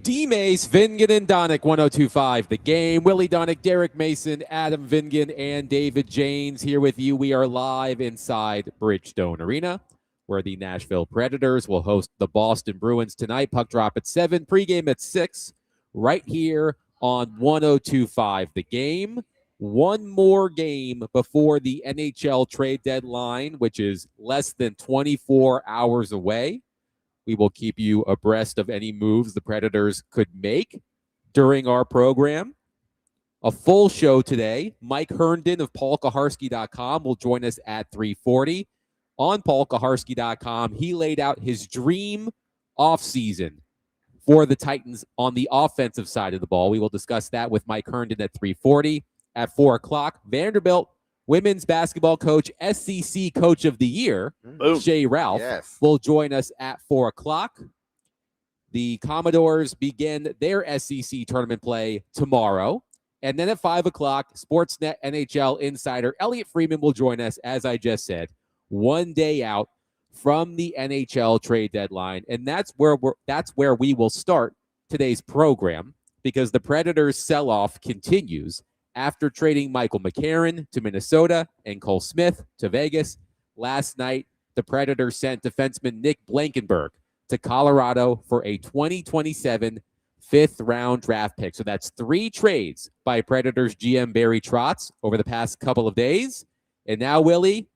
D-Mace, Vingan, and Donick, 102.5 The Game. Willie Donick, Derek Mason, Adam Vingan, and David Janes here with you. We are live inside Bridgestone Arena, where the Nashville Predators will host the Boston Bruins tonight. Puck drop at 7, pregame at 6, right here on 102.5 The Game. One more game before the NHL trade deadline, which is less than 24 hours away. We will keep you abreast of any moves the Predators could make during our program. A full show today. Mike Herndon of paulkaharski.com will join us at 3:40. On paulkaharski.com, he laid out his dream offseason for the Titans on the offensive side of the ball. We will discuss that with Mike Herndon at 3:40. At 4 o'clock, Vanderbilt women's basketball coach, SEC Coach of the Year, Shea will join us at 4 o'clock. The Commodores begin their SEC tournament play tomorrow. And then at 5 o'clock, Sportsnet NHL insider Elliotte Friedman will join us, as I just said, one day out from the NHL trade deadline. And that's where we will start today's program, because the Predators sell-off continues. After trading Michael McCarron to Minnesota and Cole Smith to Vegas, last night the Predators sent defenseman Nick Blankenburg to Colorado for a 2027 fifth-round draft pick. So that's 3 trades by Predators GM Barry Trotz over the past couple of days. And now, Willie,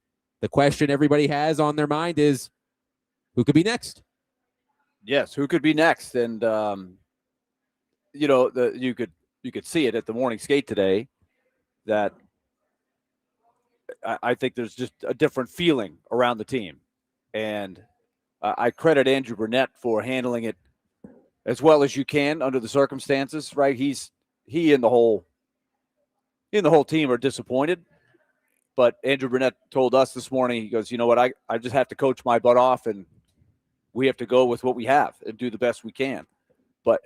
the question everybody has on their mind is, who could be next? Yes, who could be next? And, you could see it at the morning skate today that I think there's just a different feeling around the team. And I credit Andrew Burnett for handling it as well as you can under the circumstances, right? He and the whole team are disappointed. But Andrew Burnett told us this morning, he goes, you know what, I just have to coach my butt off, and we have to go with what we have and do the best we can.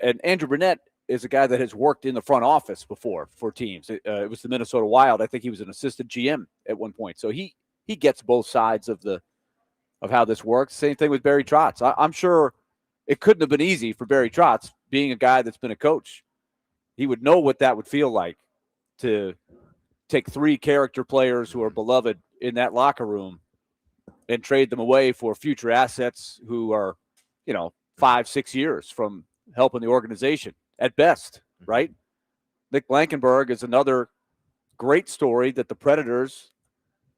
And Andrew Burnett is a guy that has worked in the front office before for teams. It was the Minnesota Wild. I think he was an assistant GM at one point. So he gets both sides of how this works. Same thing with Barry Trotz. I'm sure it couldn't have been easy for Barry Trotz, being a guy that's been a coach. He would know what that would feel like to take 3 character players who are beloved in that locker room and trade them away for future assets who are, 5-6 years from helping the organization at best, right? Nick Blankenburg is another great story that the Predators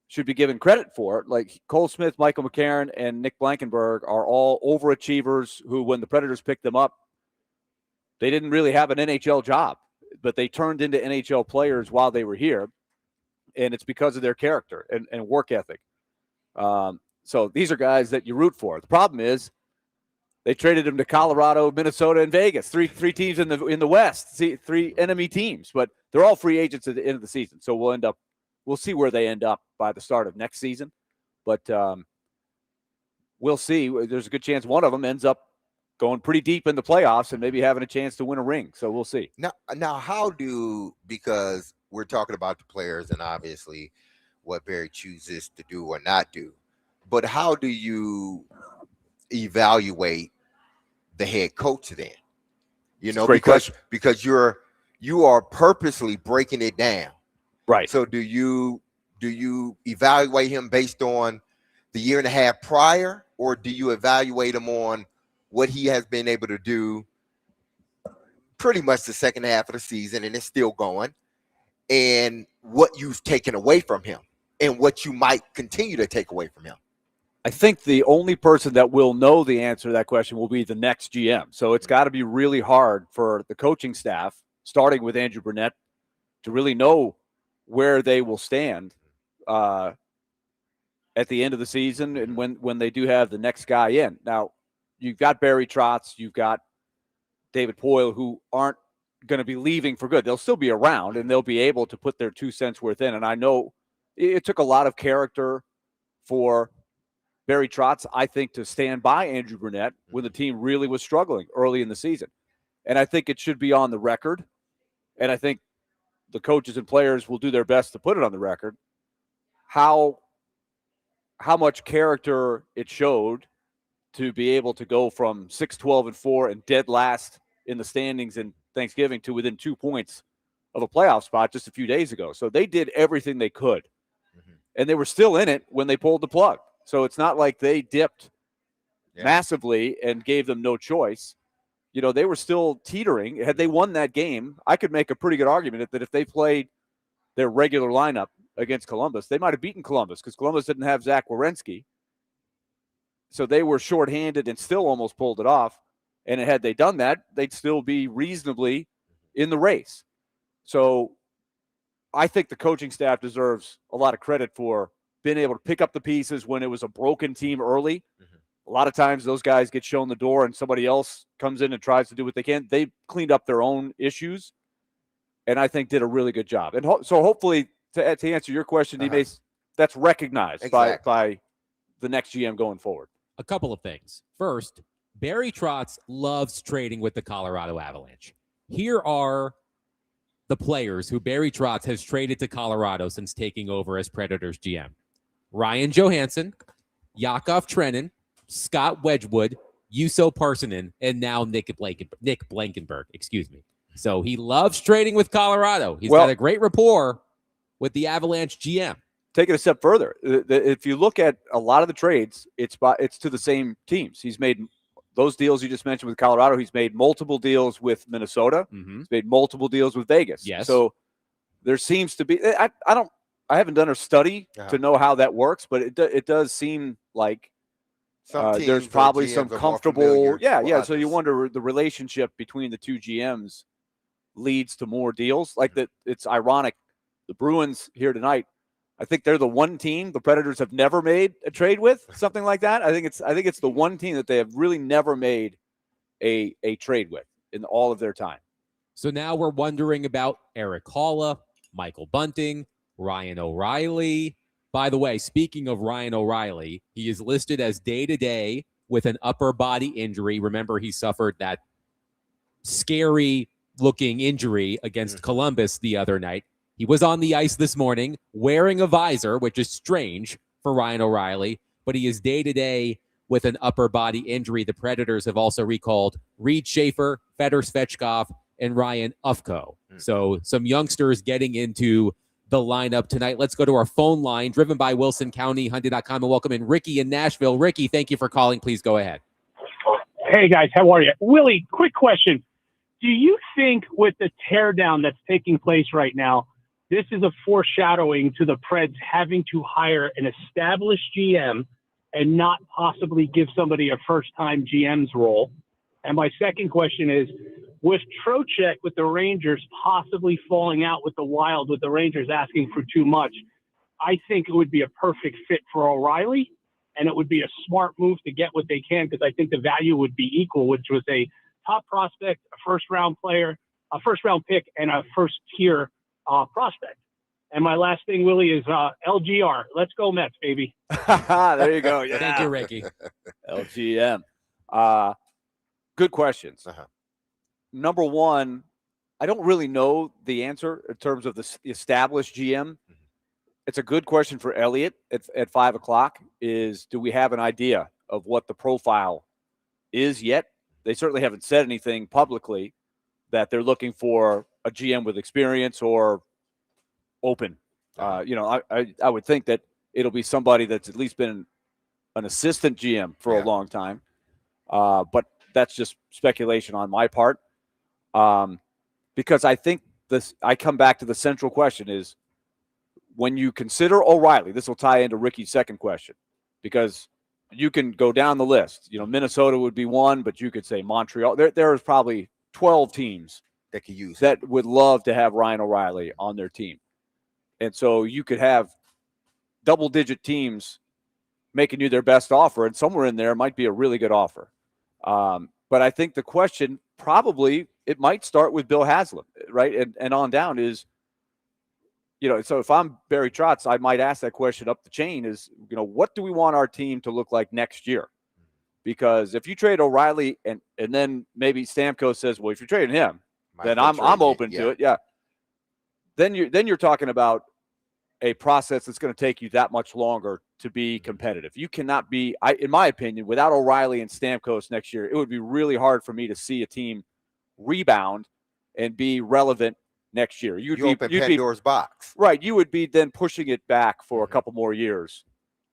should be given credit for. Like Cole Smith, Michael McCarron, and Nick Blankenburg are all overachievers who, when the Predators picked them up, they didn't really have an NHL job, but they turned into NHL players while they were here, and it's because of their character and work ethic. So these are guys that you root for. The problem is they traded him to Colorado, Minnesota, and Vegas. Three teams in the West. 3 enemy teams, but they're all free agents at the end of the season. So we'll see where they end up by the start of next season. But we'll see. There's a good chance one of them ends up going pretty deep in the playoffs and maybe having a chance to win a ring. So we'll see. Now, because we're talking about the players and obviously what Barry chooses to do or not do, but how do you evaluate the head coach then? Because you are purposely breaking it down, right? So do you evaluate him based on the year and a half prior, or do you evaluate him on what he has been able to do pretty much the second half of the season, and it's still going, and what you've taken away from him and what you might continue to take away from him? I think the only person that will know the answer to that question will be the next GM. So it's got to be really hard for the coaching staff, starting with Andrew Burnett, to really know where they will stand at the end of the season and when they do have the next guy in. Now, you've got Barry Trotz, you've got David Poile, who aren't going to be leaving for good. They'll still be around, and they'll be able to put their 2 cents worth in. And I know it took a lot of character for Barry Trotz, I think, to stand by Andrew Burnett when the team really was struggling early in the season. And I think it should be on the record. And I think the coaches and players will do their best to put it on the record. How much character it showed to be able to go from 6-12-4 and dead last in the standings in Thanksgiving to within 2 points of a playoff spot just a few days ago. So they did everything they could. And they were still in it when they pulled the plug. So it's not like they dipped massively and gave them no choice. You know, they were still teetering. Had they won that game, I could make a pretty good argument that if they played their regular lineup against Columbus, they might have beaten Columbus because Columbus didn't have Zach Werenski. So they were shorthanded and still almost pulled it off. And had they done that, they'd still be reasonably in the race. So I think the coaching staff deserves a lot of credit for being able to pick up the pieces when it was a broken team early. A lot of times those guys get shown the door and somebody else comes in and tries to do what they can. They cleaned up their own issues and I think did a really good job. And so hopefully, to answer your question, that's recognized by the next GM going forward. A couple of things. First, Barry Trotz loves trading with the Colorado Avalanche. Here are the players who Barry Trotz has traded to Colorado since taking over as Predators GM. Ryan Johansson, Yakov Trenin, Scott Wedgwood, Juuso Parssinen, and now Nick Blankenberg, excuse me. So he loves trading with Colorado. He's got a great rapport with the Avalanche GM. Take it a step further. If you look at a lot of the trades, it's to the same teams. He's made those deals you just mentioned with Colorado. He's made multiple deals with Minnesota. He's made multiple deals with Vegas. Yes. So there seems to be. I haven't done a study to know how that works, but it does seem like there's probably some comfortable. Yeah. So you wonder the relationship between the two GMs leads to more deals. Like that. It's ironic. The Bruins here tonight, I think they're the one team the Predators have never made a trade with, something like that. I think it's the one team that they have really never made a trade with in all of their time. So now we're wondering about Eric Halla, Michael Bunting, Ryan O'Reilly. By the way, speaking of Ryan O'Reilly, he is listed as day-to-day with an upper body injury. Remember, he suffered that scary-looking injury against Columbus the other night. He was on the ice this morning wearing a visor, which is strange for Ryan O'Reilly, but he is day-to-day with an upper body injury. The Predators have also recalled Reed Schaefer, Fedor Svechkov, and Ryan Ufko. So some youngsters getting into the lineup tonight. Let's go to our phone line, driven by Wilson County, Hyundai.com, and welcome in Ricky in Nashville. Ricky, thank you for calling. Please go ahead. Hey, guys. How are you? Willie, quick question. Do you think with the teardown that's taking place right now, this is a foreshadowing to the Preds having to hire an established GM and not possibly give somebody a first-time GM's role? And my second question is, with Trocheck with the Rangers possibly falling out with the Wild, with the Rangers asking for too much, I think it would be a perfect fit for O'Reilly, and it would be a smart move to get what they can because I think the value would be equal, which was a top prospect, a first-round player, a first-round pick, and a first-tier prospect. And my last thing, Willie, is LGR. Let's go Mets, baby. There you go. Yeah. Thank you, Ricky. LGM. Good questions. Number one, I don't really know the answer in terms of the established GM. It's a good question for Elliotte at 5 o'clock is, do we have an idea of what the profile is yet? They certainly haven't said anything publicly that they're looking for a GM with experience or open. I would think that it'll be somebody that's at least been an assistant GM for a long time. But that's just speculation on my part. Because I think I come back to the central question is when you consider O'Reilly, this will tie into Ricky's second question, because you can go down the list. Minnesota would be one, but you could say Montreal. There is probably 12 teams that could use that would love to have Ryan O'Reilly on their team. And so you could have double-digit teams making you their best offer, and somewhere in there might be a really good offer. But I think the question probably it might start with Bill Haslam, right? And on down is, so if I'm Barry Trotz, I might ask that question up the chain is, what do we want our team to look like next year? Because if you trade O'Reilly and then maybe Stamkos says, well, if you're trading him, then I'm open to it. Yeah. Then you're talking about a process that's going to take you that much longer to be competitive. You cannot in my opinion, without O'Reilly and Stamkos next year, it would be really hard for me to see a team rebound and be relevant next year. You open Pandora's box. Right. You would be then pushing it back for a couple more years,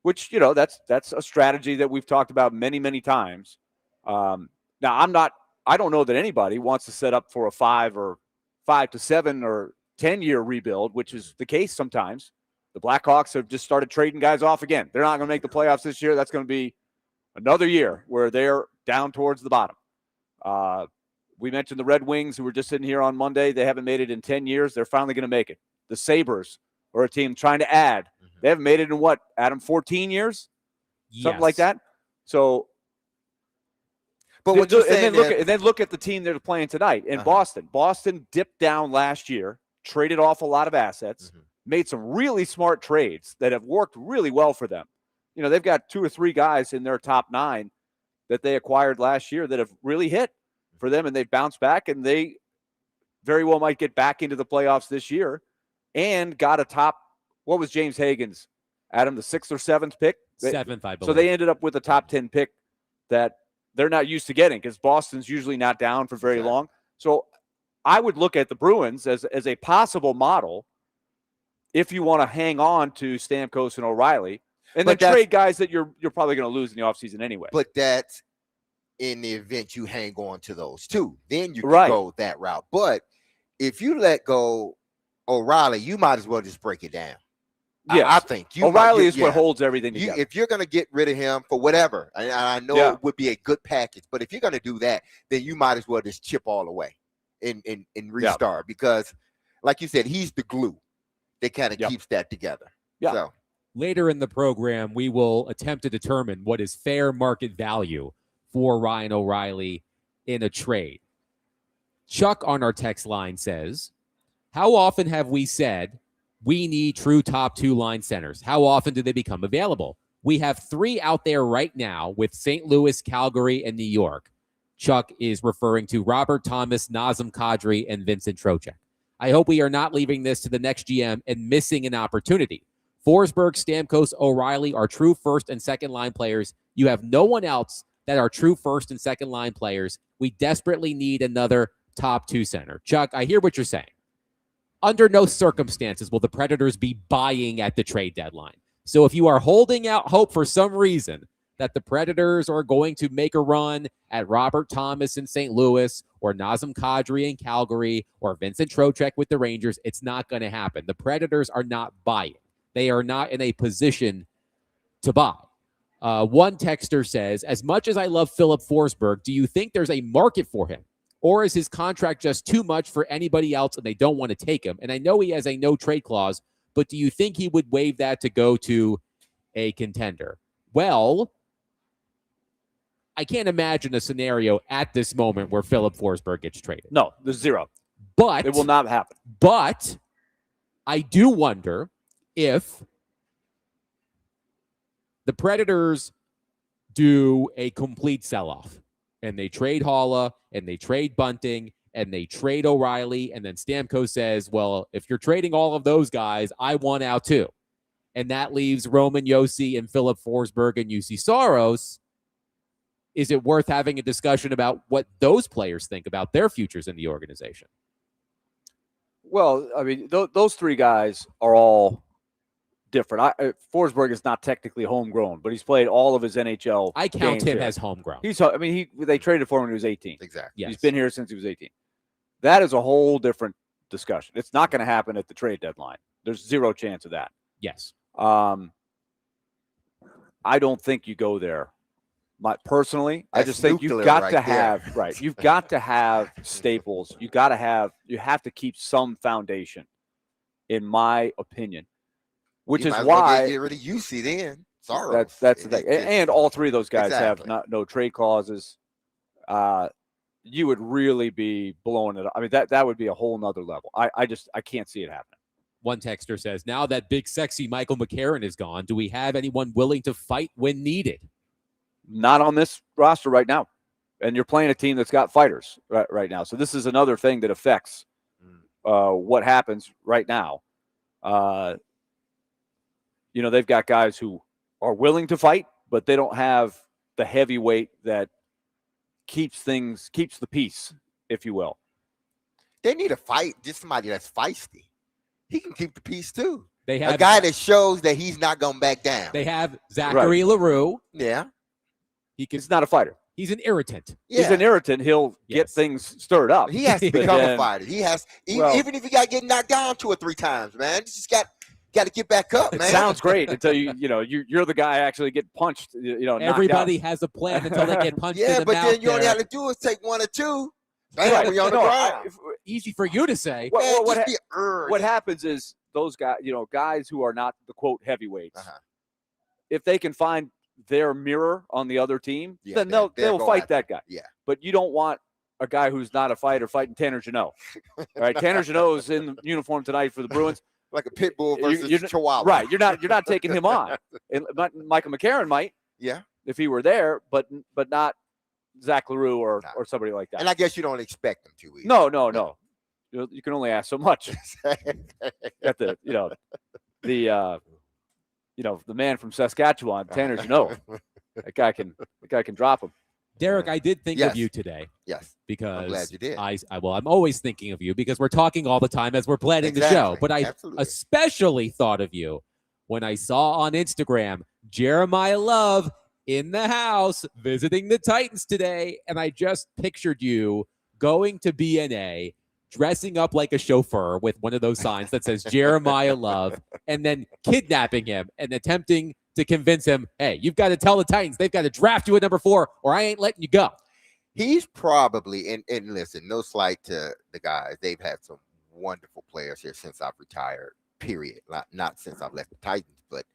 which, that's a strategy that we've talked about many, many times. Now, I don't know that anybody wants to set up for a 5 to 7 or 10-year rebuild, which is the case sometimes. The Blackhawks have just started trading guys off again. They're not going to make the playoffs this year. That's going to be another year where they're down towards the bottom. We mentioned the Red Wings, who were just sitting here on Monday. They haven't made it in 10 years. They're finally going to make it. The Sabres are a team trying to add. They haven't made it in what, Adam, 14 years? Something like that? So, but what you're saying and then look at the team they're playing tonight in Boston. Boston dipped down last year, traded off a lot of assets, made some really smart trades that have worked really well for them. They've got 2 or 3 guys in their top 9 that they acquired last year that have really hit for them, and they've bounced back, and they very well might get back into the playoffs this year and got a top, what was James Hagan's, Adam, the 6th or 7th pick? 7th, I believe. So they ended up with a top 10 pick that they're not used to getting because Boston's usually not down for very long. So I would look at the Bruins as a possible model if you want to hang on to Stamkos and O'Reilly and then trade guys that you're probably going to lose in the offseason anyway. But that's in the event you hang on to those two. Then you can go that route. But if you let go O'Reilly, you might as well just break it down. Yeah, I think O'Reilly is what holds everything together. If you're going to get rid of him for whatever, and I know it would be a good package, but if you're going to do that, then you might as well just chip all away and restart because, like you said, he's the glue that kind of keeps that together. Yeah. So. Later in the program, we will attempt to determine what is fair market value for Ryan O'Reilly in a trade. Chuck on our text line says, how often have we said we need true top 2 line centers? How often do they become available? We have 3 out there right now with St. Louis, Calgary, and New York. Chuck is referring to Robert Thomas, Nazem Kadri, and Vincent Trocheck. I hope we are not leaving this to the next GM and missing an opportunity. Forsberg, Stamkos, O'Reilly are true first and second line players. You have no one else that are true first and second line players. We desperately need another top 2 center. Chuck, I hear what you're saying. Under no circumstances will the Predators be buying at the trade deadline. So if you are holding out hope for some reason that the Predators are going to make a run at Robert Thomas in St. Louis or Nazem Kadri in Calgary or Vincent Trocheck with the Rangers, it's not going to happen. The Predators are not buying. They are not in a position to buy. One texter says, as much as I love Philip Forsberg, do you think there's a market for him? Or is his contract just too much for anybody else and they don't want to take him? And I know he has a no trade clause, but do you think he would waive that to go to a contender? Well, I can't imagine a scenario at this moment where Philip Forsberg gets traded. No, there's 0. But it will not happen. But I do wonder if the Predators do a complete sell-off and they trade Haula and they trade Bunting and they trade O'Reilly, and then Stamkos says, well, if you're trading all of those guys, I want out too. And that leaves Roman Josi and Philip Forsberg and UC Saros. Is it worth having a discussion about what those players think about their futures in the organization? Well, I mean, those 3 guys are all different. Forsberg is not technically homegrown, but he's played all of his NHL. I count him as homegrown. They traded for him when he was 18. Exactly. Yes. He's been here since he was 18. That is a whole different discussion. It's not going to happen at the trade deadline. There's 0 chance of that. Yes. I don't think you go there. Personally, I just think you've got to have You've got to have staples. You have to keep some foundation, in my opinion. Which is why get rid of UC then. Sorry. That's the thing. And all 3 of those guys have no trade clauses. You would really be blowing it up. I mean, that would be a whole nother level. I can't see it happening. One texter says, now that big, sexy Michael McCarron is gone, do we have anyone willing to fight when needed? Not on this roster right now. And you're playing a team that's got fighters right now. So this is another thing that affects what happens right now. They've got guys who are willing to fight, but they don't have the heavyweight that keeps the peace if you will. They need a fight, just somebody that's feisty. He can keep the peace too. They have A guy that shows that he's not going to back down. They have Zachary LaRue. Yeah. He's not a fighter. He's an irritant. Yeah. He's an irritant. He'll get things stirred up. He has to But become then- a fighter. He has, Well- even if he got to get knocked down 2 or 3 times, man. Just got to get back up, It man. sounds great until you're the guy actually get punched. Knocked Everybody out. has a plan until they get punched in Yeah, the but mouth. then you only there. have to do is take 1 or 2. Bam, Right. when you're on the No, ground. Easy for you to say. What- Man, what just ha- be earned. What happens is those guys, guys who are not the quote heavyweights, Uh-huh. if they can find their mirror on the other team, Yeah, then they'll they'll go fight after that guy. Yeah. But you don't want a guy who's not a fighter fighting Tanner Janot. All right, Tanner Janot is in uniform tonight for the Bruins. Like a pit bull You- versus you're- Chihuahua. Right, you're not taking him on. And Michael McCarron might, Yeah. if he were there, but not Zach LaRue or somebody like that. And I guess you don't expect him to either. No. You can only ask so much. At the the man from Saskatchewan, Tanner Janot. That guy can drop him. Derek, I did think Yes. of you today Yes. because I'm glad you did. I'm always thinking of you because we're talking all the time as we're planning the show. Exactly. But I Absolutely. especially thought of you when I saw on Instagram Jeremiah Love in the house visiting the Titans today, and I just pictured you going to BNA, dressing up like a chauffeur with one of those signs that says Jeremiah Love, and then kidnapping him and attempting to convince him, hey, you've got to tell the Titans they've got to draft you at number 4 or I ain't letting you go. He's probably, and listen, no slight to the guys. They've had some wonderful players here since I've retired, period. Not since I've left the Titans, but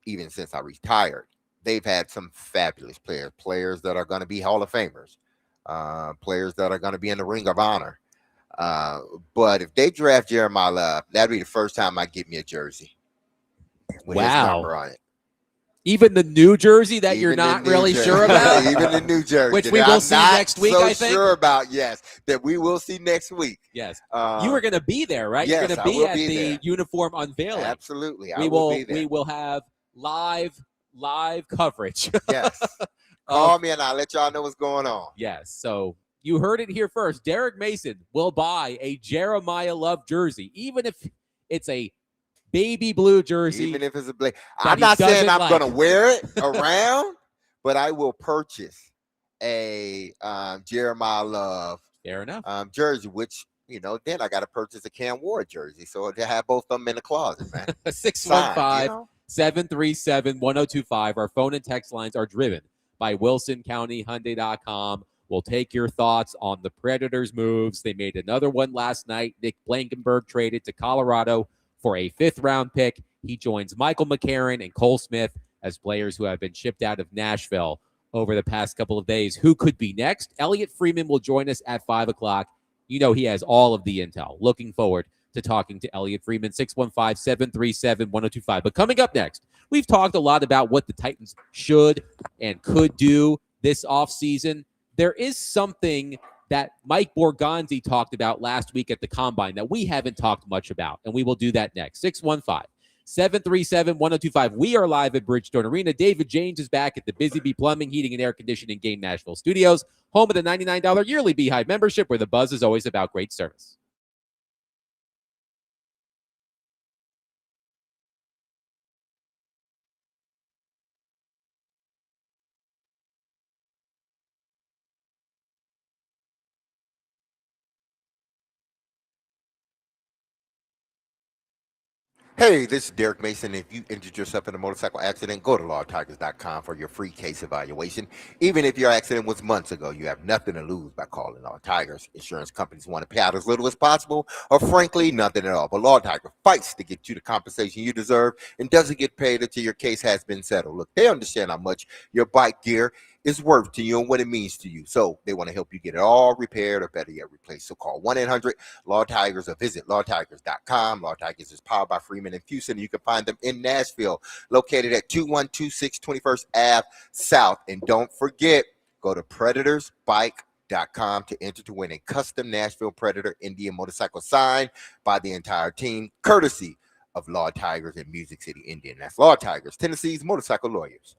even since I retired. They've had some fabulous players that are going to be Hall of Famers, players that are going to be in the Ring of Honor. But if they draft Jeremiah Love, that'd be the first time I get me a jersey with his Wow. number on it. Even the New Jersey that you're Even the not New really Jersey. sure about? Even the New Jersey. Which that we will I'm see not next week, so I think. sure about, yes, that we will see next week. Yes. You were going to be there, right? Yes, You're going I to be will at be the there. uniform unveiling. Absolutely. We I will be there. We will have live coverage. Yes. Call me and I'll let y'all know what's going on. Yes. So you heard it here first. Derek Mason will buy a Jeremiah Love jersey, even if it's a baby blue jersey. Even if it's a black. that I'm he not saying doesn't I'm like. going to wear it around, but I will purchase a Jeremiah Love Fair enough. jersey, which, then I got to purchase a Cam Ward jersey. So to have both of them in the closet, man. 615 737 1025. Our phone and text lines are driven by WilsonCountyHyundai.com. We'll take your thoughts on the Predators' moves. They made another one last night. Nick Blankenberg traded to Colorado for a 5th-round pick. He joins Michael McCarron and Cole Smith as players who have been shipped out of Nashville over the past couple of days. Who could be next? Elliotte Friedman will join us at 5 o'clock. He has all of the intel. Looking forward to talking to Elliotte Friedman, 615-737-1025. But coming up next, we've talked a lot about what the Titans should and could do this offseason. There is something that Mike Borgonzi talked about last week at the Combine that we haven't talked much about, and we will do that next. 615-737-1025. We are live at Bridgestone Arena. David James is back at the Busy Bee Plumbing, Heating, and Air Conditioning Game Nashville Studios, home of the $99 yearly Beehive membership, where the buzz is always about great service. Hey, this is Derek Mason. If you injured yourself in a motorcycle accident, go to lawtigers.com for your free case evaluation. Even if your accident was months ago, you have nothing to lose by calling Law Tigers. Insurance companies want to pay out as little as possible, or frankly, nothing at all. But Law Tiger fights to get you the compensation you deserve and doesn't get paid until your case has been settled. Look, they understand how much your bike gear is worth to you and what it means to you. So they want to help you get it all repaired or better yet replaced. So call 1-800-LAW-TIGERS or visit lawtigers.com. Law Tigers is powered by Freeman and Fuson. You can find them in Nashville, located at 2126 21st Ave South. And don't forget, go to predatorsbike.com to enter to win a custom Nashville Predator Indian motorcycle signed by the entire team, courtesy of Law Tigers in Music City, Indian. That's Law Tigers, Tennessee's motorcycle lawyers.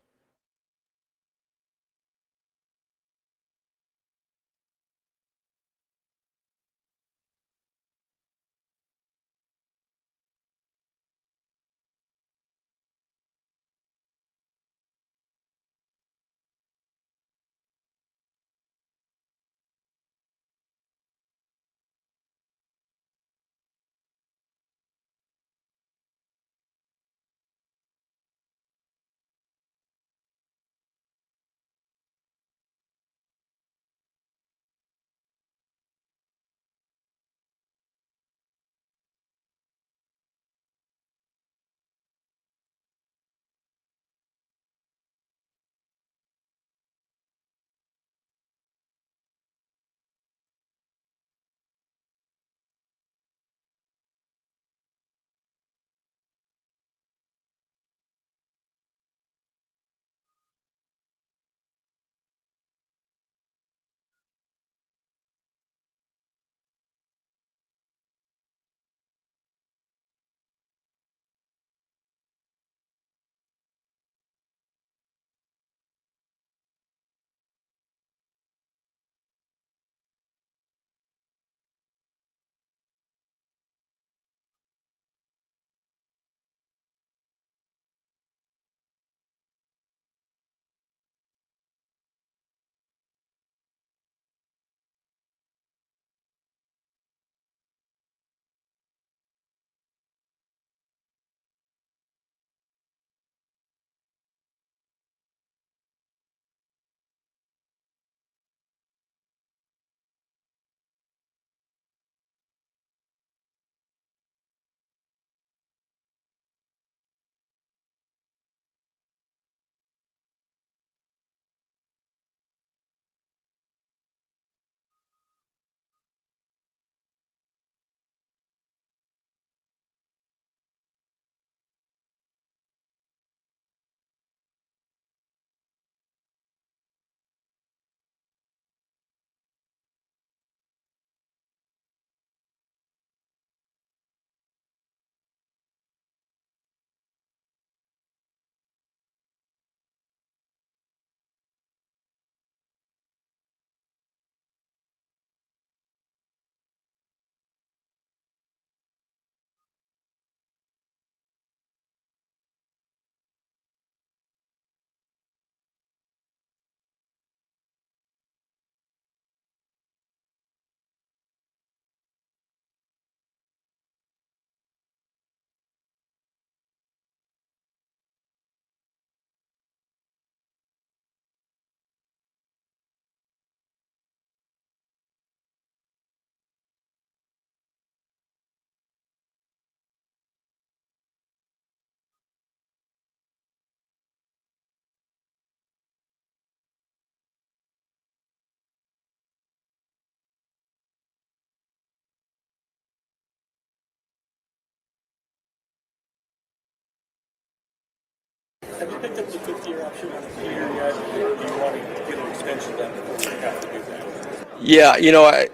Have you picked up the 5th-year option on Peter yet? Do you want to get an extension done before you have to do that? Yeah,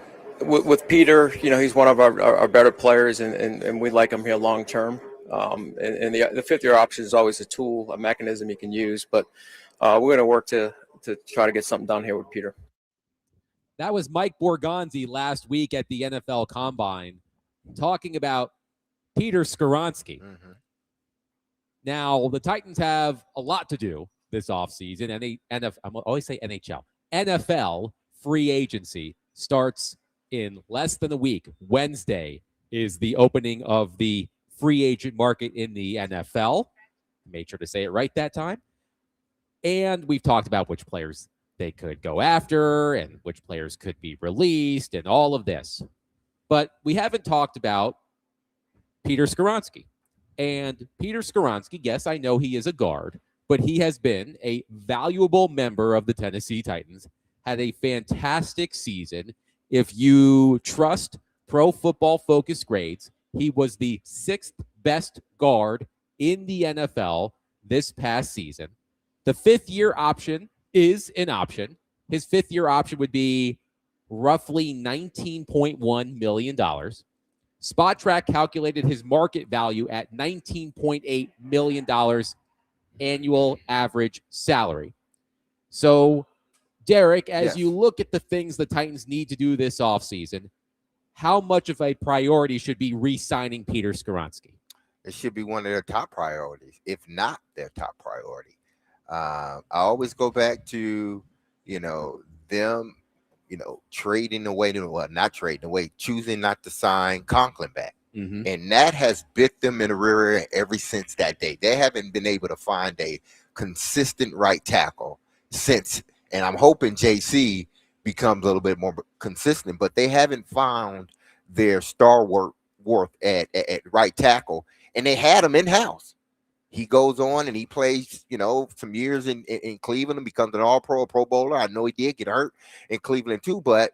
with Peter, he's one of our better players, and we like him here long term. And the 5th-year option is always a tool, a mechanism you can use. But we're going to work to try to get something done here with Peter. That was Mike Borgonzi last week at the NFL Combine talking about Peter Skoronski. Mm-hmm. Now, the Titans have a lot to do this offseason. I always say NHL. NFL free agency starts in less than a week. Wednesday is the opening of the free agent market in the NFL. Made sure to say it right that time. And we've talked about which players they could go after and which players could be released and all of this. But we haven't talked about Peter Skoronski. And Peter Skoronski, yes, I know he is a guard, but he has been a valuable member of the Tennessee Titans, had a fantastic season. If you trust Pro Football Focus grades, he was the 6th best guard in the NFL this past season. The 5th-year option is an option. His 5th-year option would be roughly $19.1 million. Spot Track calculated his market value at $19.8 million annual average salary. So, Derek, as Yes. you look at the things the Titans need to do this offseason, how much of a priority should be re-signing Peter Skoronski? It should be one of their top priorities, if not their top priority. I always go back to, them, trading away, not trading away, choosing not to sign Conklin back. Mm-hmm. And that has bit them in the rear end ever since that day. They haven't been able to find a consistent right tackle since. And I'm hoping JC becomes a little bit more consistent, but they haven't found their star worth at right tackle. And they had him in-house. He goes on and he plays, some years in Cleveland and becomes an all-pro, Pro Bowler. I know he did get hurt in Cleveland too, but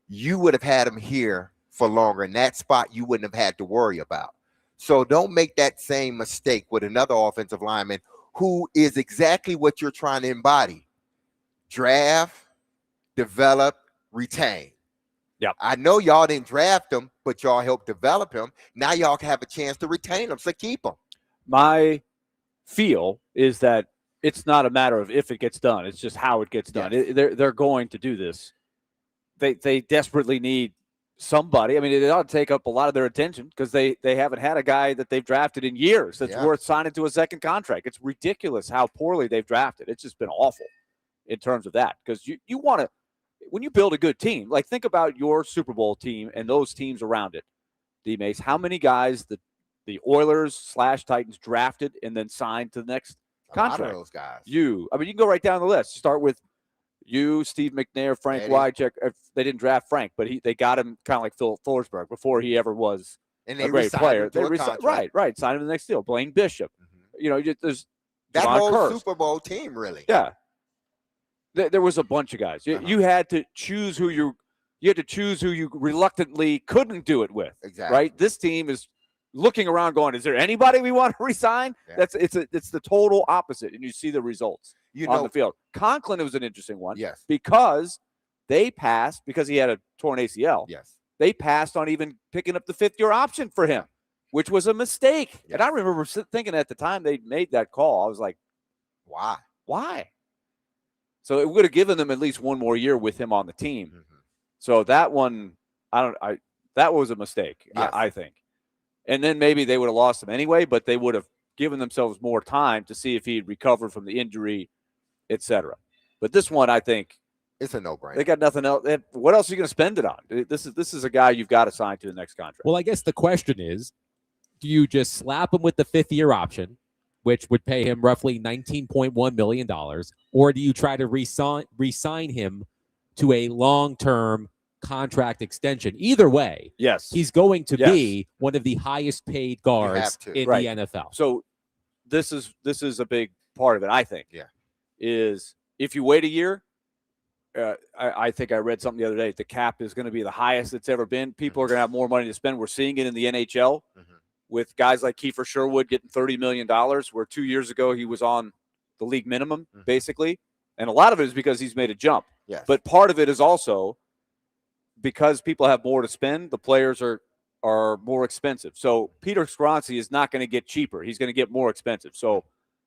you would have had him here for longer. In that spot, you wouldn't have had to worry about. So don't make that same mistake with another offensive lineman who is exactly what you're trying to embody. Draft, develop, retain. Yep. I know y'all didn't draft him, but y'all helped develop him. Now y'all can have a chance to retain him, so keep him. My feel is that it's not a matter of if it gets done. It's just how it gets done. Yes. They're going to do this. They desperately need somebody. I mean, it ought to take up a lot of their attention because they haven't had a guy that they've drafted in years that's worth signing to a second contract. It's ridiculous how poorly they've drafted. It's just been awful in terms of that because you want to, when you build a good team, like think about your Super Bowl team and those teams around it. D-Mace, how many guys the Oilers / Titans drafted and then signed to the next contract? A lot of those guys. You can go right down the list. Start with you, Steve McNair, Frank Wycheck. They didn't draft Frank, but they got him kind of like Phil Forsberg before he ever was and a great player. They right, signed him to the next deal. Blaine Bishop. Mm-hmm. There's that John whole Kurst. Super Bowl team, really. Yeah, there was a bunch of guys. You had to choose who you reluctantly couldn't do it with. Exactly. Right. This team is looking around, going, "Is there anybody we want to resign?" Yeah. It's the total opposite, and you see the results on the field. Conklin was an interesting one, Yes, because they passed because he had a torn ACL. Yes, they passed on even picking up the 5th-year option for him, which was a mistake. Yes. And I remember thinking at the time they made that call, I was like, why? So it would have given them at least one more year with him on the team. Mm-hmm. So that one, that was a mistake, Yes. I think. And then maybe they would have lost him anyway, but they would have given themselves more time to see if he'd recovered from the injury, etc. But this one, I think, it's a no-brainer. they got nothing else. What else are you going to spend it on? This is a guy you've got to sign to the next contract. Well, I guess the question is, do you just slap him with the 5th-year option, which would pay him roughly $19.1 million, or do you try to re-sign him to a long-term contract extension? Either way, yes, he's going to be one of the highest paid guards in the NFL. So this is a big part of it, I think. Yeah. Is if you wait a year, I think I read something the other day, the cap is going to be the highest it's ever been. People are going to have more money to spend. We're seeing it in the NHL. Mm-hmm. with guys like Kiefer Sherwood getting $30 million, where 2 years ago he was on the league minimum, basically. And a lot of it is because he's made a jump. Yes. But part of it is also because people have more to spend, the players are more expensive. So Peter Skoronski is not going to get cheaper. He's going to get more expensive. So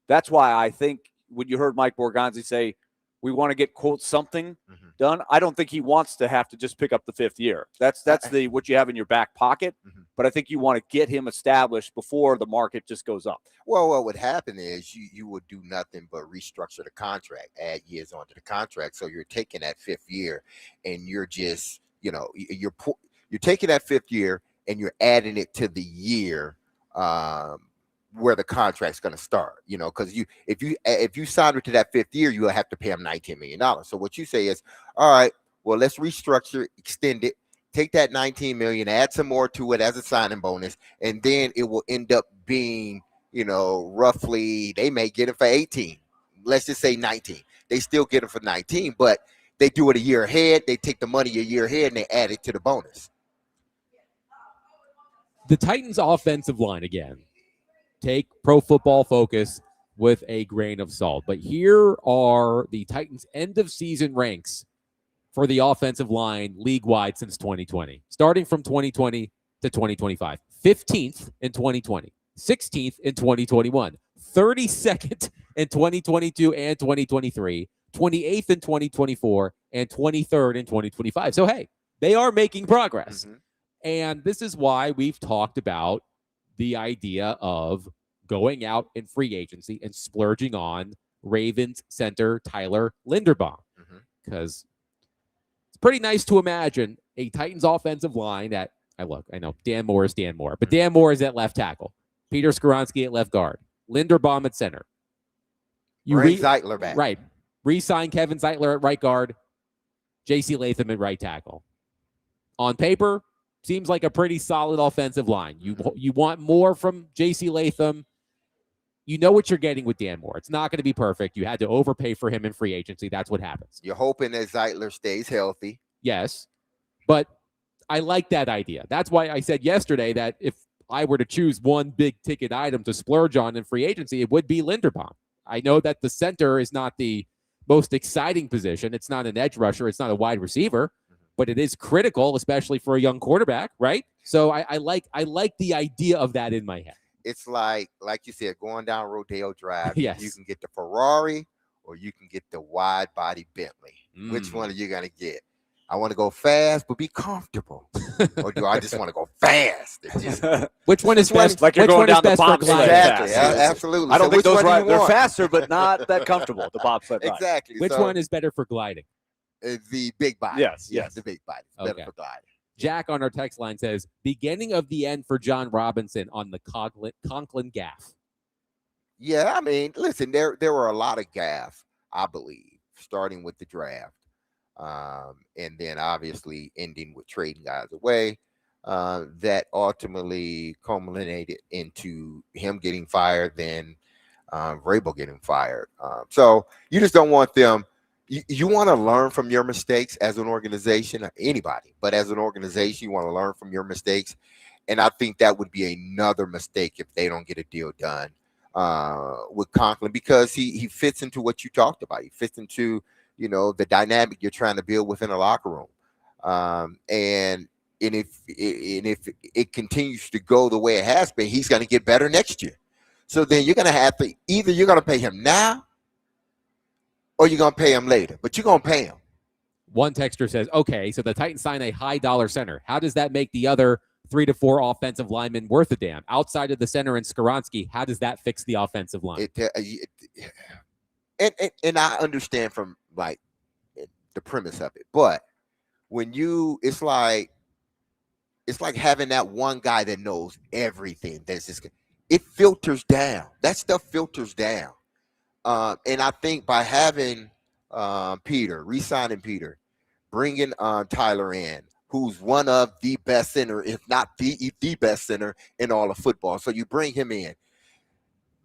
that's why I think when you heard Mike Borgonzi say, we want to get, quote, something done, I don't think he wants to have to just pick up the 5th year. That's what you have in your back pocket. But I think you want to get him established before the market just goes up. Well, what would happen is you would do nothing but restructure the contract, add years onto the contract. So you're taking that 5th year and you're just, you're taking that 5th year and you're adding it to the year where the contract's going to start, because if you sign it to that 5th year, you'll have to pay him $19 million. So what you say is, all right, well, let's restructure, extend it, take that $19 million, add some more to it as a signing bonus, and then it will end up being, roughly, they may get it for 18. Let's just say 19. They still get it for 19, but they do it a year ahead. They take the money a year ahead and they add it to the bonus. The Titans' offensive line, again, take Pro Football Focus with a grain of salt. But here are the Titans' end-of-season ranks for the offensive line league-wide since 2020, starting from 2020 to 2025. 15th in 2020, 16th in 2021, 32nd in 2022 and 2023, 28th in 2024, and 23rd in 2025. So, hey, they are making progress. And this is why we've talked about the idea of going out in free agency and splurging on Ravens center Tyler Linderbaum. Because it's pretty nice to imagine a Titans offensive line that, I know Dan Moore is Dan Moore, but Dan Moore is at left tackle, Peter Skoronski at left guard, Linderbaum at center. Bring Zeitler back. Right. Re-sign Kevin Zeitler at right guard, J.C. Latham at right tackle. On paper, seems like a pretty solid offensive line. You want more from J.C. Latham. You know what you're getting with Dan Moore. It's not going to be perfect. You had to overpay for him in free agency. That's what happens. You're hoping that Zeitler stays healthy. Yes, but I like that idea. That's why I said yesterday that if I were to choose one big ticket item to splurge on in free agency, it would be Linderbaum. I know that the center is not the most exciting position. It's not an edge rusher. It's not a wide receiver, but it is critical, especially for a young quarterback, right? So I like the idea of that in my head. It's like you said, going down Rodeo Drive. Yes. You can get the Ferrari or you can get the wide body Bentley. Which one are you going to get? I want to go fast, but be comfortable. Or do I just want to go fast? Which one is best? Like you're going down the bobsled. Exactly. Absolutely. I don't think those rides, they're faster, but not that comfortable, the bobsled ride. Exactly. Which one is better for gliding? The big body. Yes. The big body. It's better for gliding. Jack on our text line says, beginning of the end for John Robinson on the Conklin gaff. Yeah, I mean, listen, there were a lot of gaffes, I believe, starting with the draft. And then obviously ending with trading guys away, that ultimately culminated into him getting fired, then Vrabel getting fired. So you just don't want them. You want to learn from your mistakes as an organization, anybody, but as an organization, you want to learn from your mistakes. And I think that would be another mistake if they don't get a deal done with Conklin, because he fits into what you talked about. He fits into, the dynamic you're trying to build within a locker room. And if it continues to go the way it has been, he's going to get better next year. So then you're going to have to, either you're going to pay him now or you're going to pay him later, but you're going to pay him. One texter says, okay, so the Titans sign a high dollar center. How does that make the other 3 to 4 offensive linemen worth a damn? Outside of the center and Skoronski, how does that fix the offensive line? And I understand from like the premise of it, but when it's like having that one guy that knows everything. It filters down. That stuff filters down. And I think by having Peter, re-signing Peter, bringing Tyler in, who's one of the best center, if not the best center in all of football. So you bring him in.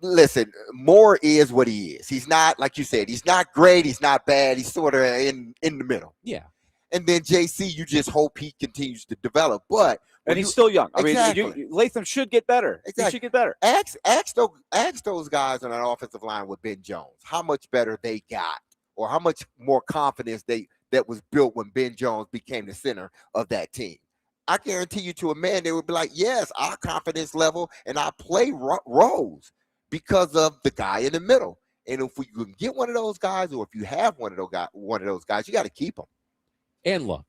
Listen, Moore is what he is. He's not, like you said, he's not great. He's not bad. He's sort of in the middle. Yeah. And then JC, you just hope he continues to develop. But And he's still young. I Exactly. mean, Latham should get better. Exactly. He should get better. Ask those guys on an offensive line with Ben Jones how much better they got, or how much more confidence that was built when Ben Jones became the center of that team. I guarantee you, to a man, they would be like, yes, our confidence level and our play rose because of the guy in the middle. And if we can get one of those guys, or if you have one of those guys, you got to keep them. And look,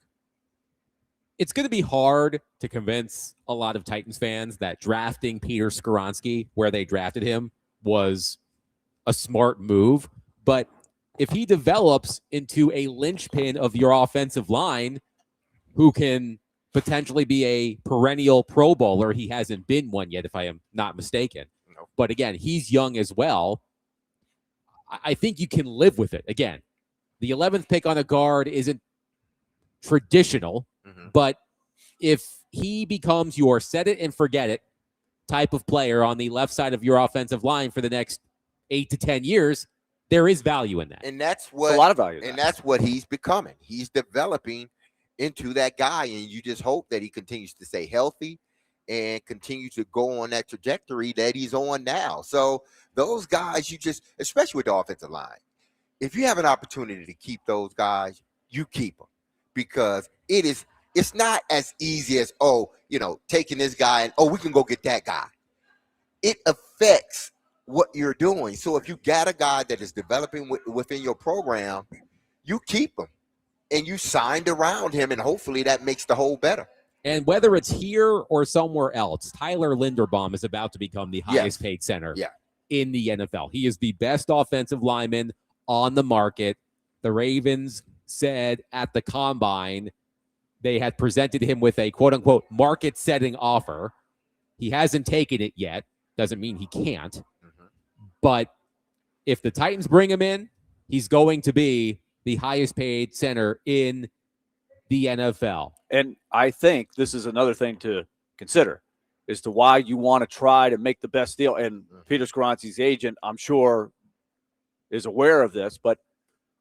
it's going to be hard to convince a lot of Titans fans that drafting Peter Skoronski where they drafted him was a smart move. But if he develops into a linchpin of your offensive line who can potentially be a perennial Pro Bowler, he hasn't been one yet, if I am not mistaken. No. But again, he's young as well. I think you can live with it. Again, the 11th pick on a guard isn't traditional. But if he becomes your set it and forget it type of player on the left side of your offensive line for the next 8 to 10 years, there is value in that. And that's what a lot of value. And that's what he's becoming. He's developing into that guy, and you just hope that he continues to stay healthy and continue to go on that trajectory that he's on now. So those guys, especially with the offensive line, if you have an opportunity to keep those guys, you keep them, because it's not as easy as, taking this guy and, we can go get that guy. It affects what you're doing. So if you got a guy that is developing within your program, you keep him and you signed around him, and hopefully that makes the whole better. And whether it's here or somewhere else, Tyler Linderbaum is about to become the highest paid center in the NFL. He is the best offensive lineman on the market. The Ravens said at the Combine they had presented him with a quote-unquote market-setting offer. He hasn't taken it yet. Doesn't mean he can't. But if the Titans bring him in, he's going to be the highest-paid center in the NFL. And I think this is another thing to consider as to why you want to try to make the best deal. And Peter Skoronski's agent, I'm sure, is aware of this, but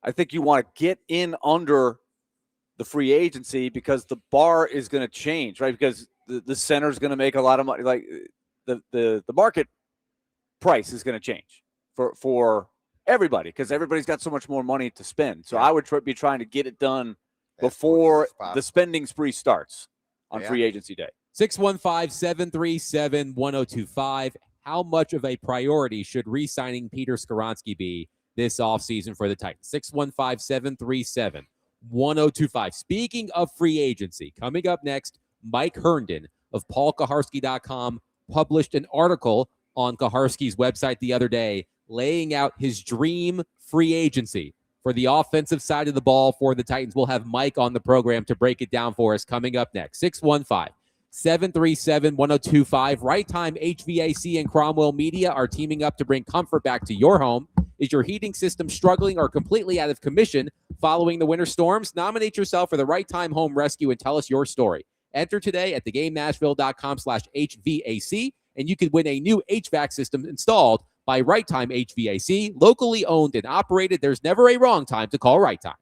I think you want to get in under the free agency because the bar is going to change, right? Because the center is going to make a lot of money. Like the market price is going to change for everybody, because everybody's got so much more money to spend. So I would be trying to get it done before the spending spree starts on free agency day. 615-737-1025. How much of a priority should re-signing Peter Skoronski be this offseason for the Titans? 615-737-1025. Speaking of free agency, coming up next, Mike Herndon of PaulKaharski.com published an article on Kaharski's website the other day laying out his dream free agency for the offensive side of the ball for the Titans. We'll have Mike on the program to break it down for us coming up next. 615-737-1025. Right Time HVAC and Cromwell Media are teaming up to bring comfort back to your home. Is your heating system struggling or completely out of commission following the winter storms? Nominate yourself for the Right Time Home Rescue and tell us your story. Enter today at theGameNashville.com/HVAC, and you could win a new HVAC system installed by Right Time HVAC, locally owned and operated. There's never a wrong time to call Right Time.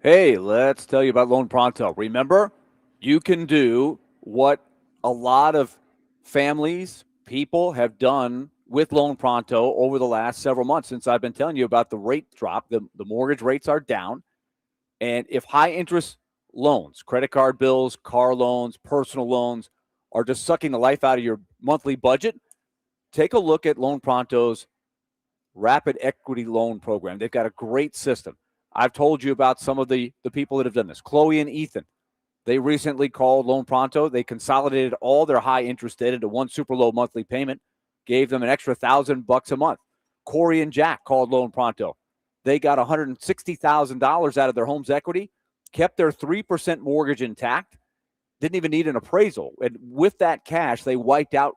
Hey, let's tell you about Loan Pronto. Remember, you can do what a lot of families, people have done with Loan Pronto over the last several months since I've been telling you about the rate drop. The mortgage rates are down. And if high interest loans, credit card bills, car loans, personal loans are just sucking the life out of your monthly budget, take a look at Loan Pronto's Rapid Equity Loan Program. They've got a great system. I've told you about some of the people that have done this. Chloe and Ethan, they recently called Loan Pronto. They consolidated all their high interest debt into one super low monthly payment, gave them an extra $1,000 a month. Corey and Jack called Loan Pronto. They got $160,000 out of their home's equity, kept their 3% mortgage intact, didn't even need an appraisal. And with that cash, they wiped out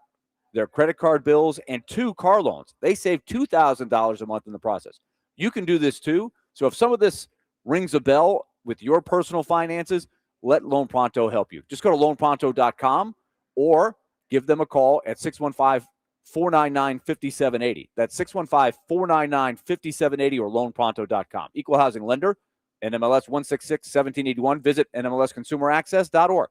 their credit card bills and 2 car loans. They saved $2,000 a month in the process. You can do this too. So if some of this rings a bell with your personal finances, let Loan Pronto help you. Just go to loanpronto.com or give them a call at 615-499-5780. That's 615-499-5780 or loanpronto.com. Equal housing lender, NMLS 166-1781. Visit NMLSconsumeraccess.org.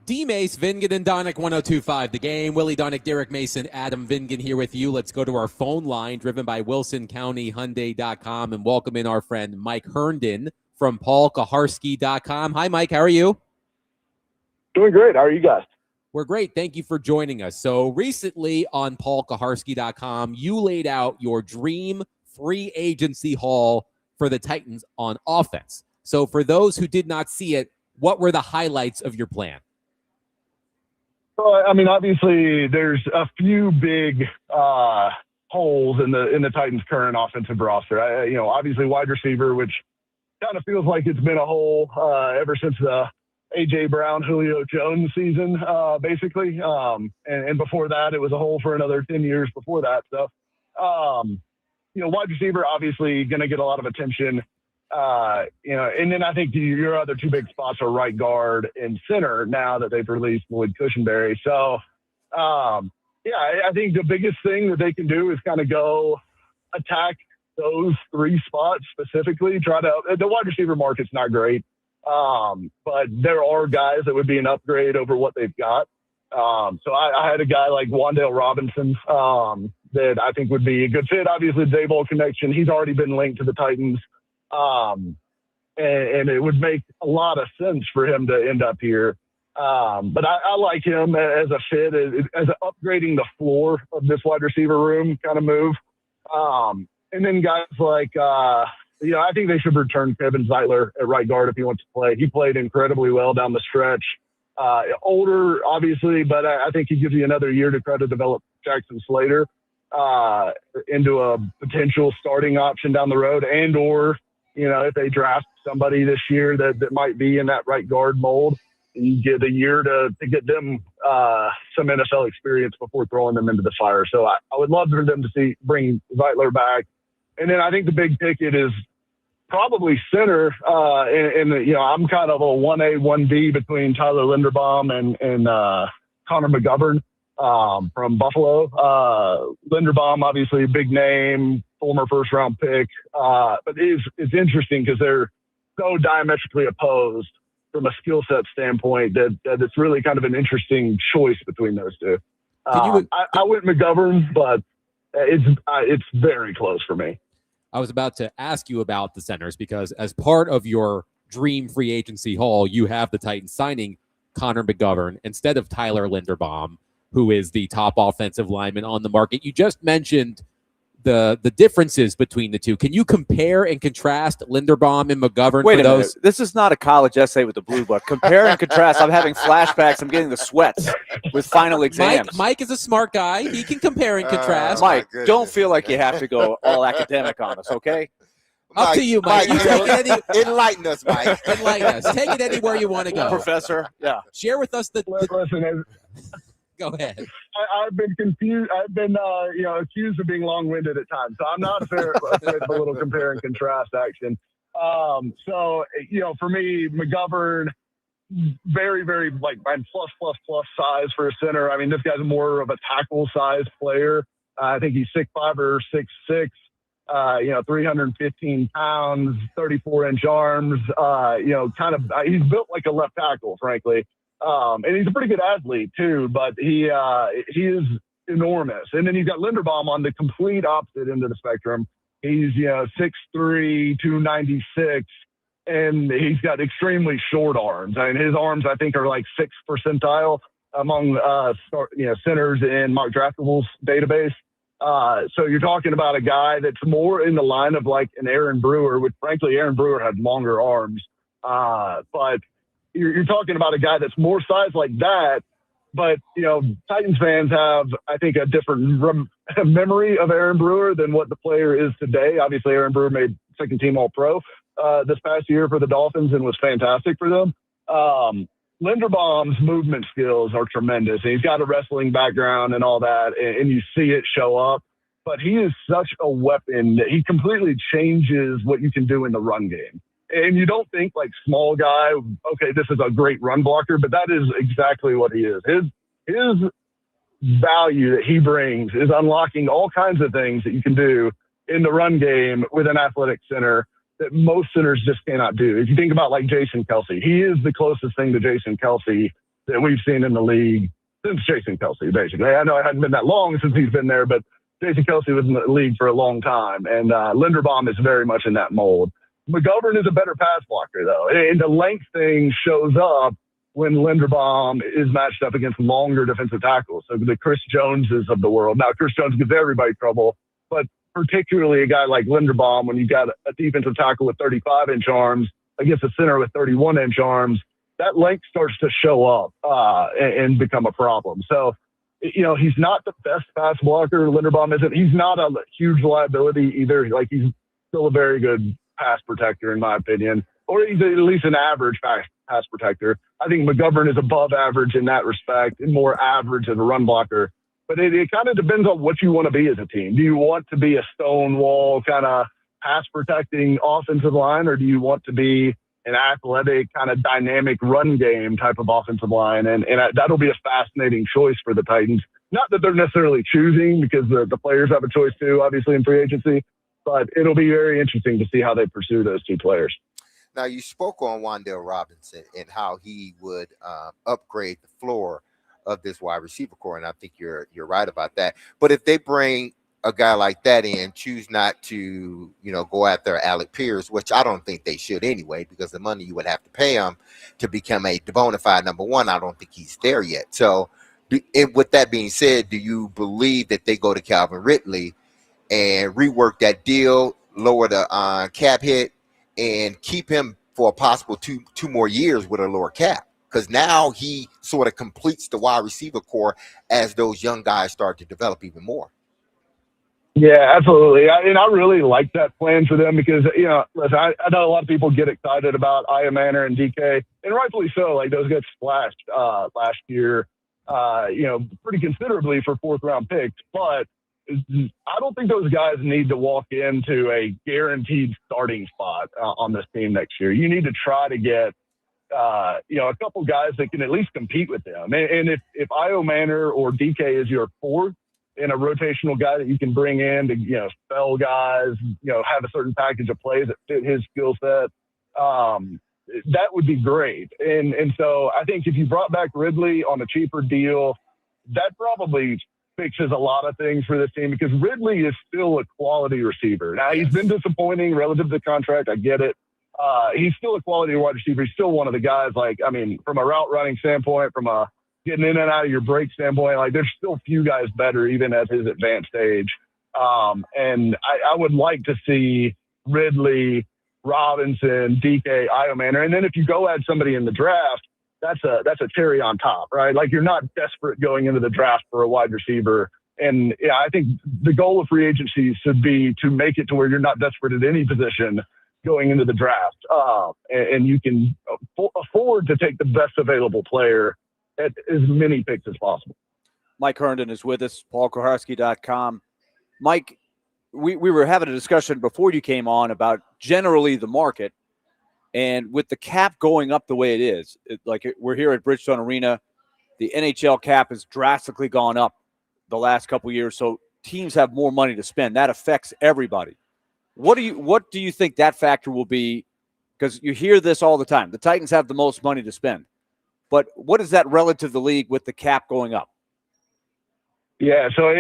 D-Mace, Vingan, and Donick, 102.5 The Game. Willie Donick, Derek Mason, Adam Vingan here with you. Let's go to our phone line, driven by WilsonCountyHyundai.com, and welcome in our friend Mike Herndon from PaulKaharski.com. Hi, Mike. How are you? Doing great. How are you guys? We're great. Thank you for joining us. So recently on PaulKaharski.com, you laid out your dream free agency haul for the Titans on offense. So for those who did not see it, what were the highlights of your plan? So, I mean, obviously, there's a few big holes in the Titans' current offensive roster. Obviously, wide receiver, which kind of feels like it's been a hole ever since the A.J. Brown, Julio Jones season, basically. And before that, it was a hole for another 10 years before that. So, wide receiver, obviously, going to get a lot of attention. And then I think your other two big spots are right guard and center now that they've released Lloyd Cushenberry. So, I think the biggest thing that they can do is kind of go attack those three spots specifically. The wide receiver market's not great, but there are guys that would be an upgrade over what they've got. So I had a guy like Wan'Dale Robinson that I think would be a good fit. Obviously, the Daboll connection, he's already been linked to the Titans. And it would make a lot of sense for him to end up here. But I like him as a fit, as upgrading the floor of this wide receiver room kind of move. And then guys like, I think they should return Kevin Zeitler at right guard if he wants to play. He played incredibly well down the stretch. Older, obviously, but I think he gives you another year to try to develop Jackson Slater into a potential starting option down the road, or if they draft somebody this year that might be in that right guard mold, you get a year to get them some NFL experience before throwing them into the fire. So I would love for them to bring Zeitler back. And then I think the big ticket is probably center. I'm kind of a 1A, 1B between Tyler Linderbaum and Connor McGovern from Buffalo. Linderbaum, obviously a big name, former first-round pick. But it's interesting because they're so diametrically opposed from a skill set standpoint that it's really kind of an interesting choice between those two. I went McGovern, but it's very close for me. I was about to ask you about the centers because as part of your dream free agency haul, you have the Titans signing Connor McGovern instead of Tyler Linderbaum, who is the top offensive lineman on the market. You just mentioned the differences between the two. Can you compare and contrast Linderbaum and McGovern? Wait a minute. This is not a college essay with the blue book. Compare and contrast. I'm having flashbacks. I'm getting the sweats with final exams. Mike is a smart guy. He can compare and contrast. Mike, don't feel like you have to go all academic on us, okay? Up to you, Mike. You take it enlighten us, Mike. Enlighten us. Take it anywhere you want to go. Professor, yeah. Share with us the Listen, go ahead. I've been confused. I've been, accused of being long-winded at times. So I'm not afraid of a little compare and contrast action. For me, McGovern, very, very plus size for a center. I mean, this guy's more of a tackle size player. I think he's 6'5" or 6'6", 315 pounds, 34-inch arms. He's built like a left tackle, frankly. And he's a pretty good athlete too, but he is enormous. And then you've got Linderbaum on the complete opposite end of the spectrum. He's 6'3", 296, and he's got extremely short arms. I mean, his arms I think are like 6th percentile among centers in Mock Draftable's database. So you're talking about a guy that's more in the line of like an Aaron Brewer, which frankly Aaron Brewer had longer arms, but you're talking about a guy that's more size like that, but, Titans fans have, I think, a different memory of Aaron Brewer than what the player is today. Obviously, Aaron Brewer made second-team All-Pro this past year for the Dolphins and was fantastic for them. Linderbaum's movement skills are tremendous. He's got a wrestling background and all that, and you see it show up. But he is such a weapon that he completely changes what you can do in the run game. And you don't think like small guy, okay, this is a great run blocker, but that is exactly what he is. His value that he brings is unlocking all kinds of things that you can do in the run game with an athletic center that most centers just cannot do. If you think about like Jason Kelce, he is the closest thing to Jason Kelce that we've seen in the league since Jason Kelce, basically. I know it hadn't been that long since he's been there, but Jason Kelce was in the league for a long time. And Linderbaum is very much in that mold. McGovern is a better pass blocker, though. And the length thing shows up when Linderbaum is matched up against longer defensive tackles. So the Chris Joneses of the world. Now, Chris Jones gives everybody trouble, but particularly a guy like Linderbaum, when you've got a defensive tackle with 35-inch arms against a center with 31-inch arms, that length starts to show up and become a problem. So, he's not the best pass blocker. Linderbaum isn't. He's not a huge liability either. Like, he's still a very good pass protector, in my opinion, or he's at least an average pass protector. I think McGovern is above average in that respect and more average as a run blocker. But it kind of depends on what you want to be as a team. Do you want to be a stonewall kind of pass protecting offensive line, or do you want to be an athletic kind of dynamic run game type of offensive line? And that'll be a fascinating choice for the Titans. Not that they're necessarily choosing, because the players have a choice too, obviously, in free agency, but it'll be very interesting to see how they pursue those two players. Now, you spoke on Wan'Dale Robinson and how he would upgrade the floor of this wide receiver core, and I think you're right about that. But if they bring a guy like that in, choose not to, go after Alec Pierce, which I don't think they should anyway, because the money you would have to pay him to become a bona fide number one, I don't think he's there yet. So, with that being said, do you believe that they go to Calvin Ridley and rework that deal, lower the cap hit, and keep him for a possible two more years with a lower cap? Because now he sort of completes the wide receiver core as those young guys start to develop even more. Yeah, absolutely. I really like that plan for them because, listen, I know a lot of people get excited about Aya Manor and DK, and rightfully so. Like, those guys splashed last year, pretty considerably for fourth-round picks. But I don't think those guys need to walk into a guaranteed starting spot on this team next year. You need to try to get a couple guys that can at least compete with them. And if Io Manor or DK is your fourth and a rotational guy that you can bring in to, spell guys, have a certain package of plays that fit his skill set, that would be great. And so I think if you brought back Ridley on a cheaper deal, that probably fixes a lot of things for this team, because Ridley is still a quality receiver. Now, he's been disappointing relative to the contract. I get it. He's still a quality wide receiver. He's still one of the guys, from a route running standpoint, from a getting in and out of your break standpoint, there's still few guys better even at his advanced age. And I would like to see Ridley, Robinson, DK, Io Manor. And then if you go add somebody in the draft, that's a cherry on top, right? You're not desperate going into the draft for a wide receiver. And yeah, I think the goal of free agency should be to make it to where you're not desperate at any position going into the draft. And you can afford to take the best available player at as many picks as possible. Mike Herndon is with us, paulkoharski.com. Mike, we were having a discussion before you came on about generally the market, and with the cap going up the way it is, we're here at Bridgestone Arena, the NHL cap has drastically gone up the last couple of years, so teams have more money to spend. That affects everybody. What do you think that factor will be? Because you hear this all the time. The Titans have the most money to spend. But what is that relative to the league with the cap going up? Yeah, so,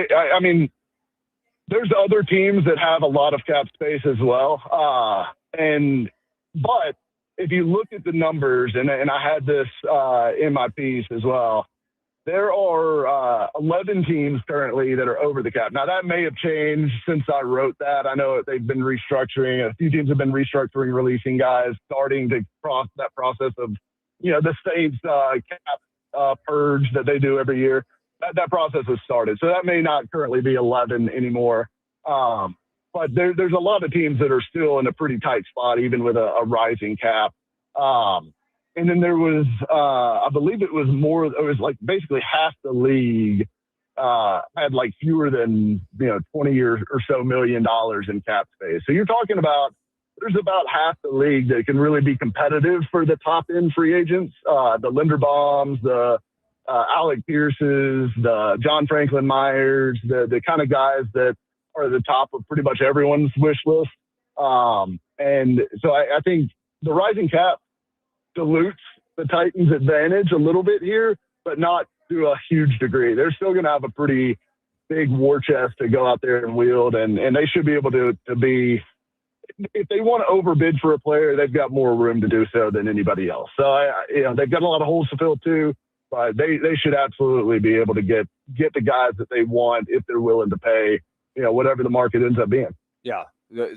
there's other teams that have a lot of cap space as well. But if you look at the numbers, and I had this in my piece as well, there are 11 teams currently that are over the cap. Now, that may have changed since I wrote that. I know they've been restructuring. A few teams have been restructuring, releasing guys, starting to cross that process of, the Saints cap purge that they do every year. That process has started. So that may not currently be 11 anymore. But there's a lot of teams that are still in a pretty tight spot, even with a rising cap. And then there was, I believe it was basically half the league had fewer than, 20 or so $1 million in cap space. So you're talking about, there's about half the league that can really be competitive for the top end free agents, the Linderbaums, the Alec Pierces, the John Franklin Myers, the kind of guys that are at the top of pretty much everyone's wish list. And so I think the rising cap dilutes the Titans' advantage a little bit here, but not to a huge degree. They're still going to have a pretty big war chest to go out there and wield, and they should be able to be if they want to overbid for a player, they've got more room to do so than anybody else. So they've got a lot of holes to fill too, but they should absolutely be able to get the guys that they want if they're willing to pay, whatever the market ends up being. Yeah.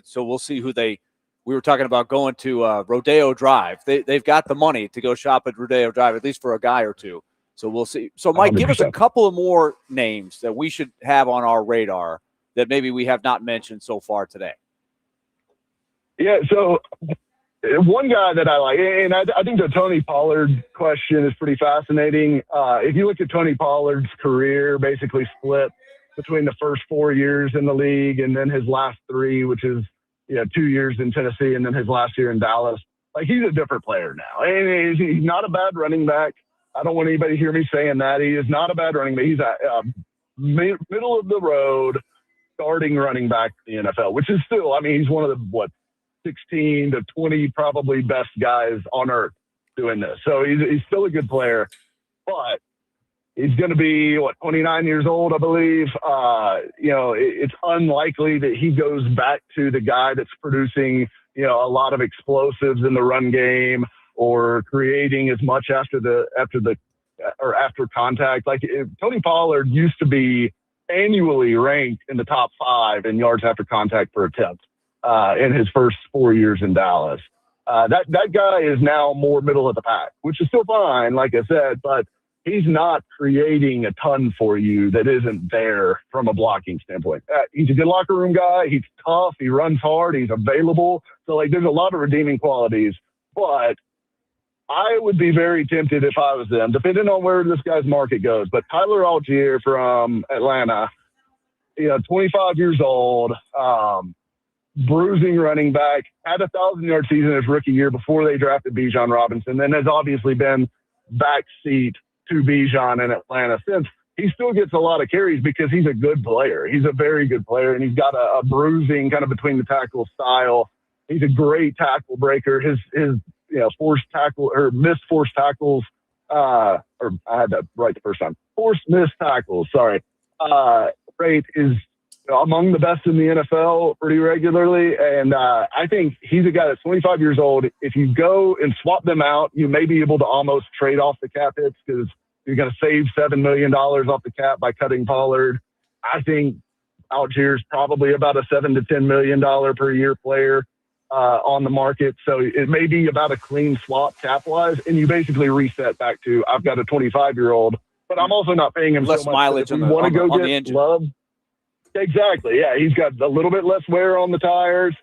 So we'll see who we were talking about going to Rodeo Drive. They've got the money to go shop at Rodeo Drive, at least for a guy or two. So we'll see. So Mike, 100%. give us a couple of more names that we should have on our radar that maybe we have not mentioned so far today. Yeah, so one guy that I like, and I think the Tony Pollard question is pretty fascinating. If you look at Tony Pollard's career, basically split between the first 4 years in the league and then his last 3, which is 2 years in Tennessee and then his last year in Dallas. Like, he's a different player now. And he's not a bad running back. I don't want anybody to hear me saying that. He is not a bad running back. He's a middle of the road starting running back in the NFL, which is still, he's one of the, 16 to 20 probably best guys on earth doing this. So he's still a good player, but he's going to be 29 years old, I believe. It's unlikely that he goes back to the guy that's producing, a lot of explosives in the run game or creating as much after contact. Like, Tony Pollard used to be annually ranked in the top 5 in yards after contact per attempt in his first 4 years in Dallas. That guy is now more middle of the pack, which is still fine, like I said, but he's not creating a ton for you that isn't there from a blocking standpoint. He's a good locker room guy. He's tough. He runs hard. He's available. So, there's a lot of redeeming qualities, but I would be very tempted if I was them, depending on where this guy's market goes. But Tyler Algier from Atlanta, 25 years old, bruising running back, had a 1,000-yard season his rookie year before they drafted Bijan Robinson, and has obviously been backseat to Bijan in Atlanta since. He still gets a lot of carries because he's a good player. He's a very good player, and he's got a bruising kind of between the tackle style. He's a great tackle breaker. His forced tackle or missed forced tackles, or I had that right the first time. Forced missed tackles, sorry. Rate is among the best in the NFL pretty regularly. And I think he's a guy that's 25 years old. If you go and swap them out, you may be able to almost trade off the cap hits because you're going to save $7 million off the cap by cutting Pollard. I think Algier's probably about a $7 to $10 million per year player on the market. So it may be about a clean swap cap-wise, and you basically reset back to, I've got a 25-year-old, but I'm also not paying him less so much mileage if on we want to go the get engine. Love. Exactly. Yeah, he's got a little bit less wear on the tires,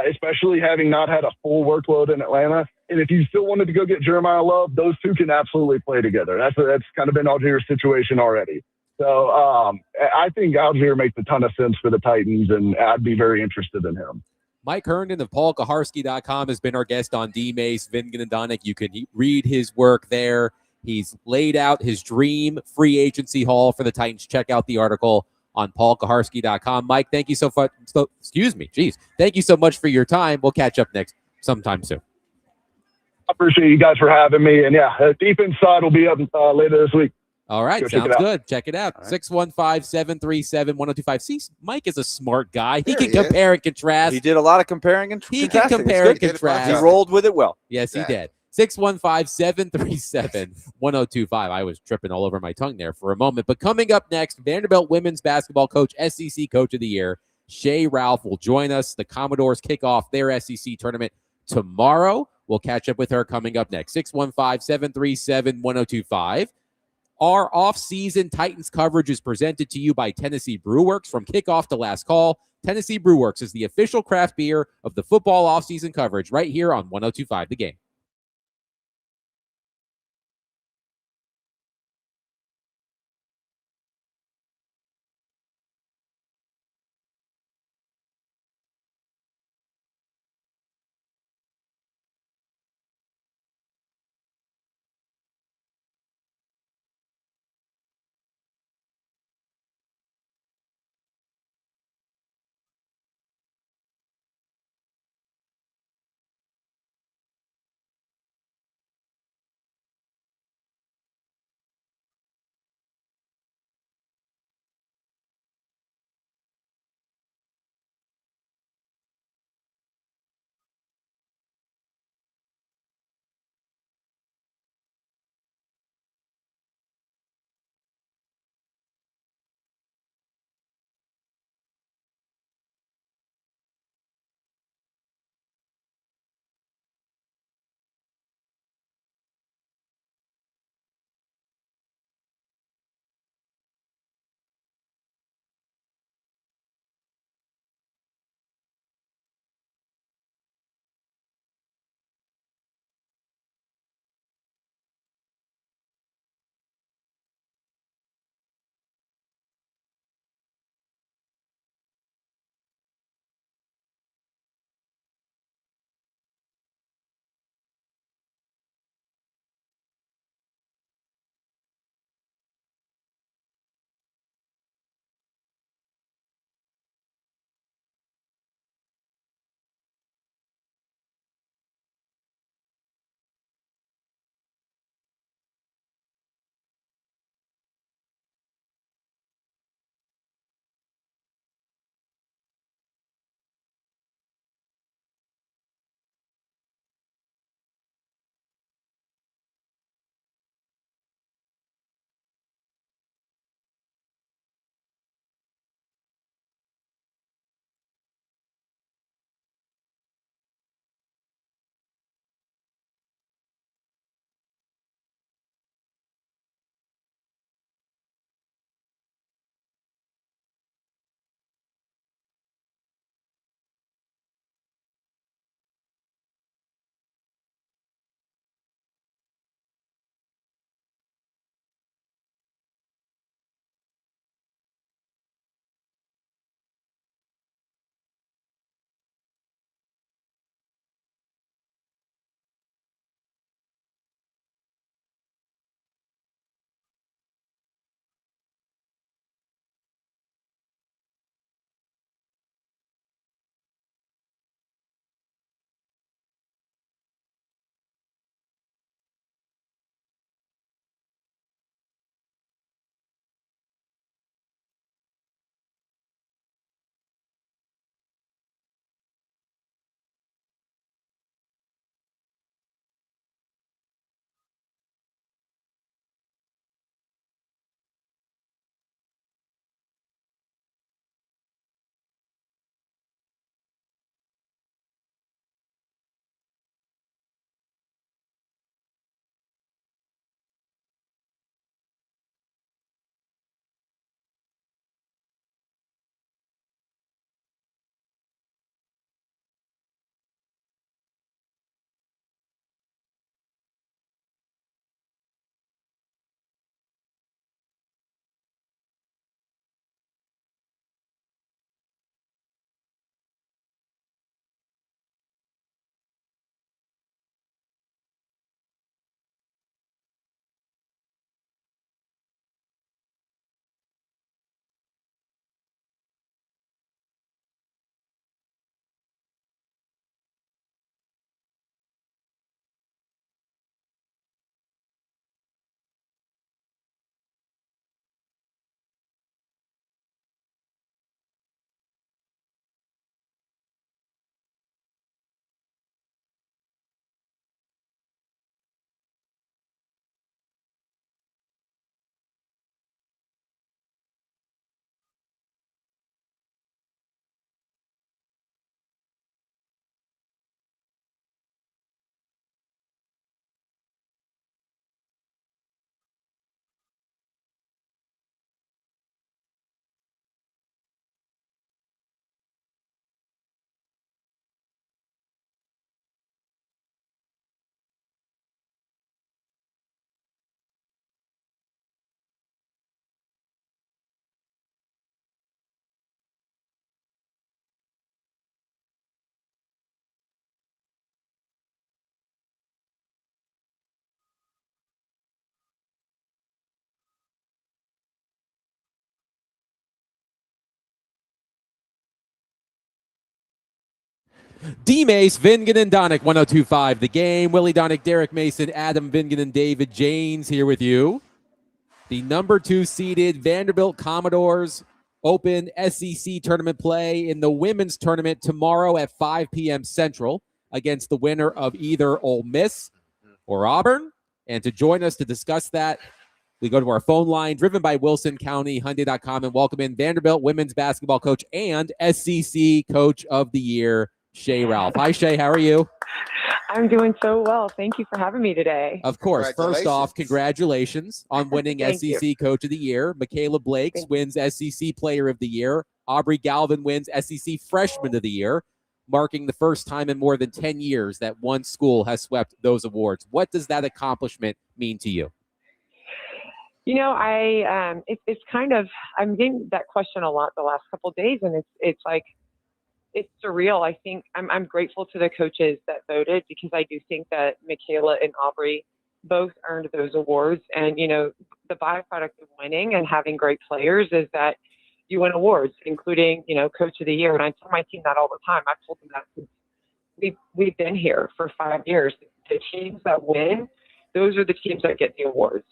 especially having not had a full workload in Atlanta. And if you still wanted to go get Jeremiah Love, those two can absolutely play together. That's kind of been Algier's situation already. So I think Algier makes a ton of sense for the Titans, and I'd be very interested in him. Mike Herndon of PaulKaharski.com has been our guest on D-Mace, Vingan and Donick. You can read his work there. He's laid out his dream free agency haul for the Titans. Check out the article on PaulKaharski.com. Mike, thank you so much. Thank you so much for your time. We'll catch up sometime soon. I appreciate you guys for having me. And defense side will be up later this week. All right, Go sounds good. Check it out. All right. 615-737-1025. See, Mike is a smart guy. He There can he is. compare and contrast. He did a lot of comparing and He can contrasting. compare and It's good. contrast. He rolled with it well. Yes, he Exactly. did. 615-737-1025. I was tripping all over my tongue there for a moment. But coming up next, Vanderbilt women's basketball coach, SEC Coach of the Year, Shea Ralph will join us. The Commodores kick off their SEC tournament tomorrow. We'll catch up with her coming up next. 615-737-1025. Our off-season Titans coverage is presented to you by Tennessee Brewworks. From kickoff to last call, Tennessee Brewworks is the official craft beer of the football off-season coverage right here on 102.5 The Game. D-Mace, Vingan and Donick, 102.5 The Game. Willie Donick, Derek Mason, Adam Vingan, and David Janes here with you. The number 2 seeded Vanderbilt Commodores open SEC tournament play in the women's tournament tomorrow at 5 p.m. Central against the winner of either Ole Miss or Auburn. And to join us to discuss that, we go to our phone line, driven by Wilson County, Hyundai.com, and welcome in Vanderbilt women's basketball coach and SEC Coach of the Year, Shea Ralph. Hi, Shea. How are you? I'm doing so well. Thank you for having me today. Of course. First off, congratulations on winning SEC Coach of the Year. Michaela Blakes wins SEC Player of the Year. Aubrey Galvin wins SEC Freshman of the Year, marking the first time in more than 10 years that one school has swept those awards. What does that accomplishment mean to you? You know, it's kind of, I'm getting that question a lot the last couple of days, and it's like, it's surreal. I think I'm grateful to the coaches that voted, because I do think that Michaela and Aubrey both earned those awards. And, you know, the byproduct of winning and having great players is that you win awards, including, you know, Coach of the Year. And I tell my team that all the time. I've told them that since we've been here for 5 years. The teams that win, those are the teams that get the awards.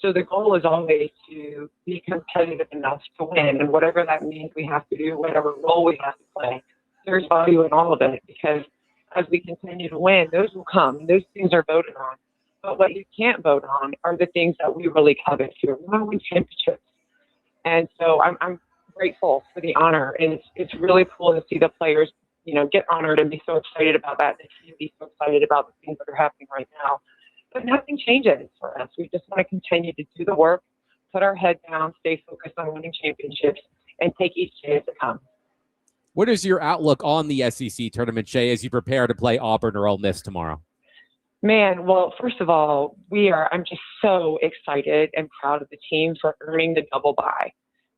So the goal is always to be competitive enough to win. And whatever that means we have to do, whatever role we have to play, there's value in all of it, because as we continue to win, those will come. Those things are voted on. But what you can't vote on are the things that we really covet here. We want to win championships. And so I'm grateful for the honor. And it's really cool to see the players, you know, get honored and be so excited about that. They can be so excited about the things that are happening right now. But nothing changes for us. We just want to continue to do the work, put our head down, stay focused on winning championships, and take each day as it comes. What is your outlook on the SEC tournament, Shea, as you prepare to play Auburn or Ole Miss tomorrow? Man, well, first of all, I'm just so excited and proud of the team for earning the double bye,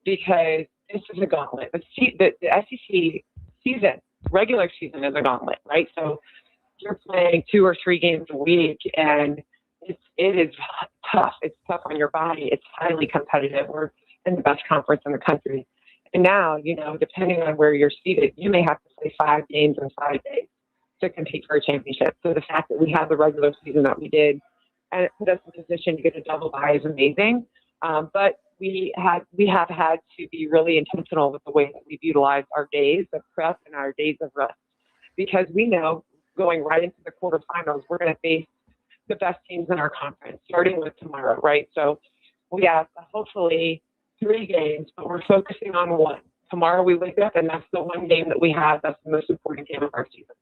because this is a gauntlet. The SEC season, regular season, is a gauntlet, right? So you're playing 2 or 3 games a week, and it is tough. It's tough on your body. It's highly competitive. We're in the best conference in the country. And now, you know, depending on where you're seated, you may have to play 5 games in 5 days to compete for a championship. So the fact that we have the regular season that we did, and it put us in position to get a double bye, is amazing. But we have had to be really intentional with the way that we've utilized our days of prep and our days of rest, because we know going right into the quarterfinals, we're going to face the best teams in our conference, starting with tomorrow, right? So we have hopefully 3 games, but we're focusing on 1. Tomorrow we wake up, and that's the one game that we have. That's the most important game of our season.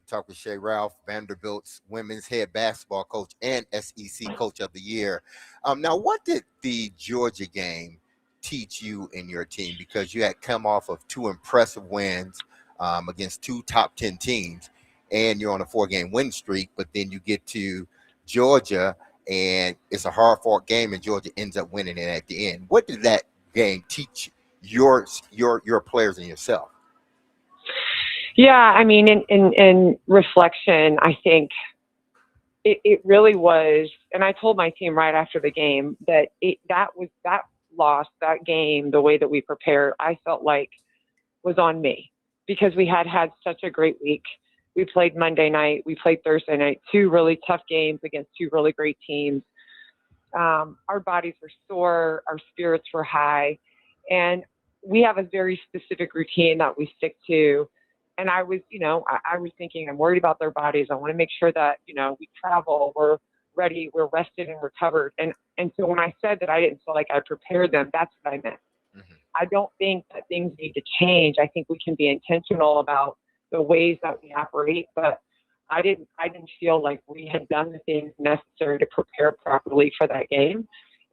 Talk with Shea Ralph, Vanderbilt's women's head basketball coach and SEC Coach of the Year. Now, what did the Georgia game teach you and your team? Because you had come off of 2 impressive wins against 2 top 10 teams, and you're on a 4-game win streak, but then you get to Georgia, and it's a hard-fought game, and Georgia ends up winning it at the end. What did that game teach your players and yourself? Yeah, I mean, in reflection, I think it really was, and I told my team right after the game that that loss, that game, the way that we prepared, I felt like was on me, because we had such a great week. We played Monday night, we played Thursday night, 2 really tough games against 2 really great teams. Our bodies were sore, our spirits were high, and we have a very specific routine that we stick to. And I was, you know, I was thinking, I'm worried about their bodies. I want to make sure that, you know, we travel, we're ready, we're rested and recovered. And so when I said that I didn't feel like I prepared them, that's what I meant. Mm-hmm. I don't think that things need to change. I think we can be intentional about the ways that we operate, but I didn't feel like we had done the things necessary to prepare properly for that game.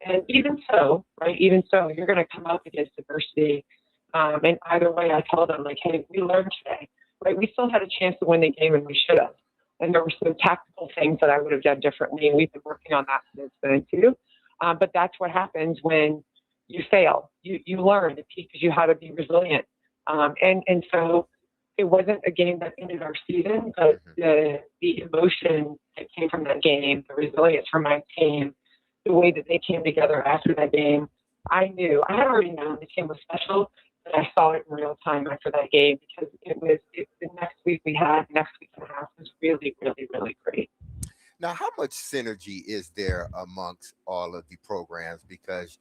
And even so, you're going to come up against adversity. And either way, I told them, like, hey, we learned today, right? We still had a chance to win the game, and we should have. And there were some tactical things that I would have done differently, and we've been working on that since then too. But that's what happens when you fail. You learn. It teaches you how to be resilient. And so it wasn't a game that ended our season, but the emotion that came from that game, the resilience from my team, the way that they came together after that game, I had already known the team was special, And I saw it in real time after that game because the next week we had, next week and a half was really, really, really great. Now, how much synergy is there amongst all of the programs? Because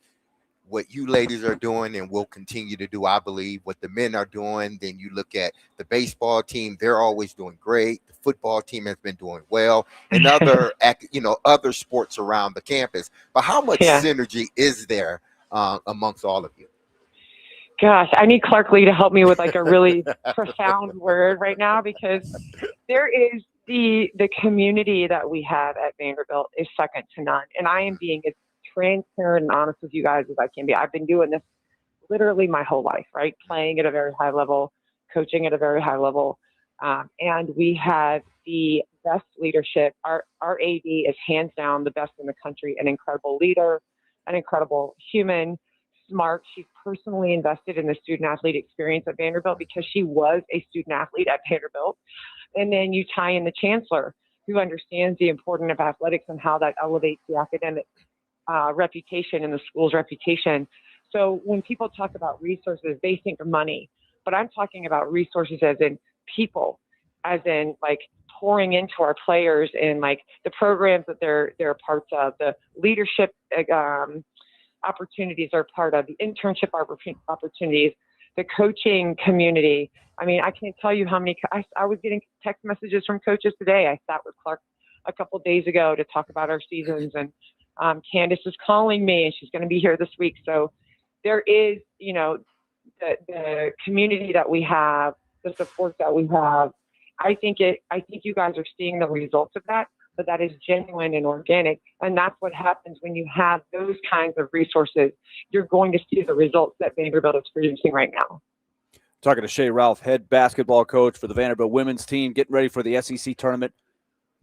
what you ladies are doing and will continue to do, I believe, what the men are doing. Then you look at the baseball team; they're always doing great. The football team has been doing well, and other other sports around the campus. But how much synergy is there amongst all of you? Gosh, I need Clark Lee to help me with like a really profound word right now, because there is the community that we have at Vanderbilt is second to none. And I am being as transparent and honest with you guys as I can be. I've been doing this literally my whole life, right? Playing at a very high level, coaching at a very high level. And we have the best leadership. Our AD is hands down the best in the country, an incredible leader, an incredible human, smart. She's personally invested in the student athlete experience at Vanderbilt because she was a student athlete at Vanderbilt. And then you tie in the chancellor, who understands the importance of athletics and how that elevates the academic reputation and the school's reputation. So when people talk about resources, they think of money, but I'm talking about resources as in people, as in like pouring into our players and like the programs that they're parts of, the leadership opportunities are part of, the internship opportunities, the coaching community. I mean, I can't tell you how many, I was getting text messages from coaches today. I sat with Clark a couple of days ago to talk about our seasons, and Candace is calling me and she's going to be here this week. So there is, the community that we have, the support that we have. I think you guys are seeing the results of that, but that is genuine and organic. And that's what happens when you have those kinds of resources. You're going to see the results that Vanderbilt is producing right now. Talking to Shea Ralph, head basketball coach for the Vanderbilt women's team, getting ready for the SEC tournament.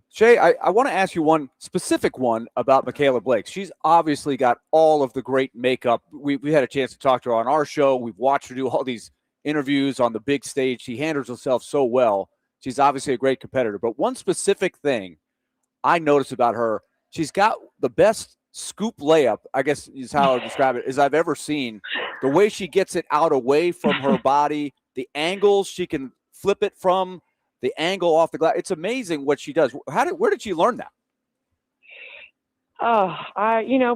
Shea, I want to ask you one specific one about Michaela Blake. She's obviously got all of the great makeup. We had a chance to talk to her on our show. We've watched her do all these interviews on the big stage. She handles herself so well. She's obviously a great competitor. But one specific thing I noticed about her, she's got the best scoop layup, I guess is how I would describe it, as I've ever seen. The way she gets it out away from her body, the angles she can flip it from, the angle off the glass. It's amazing what she does. Where did she learn that?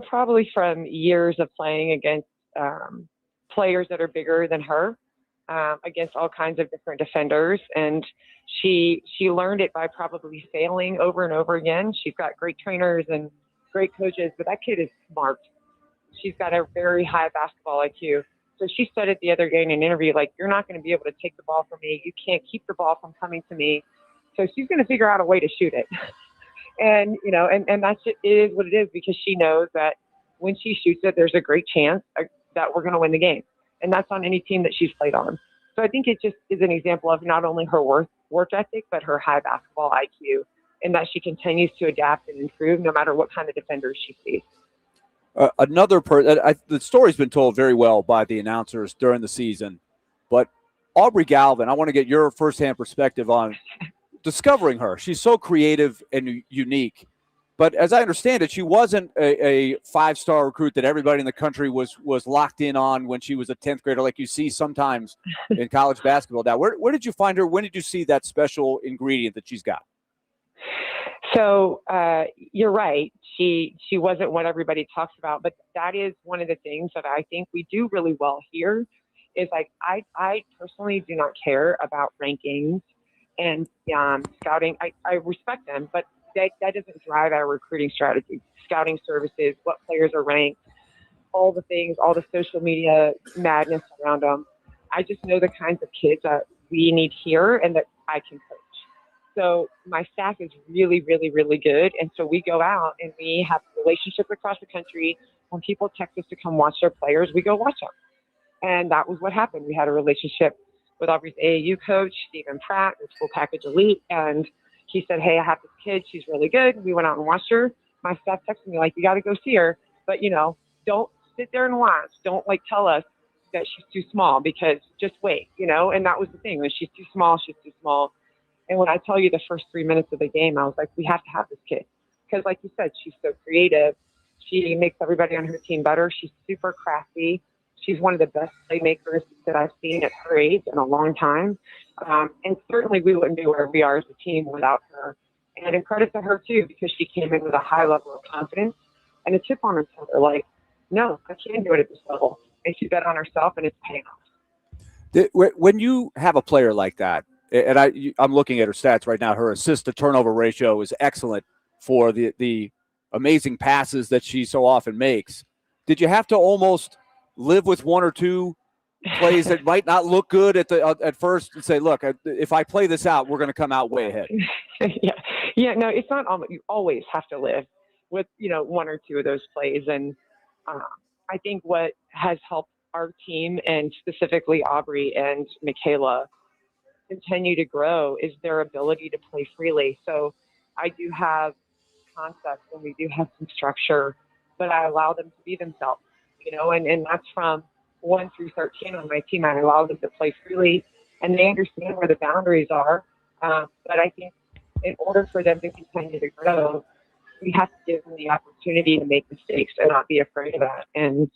Probably from years of playing against players that are bigger than her, against all kinds of different defenders. And she learned it by probably failing over and over again. She's got great trainers and great coaches, but that kid is smart. She's got a very high basketball IQ. So she said it the other day in an interview, like, you're not going to be able to take the ball from me. You can't keep the ball from coming to me. So she's going to figure out a way to shoot it. And, and that's it is what it is, because she knows that when she shoots it, there's a great chance that we're going to win the game. And that's on any team that she's played on. So I think it just is an example of not only her work ethic, but her high basketball IQ, and that she continues to adapt and improve no matter what kind of defenders she sees. The story's been told very well by the announcers during the season, but Aubrey Galvin, I want to get your firsthand perspective on discovering her. She's so creative and unique, but as I understand it, she wasn't a five-star recruit that everybody in the country was locked in on when she was a 10th grader, like you see sometimes in college basketball. Now, where did you find her? When did you see that special ingredient that she's got? So you're right. She wasn't what everybody talks about, but that is one of the things that I think we do really well here is like, I personally do not care about rankings and scouting. I respect them, but that doesn't drive our recruiting strategy. Scouting services, what players are ranked, all the things, all the social media madness around them. I just know the kinds of kids that we need here and that I can coach. So my staff is really, really, really good. And so we go out and we have relationships across the country. When people text us to come watch their players, we go watch them. And that was what happened. We had a relationship with Aubrey's AAU coach, Stephen Pratt, with Full Package Elite. And he said, hey, I have this kid. She's really good. We went out and watched her. My staff texted me like, you got to go see her. But, don't sit there and watch. Don't tell us that she's too small, because just wait, And that was the thing. When she's too small, she's too small. And when I tell you the first 3 minutes of the game, I was like, we have to have this kid. Because like you said, she's so creative. She makes everybody on her team better. She's super crafty. She's one of the best playmakers that I've seen at her age in a long time. And certainly we wouldn't be where we are as a team without her. And in credit to her, too, because she came in with a high level of confidence and a chip on her shoulder, like, no, I can do it at this level. And she bet on herself, and it's paying off. When you have a player like that, and I'm looking at her stats right now, her assist-to-turnover ratio is excellent for the amazing passes that she so often makes. Did you have to almost live with one or two plays that might not look good at first and say, look, if I play this out, we're going to come out way ahead? Yeah, no, it's not almost, you always have to live with, one or two of those plays. And I think what has helped our team, and specifically Aubrey and Michaela, continue to grow is their ability to play freely. So I do have concepts and we do have some structure, but I allow them to be themselves, and that's from 1 through 13 on my team. I allow them to play freely, and they understand where the boundaries are. But I think in order for them to continue to grow, we have to give them the opportunity to make mistakes and not be afraid of that. And,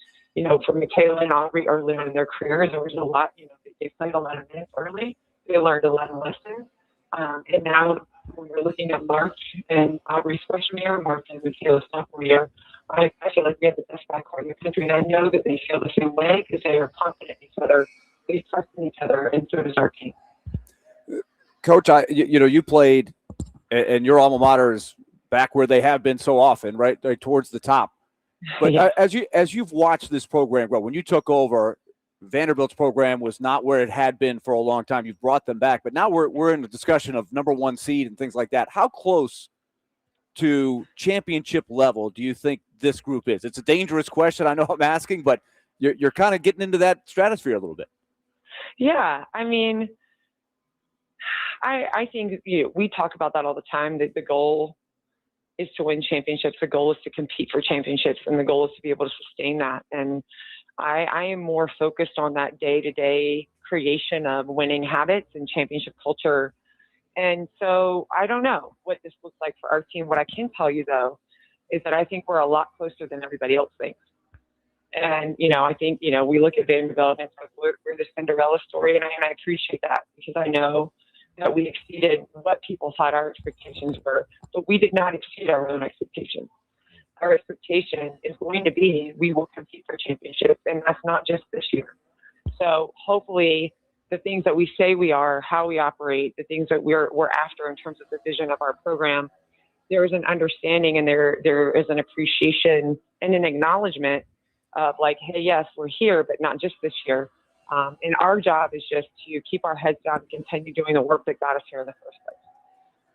for Michaela and Aubrey early in their careers, there was a lot, they played a lot of minutes early. They learned a lot of lessons. And now when we're looking at March and Aubrey's freshman year, March and Michaela's sophomore year, I feel like we have the best backcourt in the country. And I know that they feel the same way because they are confident in each other. They trust in each other, and so does our team. Coach, you played, and your alma mater is back where they have been so often, right towards the top. But Yeah. as you've watched this program grow, when you took over, Vanderbilt's program was not where it had been for a long time. You've brought them back, but now we're in the discussion of number 1 seed and things like that. How close to championship level do you think this group is? It's a dangerous question, I know I'm asking, but you're kind of getting into that stratosphere a little bit. Yeah, I mean, I think we talk about that all the time, that the goal is to win championships. The goal is to compete for championships, and the goal is to be able to sustain that. And I am more focused on that day-to-day creation of winning habits and championship culture. And so I don't know what this looks like for our team. What I can tell you, though, is that I think we're a lot closer than everybody else thinks. And, I think, we look at Vanderbilt and it's like, we're the Cinderella story. And I appreciate that, because I know that we exceeded what people thought our expectations were, but we did not exceed our own expectations. Our expectation is going to be we will compete for championships, and that's not just this year. So hopefully the things that we say we are, how we operate, the things that we're after in terms of the vision of our program, there is an understanding and there is an appreciation and an acknowledgement of like, hey, yes, we're here, but not just this year. And our job is just to keep our heads down and continue doing the work that got us here in the first place.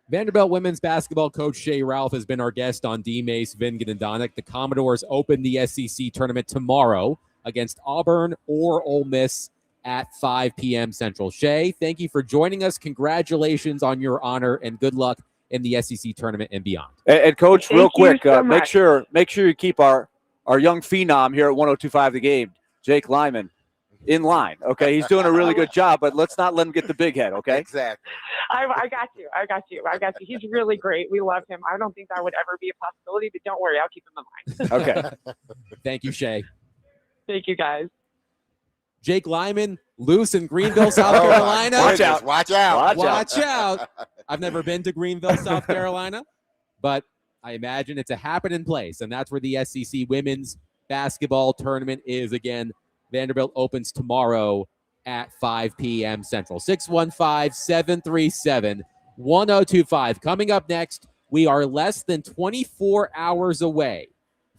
Vanderbilt women's basketball coach Shea Ralph has been our guest on D-Mace, Vingan, and Donick. The Commodores open the SEC tournament tomorrow against Auburn or Ole Miss at 5 p.m. Central. Shea, thank you for joining us. Congratulations on your honor, and good luck in the SEC tournament and beyond. And Coach, Thank real quick, you so make much. sure you keep our young phenom here at 102.5 The Game, Jake Lyman, in line. Okay, he's doing a really good job, but let's not let him get the big head. Okay, Exactly. I got you. He's really great. We love him. I don't think that would ever be a possibility, but don't worry, I'll keep him in mind. okay. Thank you, Shea. Thank you, guys. Jake Lyman, loose in Greenville, South Oh, my Carolina. goodness. Watch out. Watch out. I've never been to Greenville, South Carolina, but I imagine it's a happening place, and that's where the SEC women's basketball tournament is. Again, Vanderbilt opens tomorrow at 5 p.m. Central. 615-737-1025. Coming up next, we are less than 24 hours away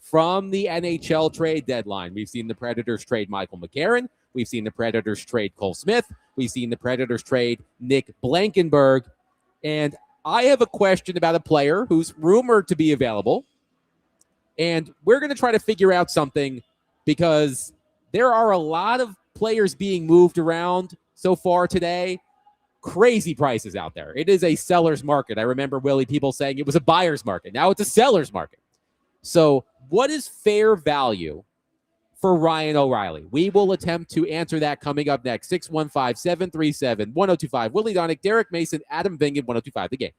from the NHL trade deadline. We've seen the Predators trade Michael McCarron. We've seen the Predators trade Cole Smith. We've seen the Predators trade Nick Blankenberg. And I have a question about a player who's rumored to be available. And we're going to try to figure out something, because there are a lot of players being moved around so far today. Crazy prices out there. It is a seller's market. I remember, Willie, people saying it was a buyer's market. Now it's a seller's market. So what is fair value for Ryan O'Reilly? We will attempt to answer that coming up next. 615-737-1025. Willie Donick, Derek Mason, Adam Vingan, 1025 The Game.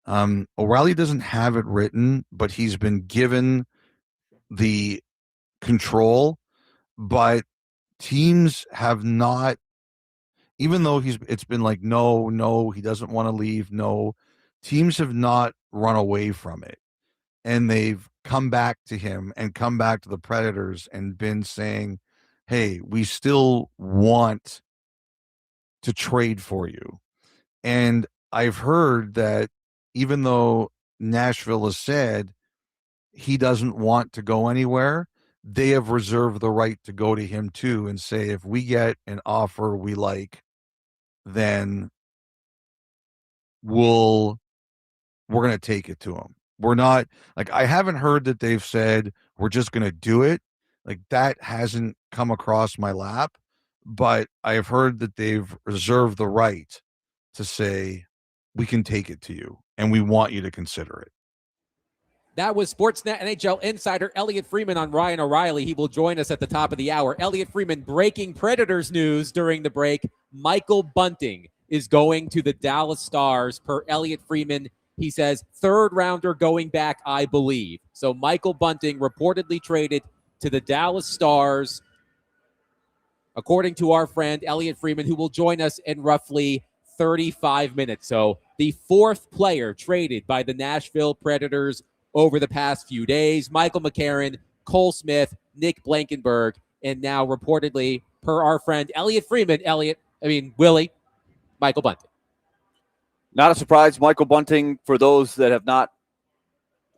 O'Reilly doesn't have it written, but he's been given the control, but teams have not, even though it's been like, no, he doesn't want to leave. No, teams have not run away from it. And they've come back to him and come back to the Predators and been saying, hey, we still want to trade for you. And I've heard that even though Nashville has said he doesn't want to go anywhere, they have reserved the right to go to him too and say, if we get an offer we like, then we're going to take it to him. We're not, like, I haven't heard that they've said we're just going to do it. Like, that hasn't come across my lap, but I have heard that they've reserved the right to say, we can take it to you and we want you to consider it. That was Sportsnet NHL insider Elliotte Friedman on Ryan O'Reilly. He will join us at the top of the hour. Elliotte Friedman breaking Predators news during the break. Michael Bunting is going to the Dallas Stars per Elliotte Friedman. He says, third rounder going back, I believe. So Michael Bunting reportedly traded to the Dallas Stars, according to our friend Elliotte Friedman, who will join us in roughly 35 minutes. So the fourth player traded by the Nashville Predators over the past few days. Michael McCarron, Cole Smith, Nick Blankenberg, and now reportedly, per our friend Elliotte Friedman, Willie, Michael Bunting. Not a surprise, Michael Bunting, for those that have not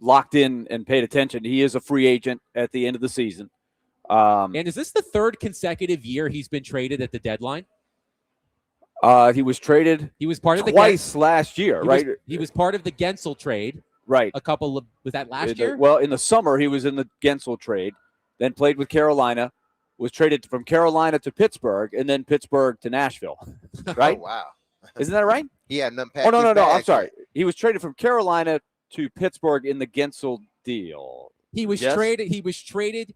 locked in and paid attention, he is a free agent at the end of the season. And is this the third consecutive year he's been traded at the deadline? He was traded He was part of twice last year, right? He was part of the Gensel trade. Right. Was that last year? Well, in the summer, he was in the Gensel trade, then played with Carolina, was traded from Carolina to Pittsburgh, and then Pittsburgh to Nashville, right? Oh, wow. Isn't that right? He had nothing. Oh, no. I'm sorry. He was traded from Carolina to Pittsburgh in the Gensel deal. He was traded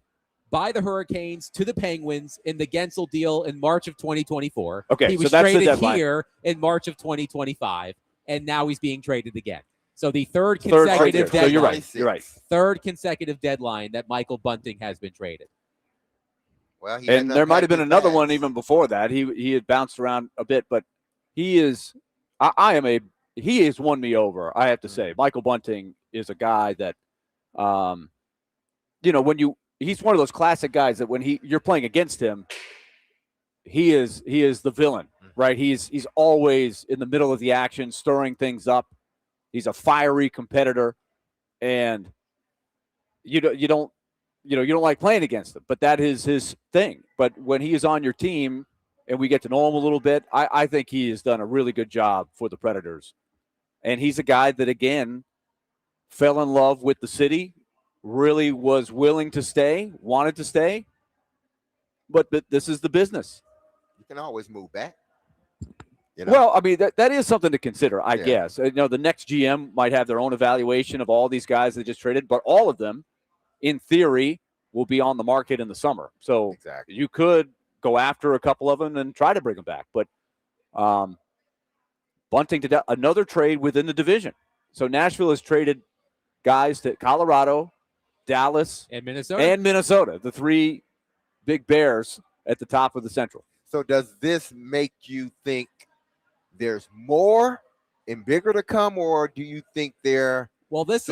by the Hurricanes to the Penguins in the Gensel deal in March of 2024. Okay, he was so that's the traded deadline. here in March of 2025, and now he's being traded again. So the third consecutive deadline. So you're right. You're right. Third consecutive deadline that Michael Bunting has been traded. Well, and there might have been another one even before that. He had bounced around a bit, but he is. He has won me over. I have to say, Michael Bunting is a guy that, he's one of those classic guys that when you're playing against him, he is the villain, right? He's always in the middle of the action, stirring things up. He's a fiery competitor, and you don't like playing against him, but that is his thing. But when he is on your team and we get to know him a little bit, I think he has done a really good job for the Predators. And he's a guy that, again, fell in love with the city, really was willing to stay, wanted to stay. But this is the business. You can always move back. Well, I mean, that is something to consider, I guess. The next GM might have their own evaluation of all these guys they just traded, but all of them, in theory, will be on the market in the summer. So you could go after a couple of them and try to bring them back. But Bunting to another trade within the division. So Nashville has traded guys to Colorado, Dallas, and Minnesota, the three big bears at the top of the Central. So does this make you think there's more and bigger to come, or do you think they're this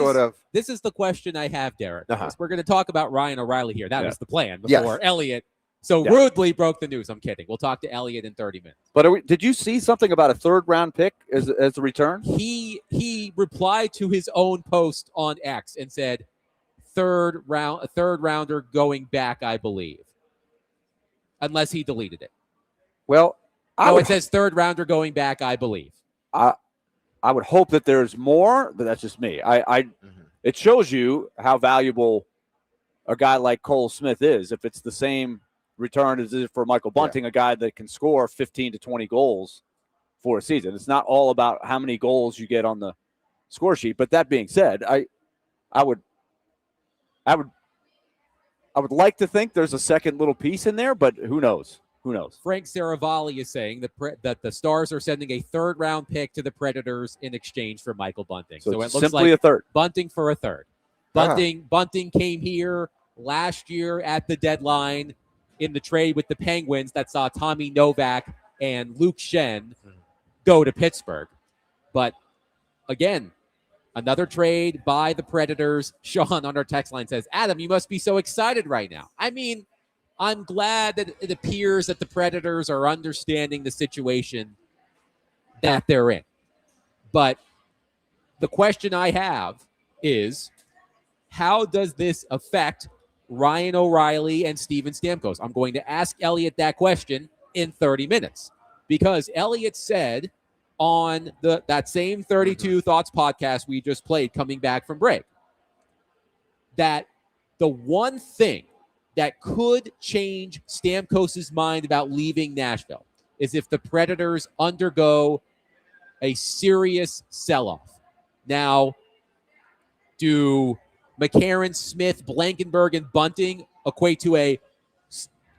is the question I have, Derek. We're going to talk about Ryan O'Reilly here. That was the plan before Elliotte rudely broke the news. I'm kidding. We'll talk to Elliotte in 30 minutes. But did you see something about a third-round pick as the return? He replied to his own post on X and said, third rounder going back, I believe. Unless he deleted it. Well, it says third rounder going back, I believe. I would hope that there's more, but that's just me. It shows you how valuable a guy like Cole Smith is. If it's the same return as it is for Michael Bunting, a guy that can score 15 to 20 goals for a season. It's not all about how many goals you get on the score sheet. But that being said, I would like to think there's a second little piece in there, but who knows? Who knows? Frank Saravalli is saying that the Stars are sending a third-round pick to the Predators in exchange for Michael Bunting. So So it it's looks simply like a third. Bunting for a third. Bunting came here last year at the deadline in the trade with the Penguins that saw Tommy Novak and Luke Shen go to Pittsburgh. But again, another trade by the Predators. Sean on our text line says, Adam, you must be so excited right now. I mean, I'm glad that it appears that the Predators are understanding the situation that they're in. But the question I have is, how does this affect Ryan O'Reilly and Steven Stamkos? I'm going to ask Elliotte that question in 30 minutes because Elliotte said on that same 32 Thoughts podcast we just played coming back from break that the one thing that could change Stamkos' mind about leaving Nashville is if the Predators undergo a serious sell-off. Now, do McCarron, Smith, Blankenberg, and Bunting equate to a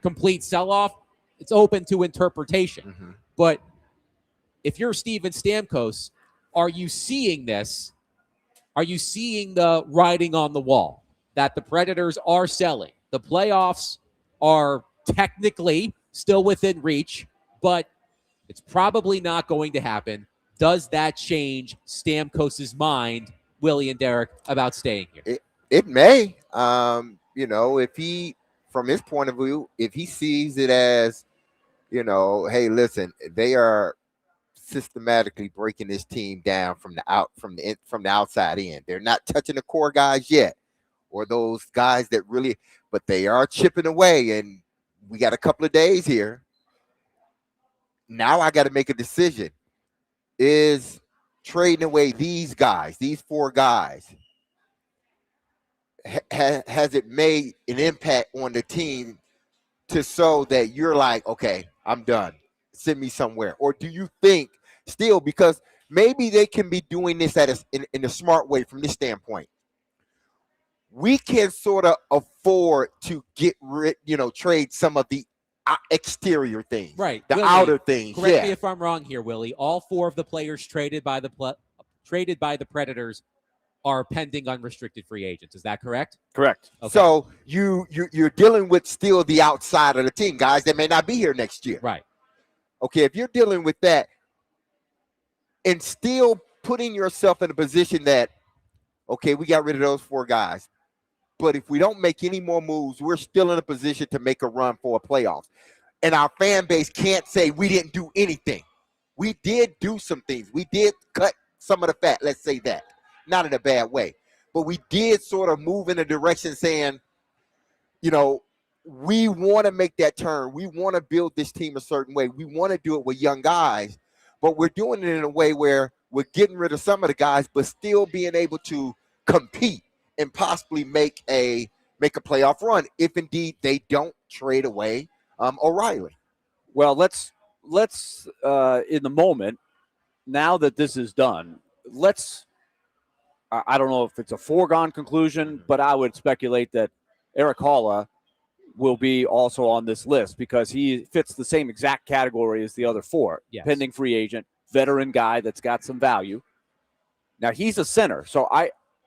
complete sell-off? It's open to interpretation. But if you're Steven Stamkos, are you seeing this? Are you seeing the writing on the wall that the Predators are selling? The playoffs are technically still within reach, but it's probably not going to happen. Does that change Stamkos' mind, Willie and Derek, about staying here? It may. If he, from his point of view, if he sees it as, hey, listen, they are systematically breaking this team down from the outside in. They're not touching the core guys yet, or those guys that really, but they are chipping away, and we got a couple of days here. Now I got to make a decision. Is trading away these guys, these four guys, has it made an impact on the team to so that you're like, okay, I'm done, send me somewhere? Or do you think still, because maybe they can be doing this in a smart way from this standpoint, we can sort of afford to get rid, trade some of the exterior things, right? The Willie, outer things. Correct me if I'm wrong here, Willie. All four of the players traded by the Predators are pending unrestricted free agents. Is that correct? Correct. Okay. So you're dealing with still the outside of the team, guys that may not be here next year. Right. Okay, if you're dealing with that and still putting yourself in a position that, okay, we got rid of those four guys, but if we don't make any more moves, we're still in a position to make a run for a playoffs. And our fan base can't say we didn't do anything. We did do some things. We did cut some of the fat, let's say that. Not in a bad way. But we did sort of move in a direction saying, we want to make that turn. We want to build this team a certain way. We want to do it with young guys, but we're doing it in a way where we're getting rid of some of the guys, but still being able to compete and possibly make a playoff run if indeed they don't trade away O'Reilly. Well, let's in the moment, now that this is done, I don't know if it's a foregone conclusion, but I would speculate that Erik Haula will be also on this list because he fits the same exact category as the other four. Yes. Pending free agent, veteran guy that's got some value. Now he's a center, so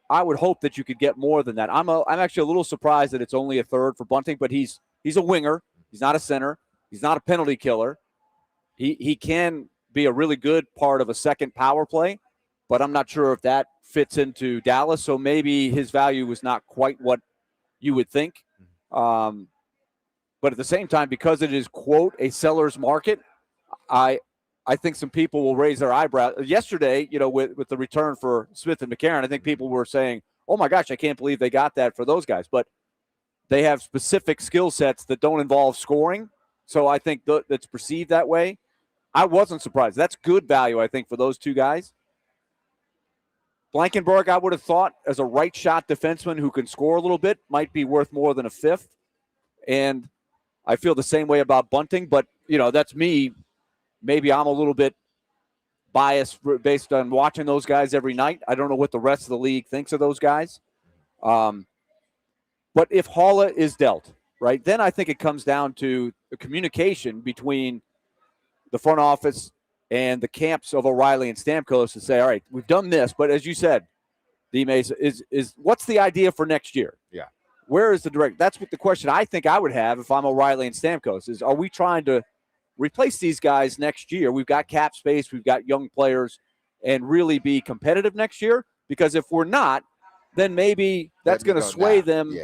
I would hope that you could get more than that. I'm actually a little surprised that it's only a third for Bunting, but he's a winger. He's not a center. He's not a penalty killer. He can be a really good part of a second power play, but I'm not sure if that fits into Dallas. So maybe his value was not quite what you would think. But at the same time, because it is, quote, a seller's market, I think some people will raise their eyebrow. Yesterday, with the return for Smith and McCarron, I think people were saying, oh, my gosh, I can't believe they got that for those guys. But they have specific skill sets that don't involve scoring. So I think that's perceived that way. I wasn't surprised. That's good value, I think, for those two guys. Blankenberg, I would have thought, as a right-shot defenseman who can score a little bit, might be worth more than a fifth. And I feel the same way about Bunting, but, that's me. Maybe I'm a little bit biased based on watching those guys every night. I don't know what the rest of the league thinks of those guys. But if Haula is dealt, right, then I think it comes down to communication between the front office and the camps of O'Reilly and Stamkos to say, all right, we've done this, but as you said, D-Mace, is what's the idea for next year? Yeah. Where is the direct? That's what the question I think I would have if I'm O'Reilly and Stamkos is, are we trying to replace these guys next year? We've got cap space, we've got young players, and really be competitive next year? Because if we're not, then maybe that's going to sway them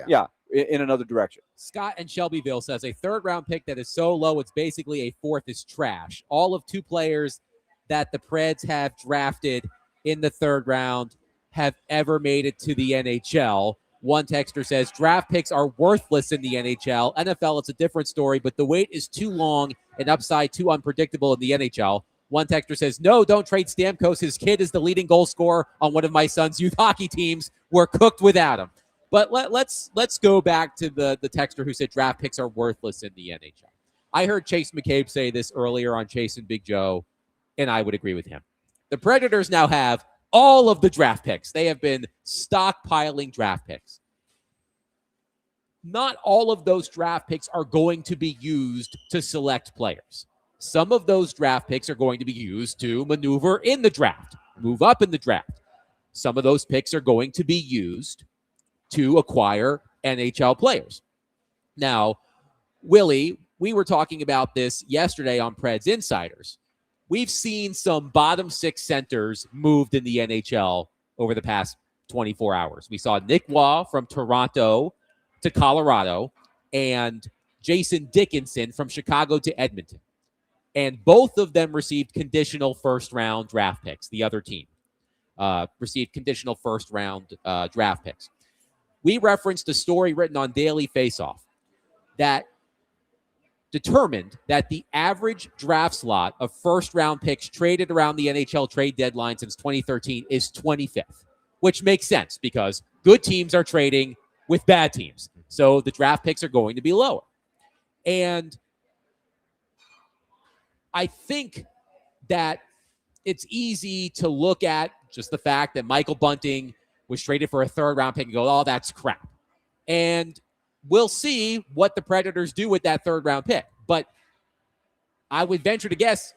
in another direction. Scott in Shelbyville says a third-round pick that is so low it's basically a fourth is trash. All of 2 players that the Preds have drafted in the third round have ever made it to the NHL. One texter says draft picks are worthless in the NHL. NFL, it's a different story, but the wait is too long and upside too unpredictable in the NHL. One texter says, no, don't trade Stamkos. His kid is the leading goal scorer on one of my son's youth hockey teams. We're cooked without him. But let's go back to the texter who said draft picks are worthless in the NHL. I heard Chase McCabe say this earlier on Chase and Big Joe, and I would agree with him. The Predators now have all of the draft picks. They have been stockpiling draft picks. Not all of those draft picks are going to be used to select players. Some of those draft picks are going to be used to maneuver in the draft, move up in the draft. Some of those picks are going to be used to acquire NHL players. Now, Willie, we were talking about this yesterday on Preds Insiders. We've seen some bottom 6 centers moved in the NHL over the past 24 hours. We saw Nick Waugh from Toronto to Colorado and Jason Dickinson from Chicago to Edmonton. And both of them received conditional first-round draft picks. The other team received conditional first-round draft picks. We referenced a story written on Daily Faceoff that determined that the average draft slot of first-round picks traded around the NHL trade deadline since 2013 is 25th, which makes sense because good teams are trading with bad teams. So the draft picks are going to be lower. And I think that it's easy to look at just the fact that Michael Bunting was traded for a third-round pick and go, oh, that's crap. And we'll see what the Predators do with that third-round pick. But I would venture to guess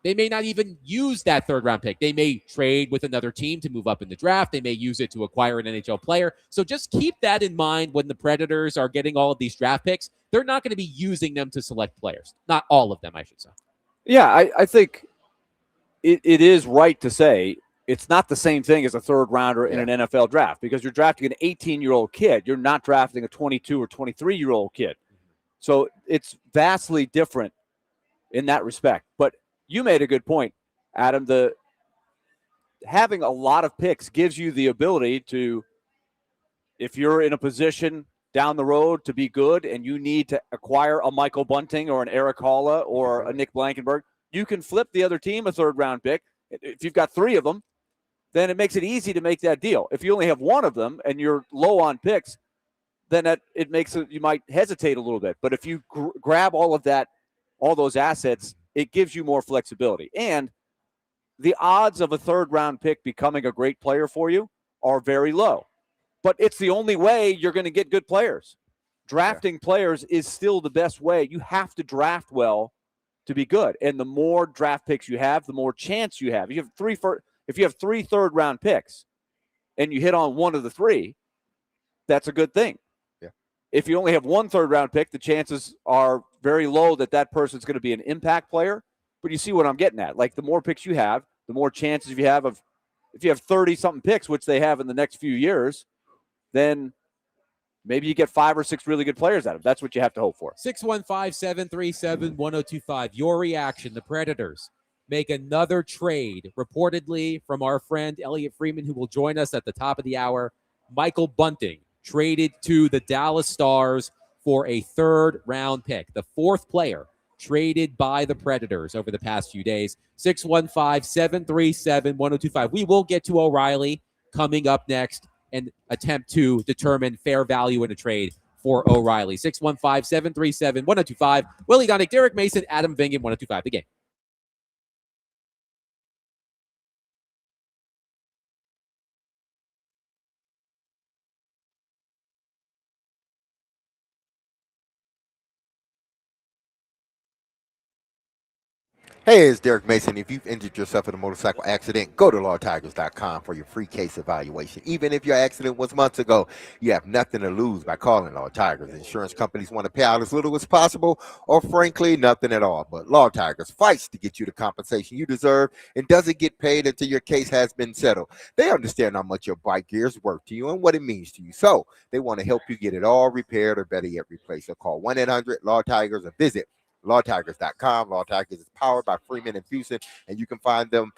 they may not even use that third-round pick. They may trade with another team to move up in the draft. They may use it to acquire an NHL player. So just keep that in mind when the Predators are getting all of these draft picks. They're not going to be using them to select players. Not all of them, I should say. Yeah, I think it is right to say it's not the same thing as a third rounder in an NFL draft because you're drafting an 18-year-old kid. You're not drafting a 22 or 23-year-old kid. So it's vastly different in that respect. But you made a good point, Adam. Having a lot of picks gives you the ability to, if you're in a position down the road to be good and you need to acquire a Michael Bunting or an Eric Halla or a Nick Blankenberg, you can flip the other team a third-round pick. If you've got 3 of them, then it makes it easy to make that deal. If you only have 1 of them and you're low on picks, then it makes it, you might hesitate a little bit. But if you grab all of that, all those assets, it gives you more flexibility. And the odds of a third-round pick becoming a great player for you are very low. But it's the only way you're going to get good players. Drafting players is still the best way. You have to draft well to be good. And the more draft picks you have, the more chance you have. If you have 3 third-round picks and you hit on 1 of the 3, that's a good thing. Yeah. If you only have 1 third-round pick, the chances are very low that person's going to be an impact player. But you see what I'm getting at. Like, the more picks you have, the more chances you have of, if you have 30-something picks, which they have in the next few years, then maybe you get 5 or 6 really good players out of them. That's what you have to hope for. 615-737-1025. Your reaction. The Predators make another trade, reportedly from our friend Elliotte Friedman, who will join us at the top of the hour. Michael Bunting traded to the Dallas Stars for a third-round pick, the 4th player traded by the Predators over the past few days. 615-737-1025. We will get to O'Reilly coming up next and attempt to determine fair value in a trade for O'Reilly. 615-737-1025. Willie Donick, Derek Mason, Adam Vingan, 1025. The Game. Hey, it's Derek Mason. If you've injured yourself in a motorcycle accident, go to lawtigers.com for your free case evaluation. Even if your accident was months ago, you have nothing to lose by calling Law Tigers. Insurance companies want to pay out as little as possible, or frankly, nothing at all. But Law Tigers fights to get you the compensation you deserve and doesn't get paid until your case has been settled. They understand how much your bike gear is worth to you and what it means to you. So they want to help you get it all repaired or better yet replaced. So call 1-800-LAW-TIGERS or visit lawtigers.com. Law Tigers is powered by Freeman and Fuson, and you can find them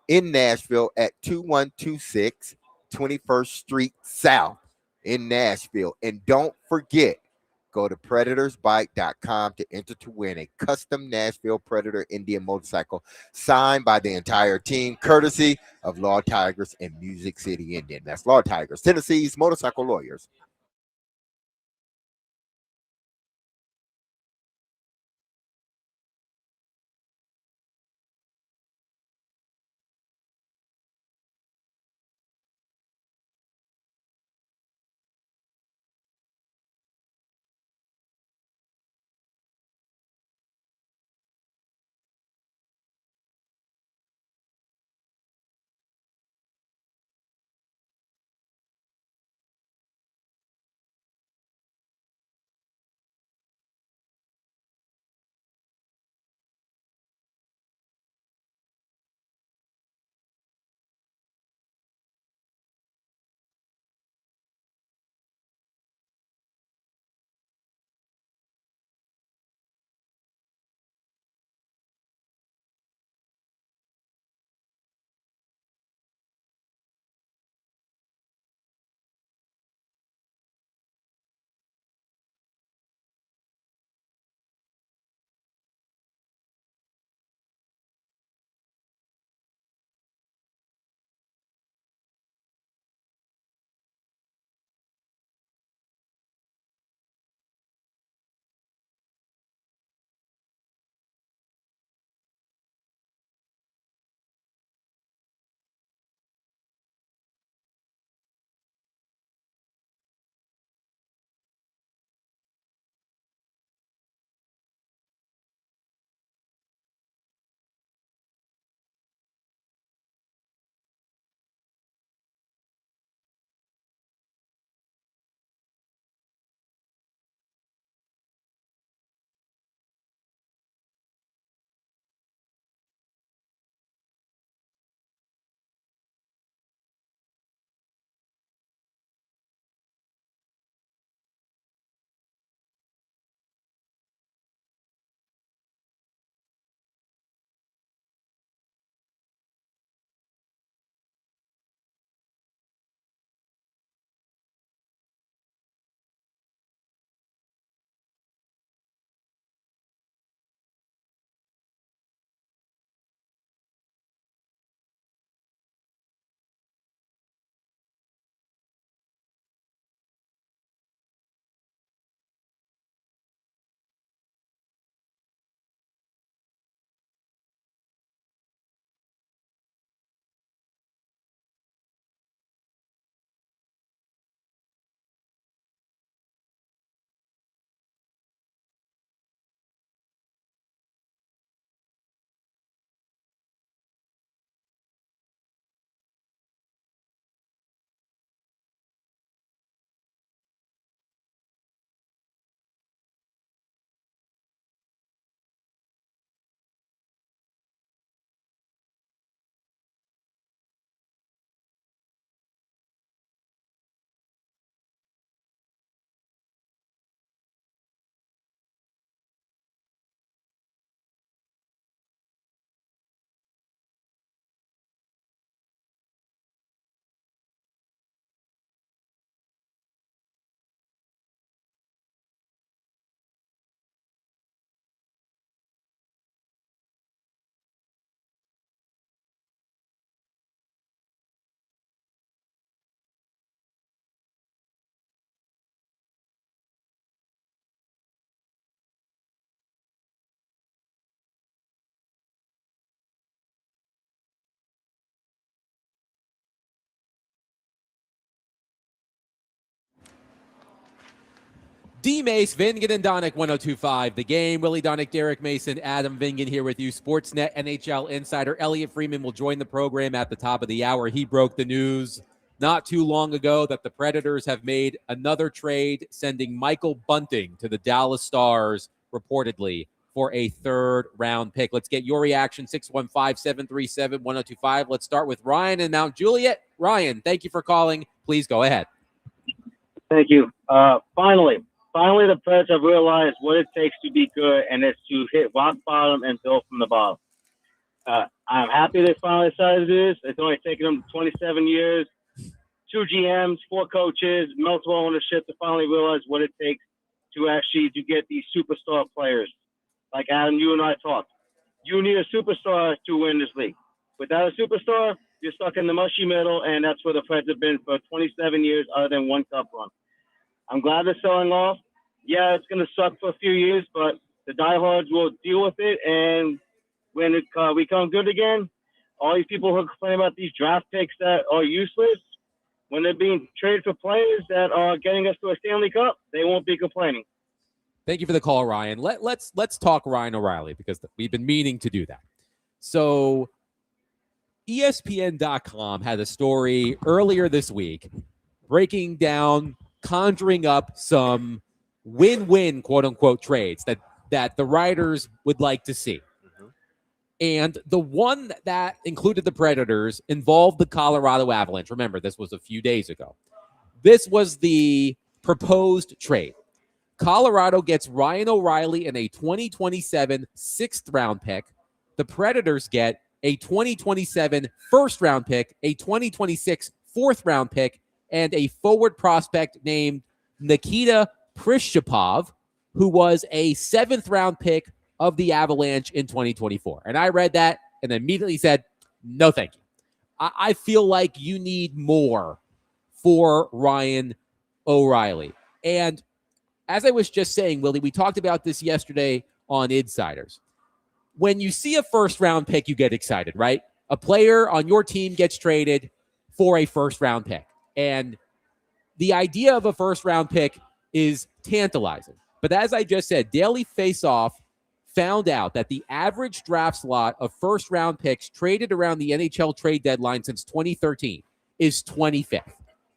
in Nashville at 2126 21st Street South in Nashville. And don't forget, go to predatorsbike.com to enter to win a custom Nashville Predator Indian motorcycle signed by the entire team, courtesy of Law Tigers and Music City Indian. That's Law Tigers, Tennessee's motorcycle lawyers. D. Mace, Vingan and Donick, 102.5 The Game. Willie Donick, Derek Mason, Adam Vingan here with you. Sportsnet NHL insider Elliotte Friedman will join the program at the top of the hour. He broke the news not too long ago that the Predators have made another trade, sending Michael Bunting to the Dallas Stars, reportedly, for a third-round pick. Let's get your reaction, 615-737-1025. Let's start with Ryan in Mount Juliet. Ryan, thank you for calling. Please go ahead. Thank you. Finally, the Preds have realized what it takes to be good, and it's to hit rock bottom and build from the bottom. I'm happy they finally decided to do this. It's only taken them 27 years, 2 GMs, 4 coaches, multiple ownership to finally realize what it takes to get these superstar players. Like Adam, you and I talked. You need a superstar to win this league. Without a superstar, you're stuck in the mushy middle, and that's where the Preds have been for 27 years, other than one cup run. I'm glad they're selling off. Yeah, it's going to suck for a few years, but the diehards will deal with it. And when we come good again, all these people who complain about these draft picks that are useless, when they're being traded for players that are getting us to a Stanley Cup, they won't be complaining. Thank you for the call, Ryan. Let's talk Ryan O'Reilly, because we've been meaning to do that. So ESPN.com had a story earlier this week breaking down, conjuring up some win-win, quote-unquote, trades that the writers would like to see. Mm-hmm. And the one that included the Predators involved the Colorado Avalanche. Remember, this was a few days ago. This was the proposed trade. Colorado gets Ryan O'Reilly and a 2027 6th-round pick. The Predators get a 2027 first-round pick, a 2026 4th-round pick, and a forward prospect named Nikita Prishchapov, who was a 7th-round pick of the Avalanche in 2024. And I read that and immediately said, no, thank you. I feel like you need more for Ryan O'Reilly. And as I was just saying, Willie, we talked about this yesterday on Insiders. When you see a first-round pick, you get excited, right? A player on your team gets traded for a first-round pick. And the idea of a first-round pick is tantalizing. But as I just said, Daily Faceoff found out that the average draft slot of first-round picks traded around the NHL trade deadline since 2013 is 25th.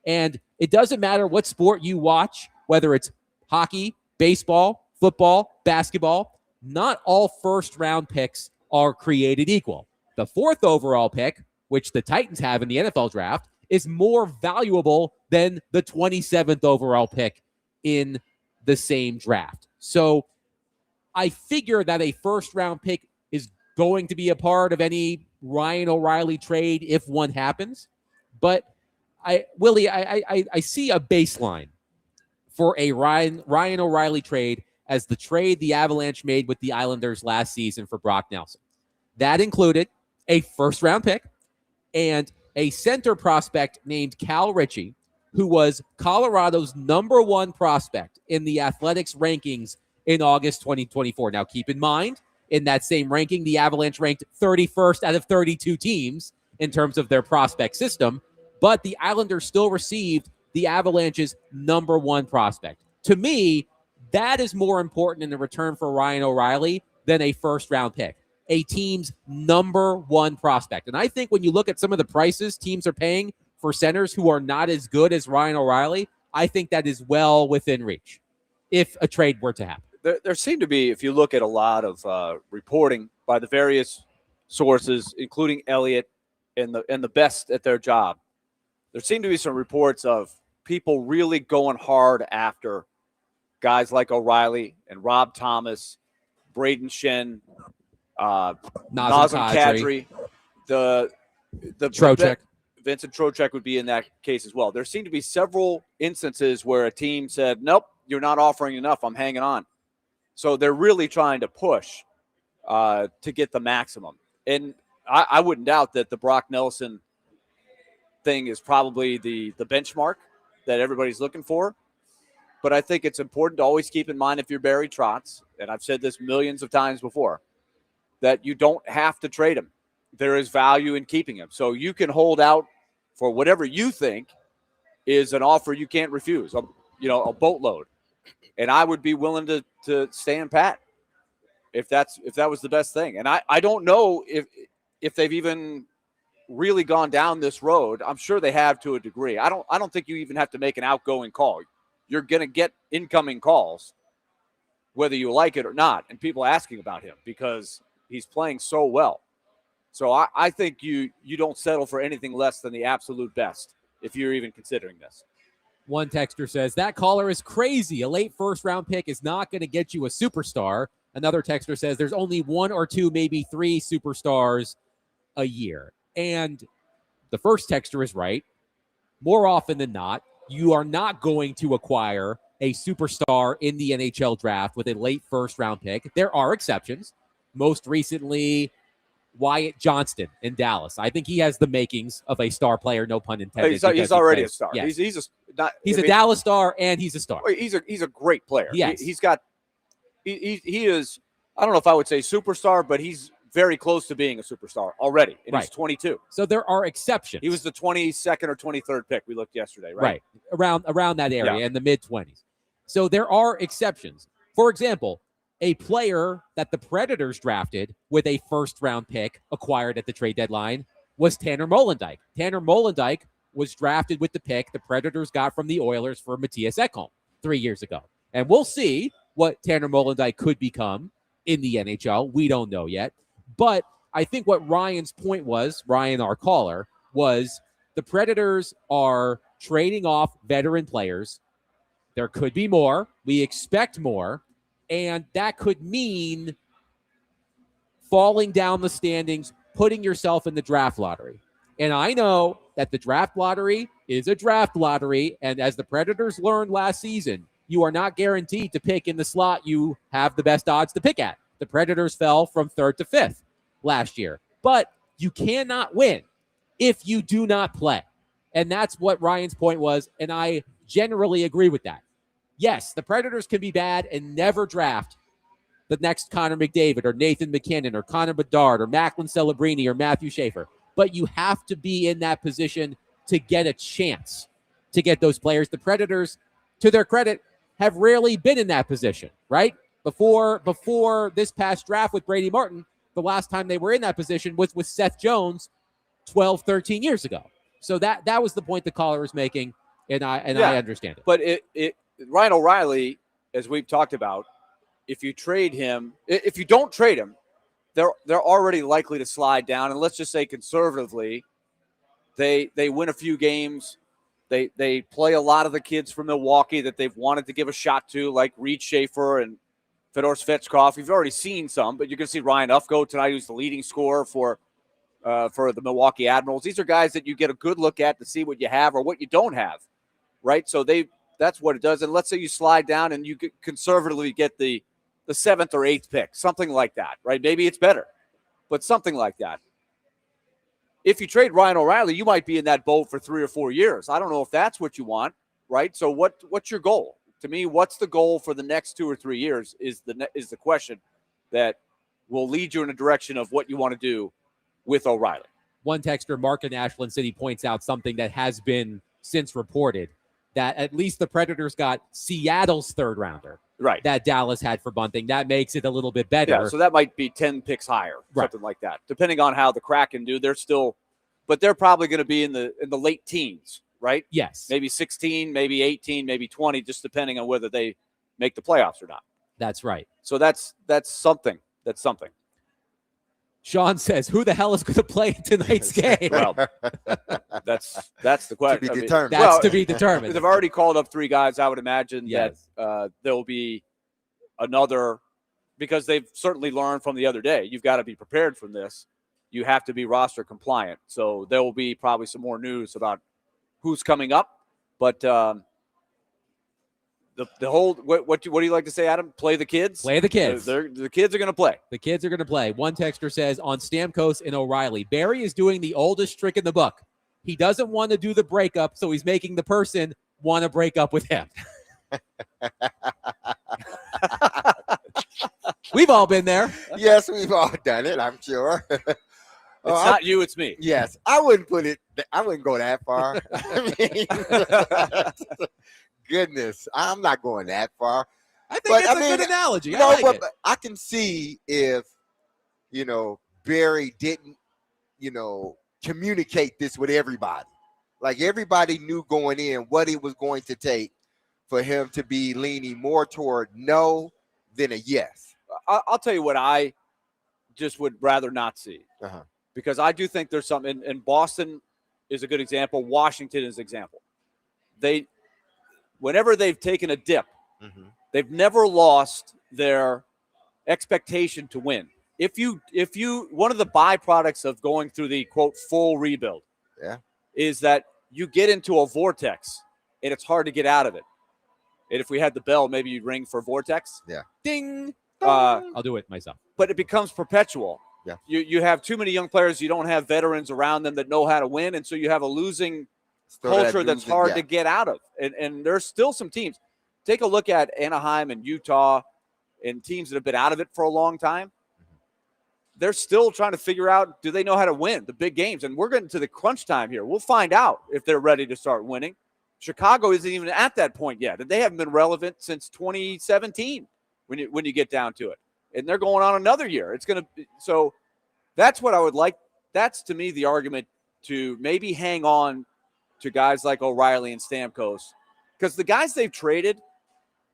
And it doesn't matter what sport you watch, whether it's hockey, baseball, football, basketball, not all first-round picks are created equal. The 4th overall pick, which the Titans have in the NFL draft, is more valuable than the 27th overall pick in the same draft. So I figure that a first-round pick is going to be a part of any Ryan O'Reilly trade if one happens. But Willie, I see a baseline for a Ryan O'Reilly trade as the trade the Avalanche made with the Islanders last season for Brock Nelson. That included a first-round pick and a center prospect named Cal Ritchie, who was Colorado's #1 prospect in the Athletics rankings in August 2024. Now, keep in mind, in that same ranking, the Avalanche ranked 31st out of 32 teams in terms of their prospect system, but the Islanders still received the Avalanche's #1 prospect. To me, that is more important in the return for Ryan O'Reilly than a first-round pick, a team's #1 prospect. And I think when you look at some of the prices teams are paying for centers who are not as good as Ryan O'Reilly, I think that is well within reach if a trade were to happen. There seem to be, if you look at a lot of reporting by the various sources, including Elliotte and the best at their job, there seem to be some reports of people really going hard after guys like O'Reilly and Rob Thomas, Braden Shen, Nazem Kadri, the Trocheck. Vincent Trocheck would be in that case as well. There seem to be several instances where a team said, nope, you're not offering enough. I'm hanging on. So they're really trying to push to get the maximum. And I wouldn't doubt that the Brock Nelson thing is probably the benchmark that everybody's looking for. But I think it's important to always keep in mind, if you're Barry Trotz, and I've said this millions of times before, that you don't have to trade him. There is value in keeping him. So you can hold out for whatever you think is an offer you can't refuse, a boatload. And I would be willing to stand pat if that was the best thing. And I don't know if they've even really gone down this road. I'm sure they have to a degree. I don't think you even have to make an outgoing call. You're going to get incoming calls, whether you like it or not, and people asking about him because he's playing so well. So I think you don't settle for anything less than the absolute best if you're even considering this. One texter says, that caller is crazy. A late first-round pick is not going to get you a superstar. Another texter says there's only 1 or 2, maybe 3 superstars a year. And the first texter is right. More often than not, you are not going to acquire a superstar in the NHL draft with a late first-round pick. There are exceptions. Most recently, Wyatt Johnston in Dallas. I think he has the makings of a star player, no pun intended. He's already a star. Yes. He's a Dallas star, and he's a star. He's a great player. Yes. He is, I don't know if I would say superstar, but he's very close to being a superstar already. And he's 22. So there are exceptions. He was the 22nd or 23rd pick we looked yesterday, right? Around that area in the mid-20s. So there are exceptions. For example, a player that the Predators drafted with a first-round pick acquired at the trade deadline was Tanner Molendyk. Tanner Molendyk was drafted with the pick the Predators got from the Oilers for Matthias Ekholm 3 years ago. And we'll see what Tanner Molendyk could become in the NHL. We don't know yet. But I think what Ryan's point was, Ryan, our caller, was the Predators are trading off veteran players. There could be more. We expect more. And that could mean falling down the standings, putting yourself in the draft lottery. And I know that the draft lottery is a draft lottery. And as the Predators learned last season, you are not guaranteed to pick in the slot you have the best odds to pick at. The Predators fell from 3rd to 5th last year. But you cannot win if you do not play. And that's what Ryan's point was. And I generally agree with that. Yes, the Predators can be bad and never draft the next Connor McDavid or Nathan McKinnon or Connor Bedard or Macklin Celebrini or Matthew Schaefer. But you have to be in that position to get a chance to get those players. The Predators, to their credit, have rarely been in that position, right? Before this past draft with Brady Martin, the last time they were in that position was with Seth Jones 12, 13 years ago. So that was the point the caller was making, and I understand it. But Ryan O'Reilly, as we've talked about, if you don't trade him, they're already likely to slide down. And let's just say conservatively, they win a few games. They play a lot of the kids from Milwaukee that they've wanted to give a shot to, like Reed Schaefer and Fedor Svechkov. You've already seen some, but you're going to see Ryan Ufko tonight, who's the leading scorer for the Milwaukee Admirals. These are guys that you get a good look at to see what you have or what you don't have, right? So that's what it does. And let's say you slide down and you conservatively get the 7th or 8th pick, something like that, right? Maybe it's better, but something like that. If you trade Ryan O'Reilly, you might be in that boat for 3 or 4 years. I don't know if that's what you want, right? So what's your goal? To me, what's the goal for the next 2 or 3 years is the question that will lead you in a direction of what you want to do with O'Reilly. One texter, Mark in Ashland City, points out something that has been since reported, that at least the Predators got Seattle's 3rd rounder. Right. That Dallas had for Bunting. That makes it a little bit better. Yeah, so that might be 10 picks higher, something like that. Depending on how the Kraken do, but they're probably going to be in the late teens, right? Yes. Maybe 16, maybe 18, maybe 20, just depending on whether they make the playoffs or not. That's right. So that's something. That's something. Sean says, who the hell is going to play in tonight's game? Well, that's the question. To be determined. That's to be determined. They've already called up 3 guys. I would imagine Yes. that there will be another, because they've certainly learned from the other day. You've got to be prepared for this. You have to be roster compliant. So there will be probably some more news about who's coming up. But the whole what do you like to say, Adam? Play the kids. Play the kids. The kids are going to play. The kids are going to play. One texter says on Stamkos and O'Reilly, Barry is doing the oldest trick in the book. He doesn't want to do the breakup, so he's making the person want to break up with him. We've all been there. Yes, we've all done it, I'm sure. It's not you, it's me. Yes, I wouldn't go that far. I mean, goodness. I'm not going that far. I think But, it's I a mean, good analogy. I No, like it. but I can see if, Barry didn't, communicate this with everybody. Like everybody knew going in what it was going to take for him to be leaning more toward no than a yes. I'll tell you what I just would rather not see. Uh-huh. Because I do think there's something, and Boston is a good example. Washington is an example. Whenever they've taken a dip, Mm-hmm. they've never lost their expectation to win. If you one of the byproducts of going through the quote full rebuild, Yeah, is that you get into a vortex and it's hard to get out of it. And if we had the bell, maybe you'd ring for vortex. Yeah. Ding. I'll do it myself. But it becomes perpetual. Yeah. You have too many young players. You don't have veterans around them that know how to win, and so you have a losing culture that's hard to get out of. And there's still some teams. Take a look at Anaheim and Utah and teams that have been out of it for a long time. They're still trying to figure out, do they know how to win the big games? And we're getting to the crunch time here. We'll find out if they're ready to start winning. Chicago isn't even at that point yet. They haven't been relevant since 2017 when you get down to it. And they're going on another year. It's going to be, so that's what I would like. That's, to me, the argument to maybe hang on to guys like O'Reilly and Stamkos, because the guys they've traded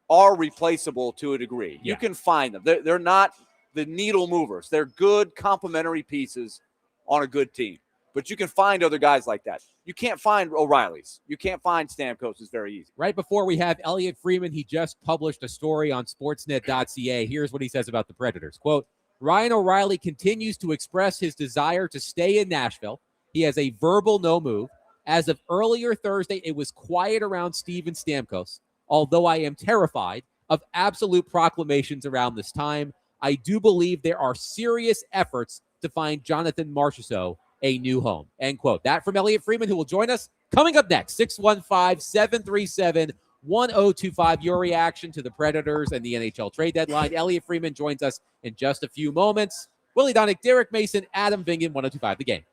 are replaceable to a degree. Yeah. You can find them. They're not the needle movers. They're good complementary pieces on a good team. But you can find other guys like that. You can't find O'Reilly's. You can't find Stamkos. It's very easy. Right before we have Elliotte Friedman, he just published a story on sportsnet.ca. Here's what he says about the Predators. Quote, Ryan O'Reilly continues to express his desire to stay in Nashville. He has a verbal no move. As of earlier Thursday, it was quiet around Steven Stamkos, although I am terrified of absolute proclamations around this time. I do believe there are serious efforts to find Jonathan Marchessault a new home. End quote. That from Elliotte Friedman, who will join us coming up next. 615-737-1025. Your reaction to the Predators and the NHL trade deadline. Elliotte Friedman joins us in just a few moments. Willie Donick, Derek Mason, Adam Vingan, 1025 The Game.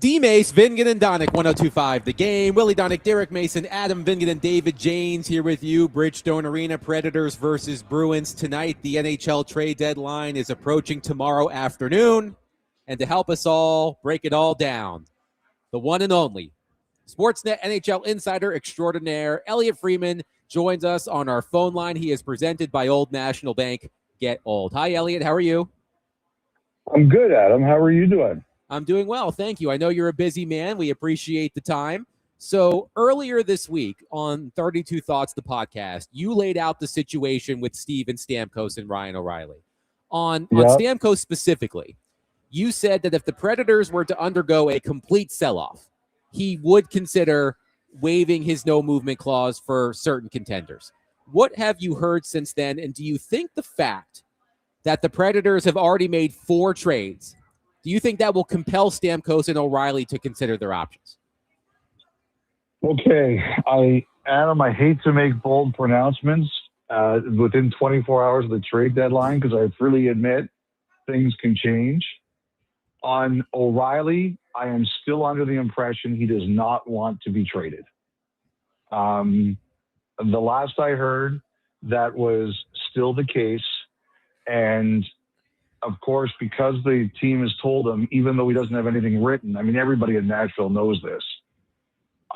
D-Mace, Vingan, and Donick, 102.5 The Game. Willie Donick, Derek Mason, Adam Vingan, and David Janes here with you. Bridgestone Arena, Predators versus Bruins tonight. The NHL trade deadline is approaching tomorrow afternoon. And to help us all break it all down, the one and only Sportsnet NHL insider extraordinaire, Elliotte Friedman, joins us on our phone line. He is presented by Old National Bank. Get Old. Hi, Elliotte. How are you? I'm good, Adam. How are you doing? I'm doing well, thank you. I know you're a busy man. We appreciate the time. So earlier this week on 32 Thoughts, the podcast, you laid out the situation with Steven Stamkos and Ryan O'Reilly. On Stamkos specifically, you said that if the Predators were to undergo a complete sell-off, he would consider waiving his no-movement clause for certain contenders. What have you heard since then, and do you think the fact that the Predators have already made 4 trades, do you think that will compel Stamkos and O'Reilly to consider their options? Okay. Adam, I hate to make bold pronouncements within 24 hours of the trade deadline because I freely admit things can change. On O'Reilly, I am still under the impression he does not want to be traded. The last I heard, that was still the case. And of course, because the team has told him, even though he doesn't have anything written, I mean, everybody in Nashville knows this.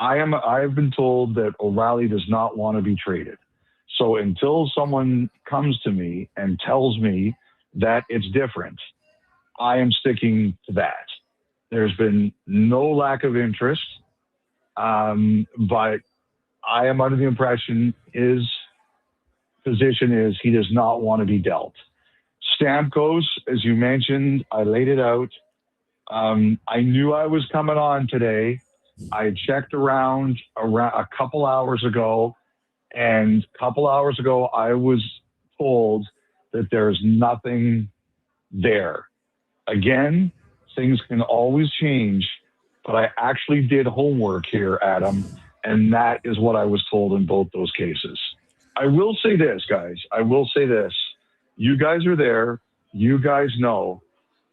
I've been told that O'Reilly does not want to be traded. So until someone comes to me and tells me that it's different, I am sticking to that. There's been no lack of interest, but I am under the impression his position is he does not want to be dealt. Stamkos, as you mentioned, I laid it out. I knew I was coming on today. I checked around a couple hours ago, and a couple hours ago I was told that there's nothing there. Again, things can always change, but I actually did homework here, Adam, and that is what I was told in both those cases. I will say this, guys. I will say this. You guys are there. You guys know.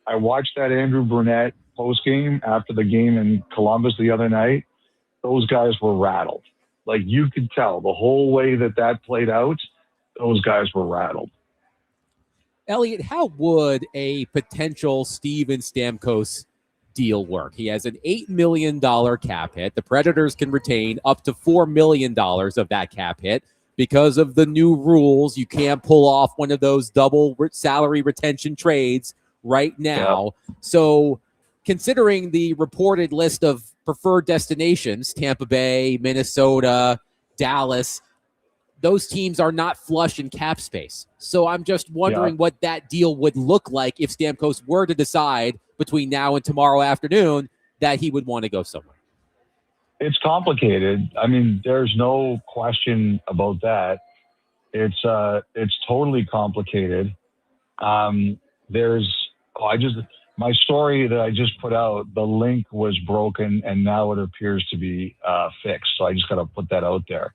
I watched that Andrew Burnett postgame after the game in Columbus the other night. Those guys were rattled. Like, you could tell the whole way that played out, those guys were rattled. Elliotte, how would a potential Steven Stamkos deal work? He has an $8 million cap hit. The Predators can retain up to $4 million of that cap hit. Because of the new rules, you can't pull off one of those double salary retention trades right now. Yeah. So considering the reported list of preferred destinations, Tampa Bay, Minnesota, Dallas, those teams are not flush in cap space. So I'm just wondering what that deal would look like if Stamkos were to decide between now and tomorrow afternoon that he would want to go somewhere. It's complicated. I mean, there's no question about that. It's totally complicated. My story that I just put out, the link was broken and now it appears to be fixed. So I just got to put that out there.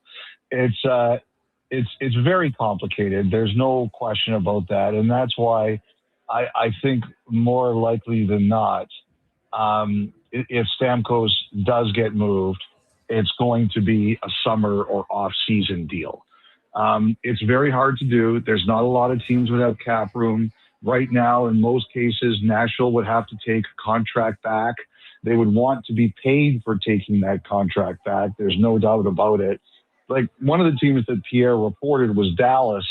It's very complicated. There's no question about that. And that's why I think more likely than not, if Stamkos does get moved, it's going to be a summer or off-season deal. It's very hard to do. There's not a lot of teams without cap room. Right now, in most cases, Nashville would have to take a contract back. They would want to be paid for taking that contract back. There's no doubt about it. Like, one of the teams that Pierre reported was Dallas.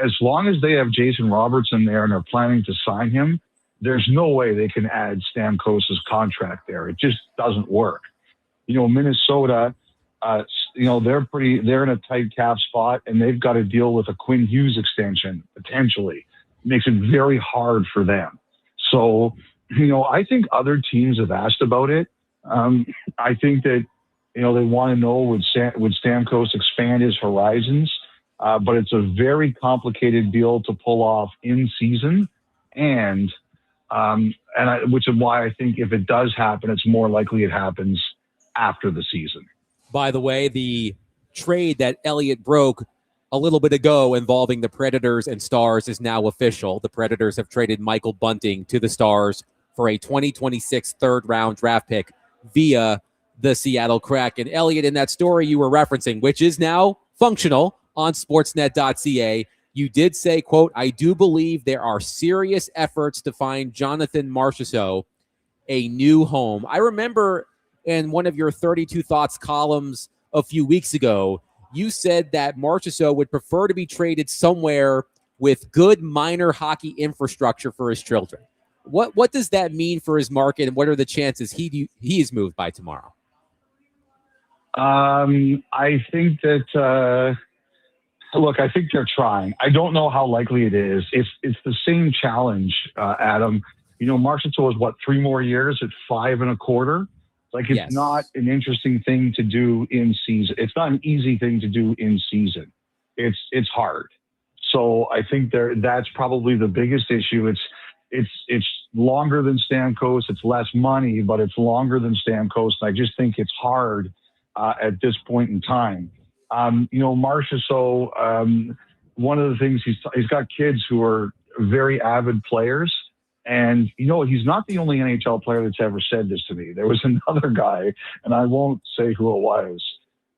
As long as they have Jason Robertson there and are planning to sign him, there's no way they can add Stamkos' contract there. It just doesn't work. You know, Minnesota, they're in a tight cap spot and they've got to deal with a Quinn Hughes extension, potentially. It makes it very hard for them. So, I think other teams have asked about it. I think that, they want to know would Stamkos expand his horizons, but it's a very complicated deal to pull off in season. Which is why I think if it does happen, it's more likely it happens after the season. By the way, the trade that Elliotte broke a little bit ago involving the Predators and Stars is now official. The Predators have traded Michael Bunting to the Stars for a 2026 third-round draft pick via the Seattle Kraken. Elliotte, in that story you were referencing, which is now functional on sportsnet.ca, you did say, quote, "I do believe there are serious efforts to find Jonathan Marchessault a new home." I remember in one of your 32 Thoughts columns a few weeks ago, you said that Marchessault would prefer to be traded somewhere with good minor hockey infrastructure for his children. What does that mean for his market, and what are the chances he is moved by tomorrow? I think that look, I think they're trying. I don't know how likely it is. It's the same challenge, Adam. You know, Marchessault is what, 3 more years at 5.25? Like, it's Yes. not an interesting thing to do in season. It's not an easy thing to do in season. It's hard. So I think that's probably the biggest issue. It's longer than Stamkos. It's less money, but it's longer than Stamkos. And I just think it's hard at this point in time. You know, Marchessault, one of the things he's got kids who are very avid players. And, you know, he's not the only NHL player that's ever said this to me. There was another guy, and I won't say who it was,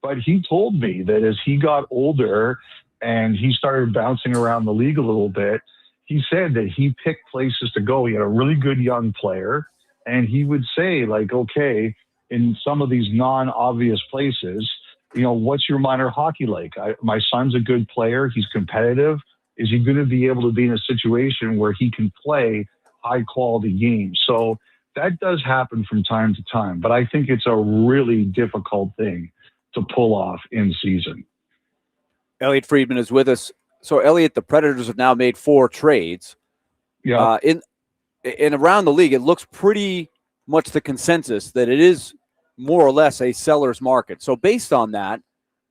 but he told me that as he got older and he started bouncing around the league a little bit, he said that he picked places to go. He had a really good young player, and he would say, like, okay, in some of these non-obvious places, you know, what's your minor hockey like? My son's a good player. He's competitive. Is he going to be able to be in a situation where he can play high-quality games? So that does happen from time to time, but I think it's a really difficult thing to pull off in season. Elliotte Friedman is with us. So, Elliotte, the Predators have now made 4 trades. Yeah. In around the league, it looks pretty much the consensus that it is more or less a seller's market. So based on that,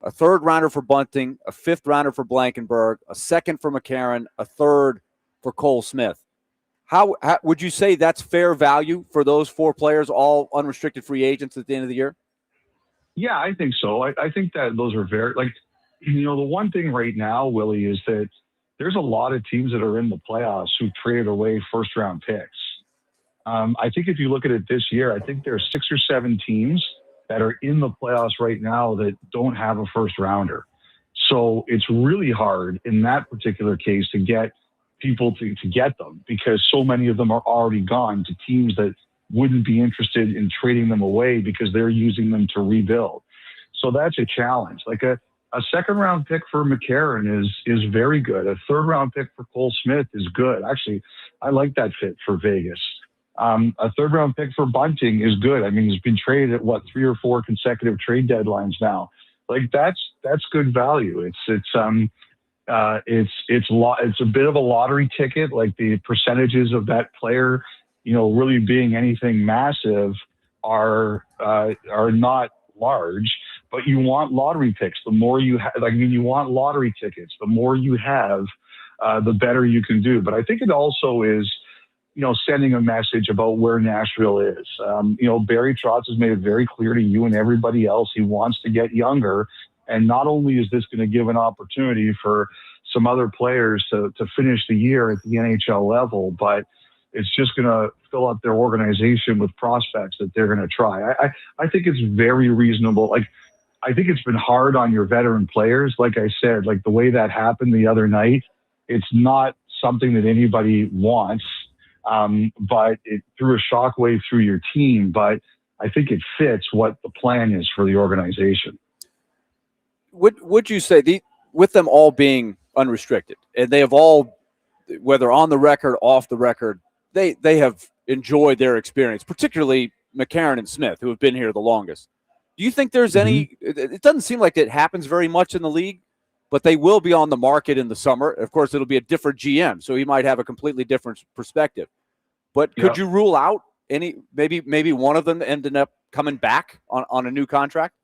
a 3rd rounder for Bunting, a 5th rounder for Blankenberg, a 2nd for McCarron, a 3rd for Cole Smith. How would you say that's fair value for those 4 players, all unrestricted free agents at the end of the year? Yeah, I think so. I think that those are very, like, you know, the one thing right now, Willie, is that there's a lot of teams that are in the playoffs who traded away first-round picks. I think if you look at it this year, I think there are 6 or 7 teams that are in the playoffs right now that don't have a first-rounder. So it's really hard in that particular case to get people to get them, because so many of them are already gone to teams that wouldn't be interested in trading them away because they're using them to rebuild. So that's a challenge. Like a 2nd-round pick for McCarron is very good. A 3rd-round pick for Cole Smith is good. Actually, I like that fit for Vegas. A 3rd-round pick for Bunting is good. I mean, he's been traded at 3 or 4 consecutive trade deadlines now. Like, that's good value. It's a bit of a lottery ticket. Like, the percentages of that player, you know, really being anything massive are not large. But you want lottery picks. The more you have, you want lottery tickets. The more you have, the better you can do. But I think it also is, you know, sending a message about where Nashville is. You know, Barry Trotz has made it very clear to you and everybody else he wants to get younger. And not only is this going to give an opportunity for some other players to finish the year at the NHL level, but it's just going to fill up their organization with prospects that they're going to try. I think it's very reasonable. Like, I think it's been hard on your veteran players. Like I said, like the way that happened the other night, it's not something that anybody wants. But it threw a shockwave through your team. But I think it fits what the plan is for the organization. Would you say, with them all being unrestricted, and they have all, whether on the record, off the record, they have enjoyed their experience, particularly McCarron and Smith, who have been here the longest. Do you think there's any – it doesn't seem like it happens very much in the league, but they will be on the market in the summer. Of course, it'll be a different GM, so he might have a completely different perspective. But could you rule out any maybe one of them ended up coming back on a new contract?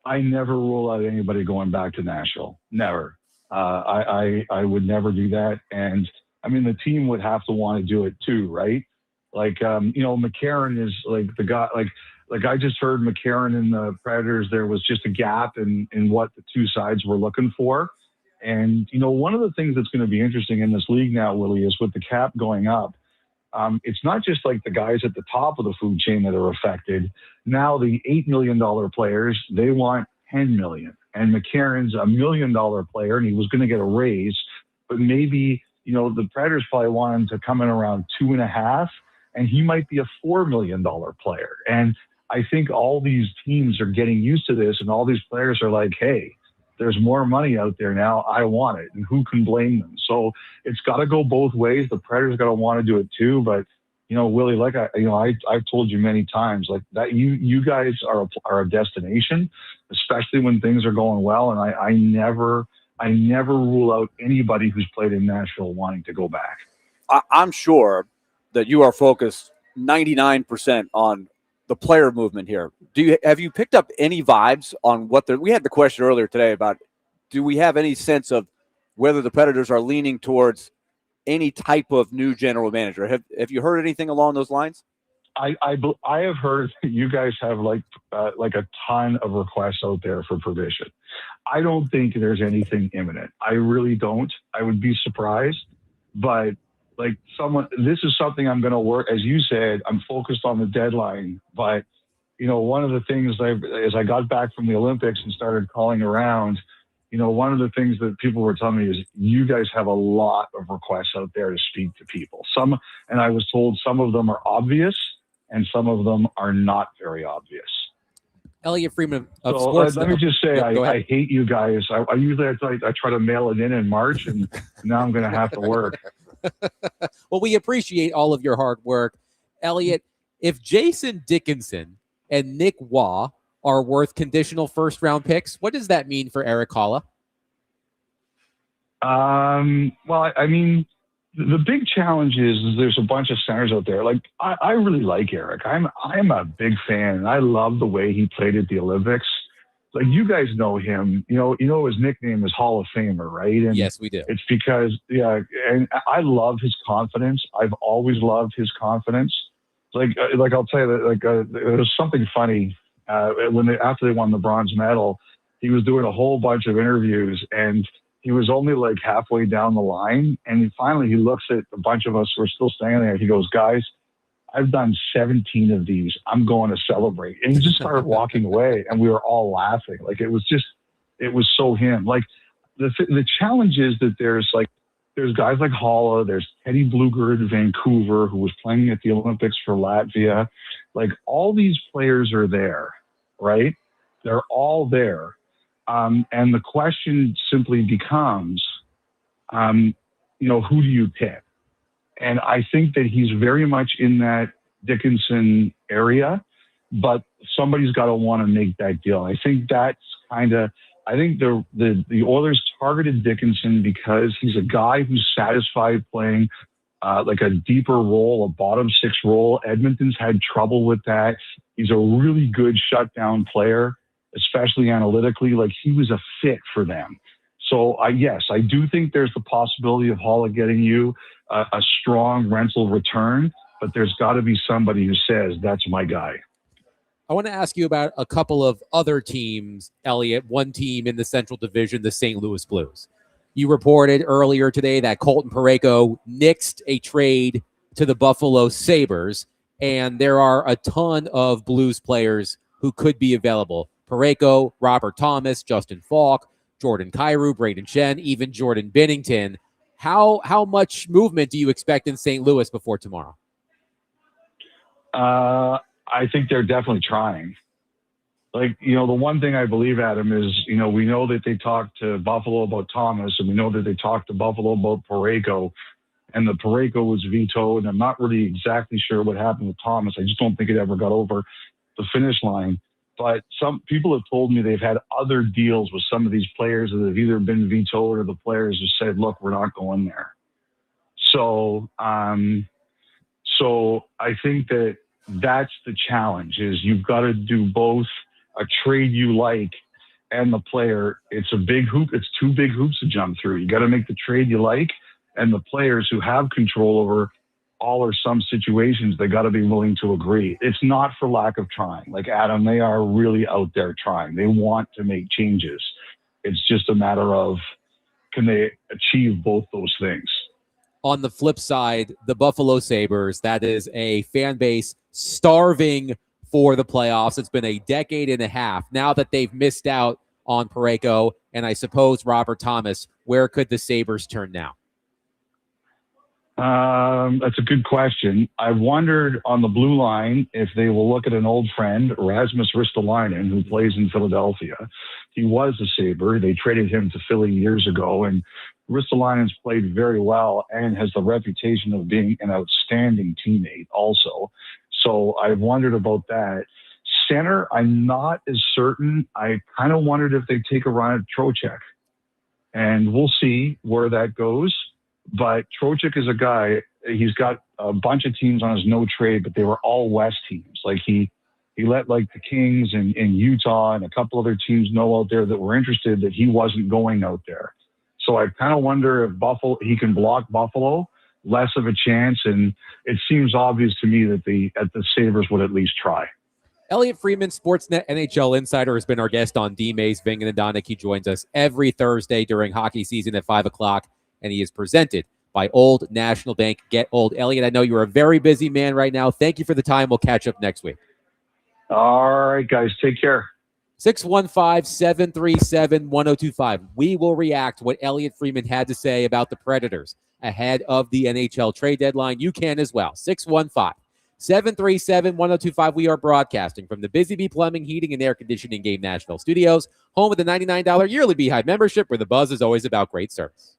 I never rule out anybody going back to Nashville. Never. I would never do that. And, I mean, the team would have to want to do it too, right? Like, you know, McCarron is like the guy – like I just heard McCarron and the Predators, there was just a gap in what the two sides were looking for. And, you know, one of the things that's going to be interesting in this league now, Willie, is with the cap going up, it's not just like the guys at the top of the food chain that are affected. Now the $8 million players, they want $10 million. And McCarron's a $1 million player, and he was going to get a raise. But maybe, the Predators probably want him to come in around 2.5, and he might be a $4 million player. And I think all these teams are getting used to this, and all these players are like, hey, there's more money out there now. I want it. And who can blame them? So it's got to go both ways. The Predators got to want to do it too. But, Willie, like I've told you many times, like that you guys are a destination, especially when things are going well. And I never rule out anybody who's played in Nashville wanting to go back. I'm sure that you are focused 99% on the player movement here. Have you picked up any vibes on what we had the question earlier today about, do we have any sense of whether the Predators are leaning towards any type of new general manager? Have you heard anything along those lines? I have heard that you guys have like a ton of requests out there for permission. I don't think there's anything imminent. I really don't. I would be surprised, but this is something I'm going to work. As you said, I'm focused on the deadline, but one of the things as I got back from the Olympics and started calling around, one of the things that people were telling me is you guys have a lot of requests out there to speak to people. And I was told some of them are obvious and some of them are not very obvious. Elliotte Friedman of So Sportsnet. let me just say, Go ahead. I hate you guys. I usually I try to mail it in March, and now I'm going to have to work. Well, we appreciate all of your hard work. Elliotte, if Jason Dickinson and Nick Waugh are worth conditional first-round picks, what does that mean for Erik Haula? Well, I mean, the big challenge is there's a bunch of centers out there. Like, I really like Erik. I'm a big fan, and I love the way he played at the Olympics. Like, you guys know him. His nickname is Hall of Famer, right? And yes, we do. It's because, and I love his confidence. I've always loved his confidence. Like I'll tell you that, there was something funny after they won the bronze medal. He was doing a whole bunch of interviews, and he was only like halfway down the line. And finally, he looks at a bunch of us who are still standing there. He goes, "Guys, I've done 17 of these. I'm going to celebrate." And he just started walking away, and we were all laughing. Like, it was so him. Like, the challenge is that there's guys like Haula, there's Teddy Blueger at Vancouver, who was playing at the Olympics for Latvia. Like, all these players are there, right? They're all there. And the question simply becomes, who do you pick? And I think that he's very much in that Dickinson area, but somebody's got to want to make that deal. I think that's I think the Oilers targeted Dickinson because he's a guy who's satisfied playing like a deeper role, a bottom six role. Edmonton's had trouble with that. He's a really good shutdown player, especially analytically. Like, he was a fit for them. So yes, I do think there's the possibility of Haula getting you a strong rental return, but there's got to be somebody who says, that's my guy. I want to ask you about a couple of other teams, Elliotte. One team in the Central Division, the St. Louis Blues. You reported earlier today that Colton Parayko nixed a trade to the Buffalo Sabres, and there are a ton of Blues players who could be available. Parayko, Robert Thomas, Justin Falk, Jordan Kyrou, Braden Shen, even Jordan Binnington. How much movement do you expect in St. Louis before tomorrow? I think they're definitely trying. Like, the one thing I believe, Adam, is, we know that they talked to Buffalo about Thomas, and we know that they talked to Buffalo about Parayko, and the Parayko was vetoed. And I'm not really exactly sure what happened with Thomas. I just don't think it ever got over the finish line. But some people have told me they've had other deals with some of these players that have either been vetoed or the players have said, look, we're not going there. So I think that that's the challenge, is you've got to do both a trade you like and the player. It's a big hoop. It's two big hoops to jump through. You got to make the trade you like, and the players who have control over all or some situations, they got to be willing to agree. It's not for lack of trying. Like, Adam, they are really out there trying. They want to make changes. It's just a matter of, can they achieve both those things? on the flip side, the Buffalo Sabres, that is a fan base starving for the playoffs. It's been a decade and a half. Now that they've missed out on Parayko and I suppose Robert Thomas, where could the Sabres turn now? That's a good question. I wondered on the blue line if they will look at an old friend, Rasmus Ristolainen, who plays in Philadelphia. He was a Sabre. They traded him to Philly years ago, and Ristolainen's played very well and has the reputation of being an outstanding teammate also. So I wondered about that. Center, I'm not as certain. I kind of wondered if they take a run at Trocheck, and we'll see where that goes. But Trocheck is a guy, he's got a bunch of teams on his no trade, but they were all West teams. Like he let like the Kings and Utah and a couple other teams know out there that were interested that he wasn't going out there. So I kind of wonder if he can block Buffalo, less of a chance. And it seems obvious to me that the Sabres would at least try. Elliotte Friedman, Sportsnet NHL insider, has been our guest on D-Mays, Vingan, and Donick. He joins us every Thursday during hockey season at 5 o'clock, and he is presented by Old National Bank. Get Old. Elliotte, I know you're a very busy man right now. Thank you for the time. We'll catch up next week. All right, guys. Take care. 615-737-1025. We will react to what Elliotte Friedman had to say about the Predators ahead of the NHL trade deadline. You can as well. 615-737-1025. We are broadcasting from the Busy Bee Plumbing, Heating, and Air Conditioning Game Nashville Studios, home of the $99 yearly Beehive membership, where the buzz is always about great service.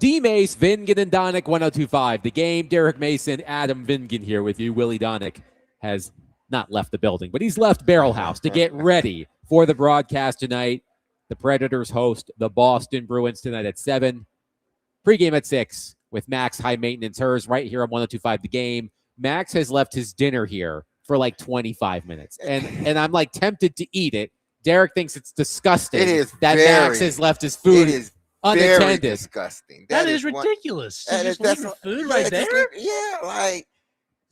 D-Mace, Vingan, and Donick, 102.5. The Game, Derek Mason, Adam Vingan here with you. Willie Donick has not left the building, but he's left Barrel House to get ready for the broadcast tonight. The Predators host the Boston Bruins tonight at 7. Pregame at 6 with Max High Maintenance Hers right here on 102.5 The Game. Max has left his dinner here for like 25 minutes, and I'm like tempted to eat it. Derek thinks it's disgusting Max has left his food unattended. Very disgusting. That is ridiculous. Just leave the food right there? Like,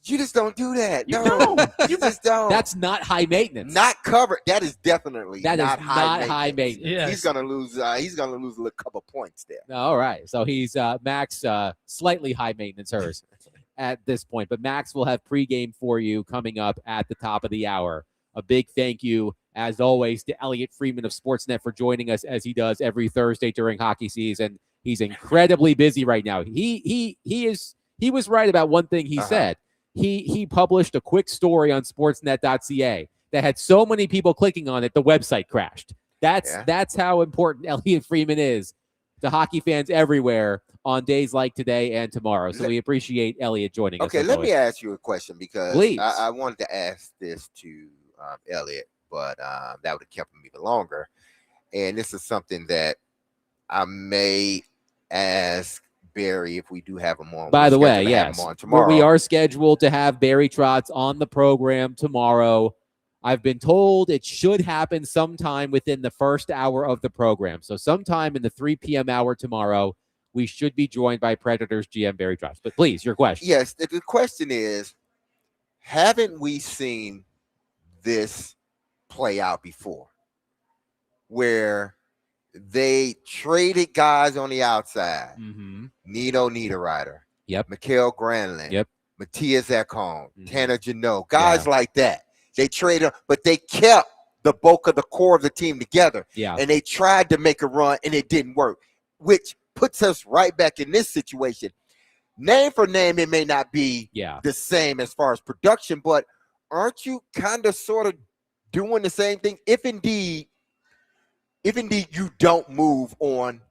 you just don't do that. You don't. You just don't. That's not high maintenance. Not covered. That is definitely not high maintenance. Yes. He's gonna lose. He's gonna lose a couple points there. All right. So he's Max slightly high maintenance hers at this point, but Max will have pregame for you coming up at the top of the hour. A big thank you, as always, to Elliotte Friedman of Sportsnet for joining us as he does every Thursday during hockey season. He's incredibly busy right now. He was right about one thing he said. He published a quick story on sportsnet.ca that had so many people clicking on it, the website crashed. That's how important Elliotte Friedman is to hockey fans everywhere on days like today and tomorrow. So we appreciate Elliotte joining us. Okay, let me ask you a question, because Please. I wanted to ask this to Elliotte, but that would have kept him even longer. And this is something that I may ask Barry if we do have him on. By the way, yes, we are scheduled to have Barry Trotz on the program tomorrow. I've been told it should happen sometime within the first hour of the program. So sometime in the 3 p.m. hour tomorrow, we should be joined by Predators GM Barry Trotz. But please, your question. Yes, the question is, haven't we seen this play out before, where they traded guys on the outside? Nito Niederreiter. Yep. Mikael Granlund. Yep. Matthias Ekholm. Tanner Janot. Guys like that. They traded, but they kept the bulk of the core of the team together. Yeah. And they tried to make a run, and it didn't work, which puts us right back in this situation. Name for name, it may not be the same as far as production, but aren't you kind of sort of doing the same thing? If indeed you don't move on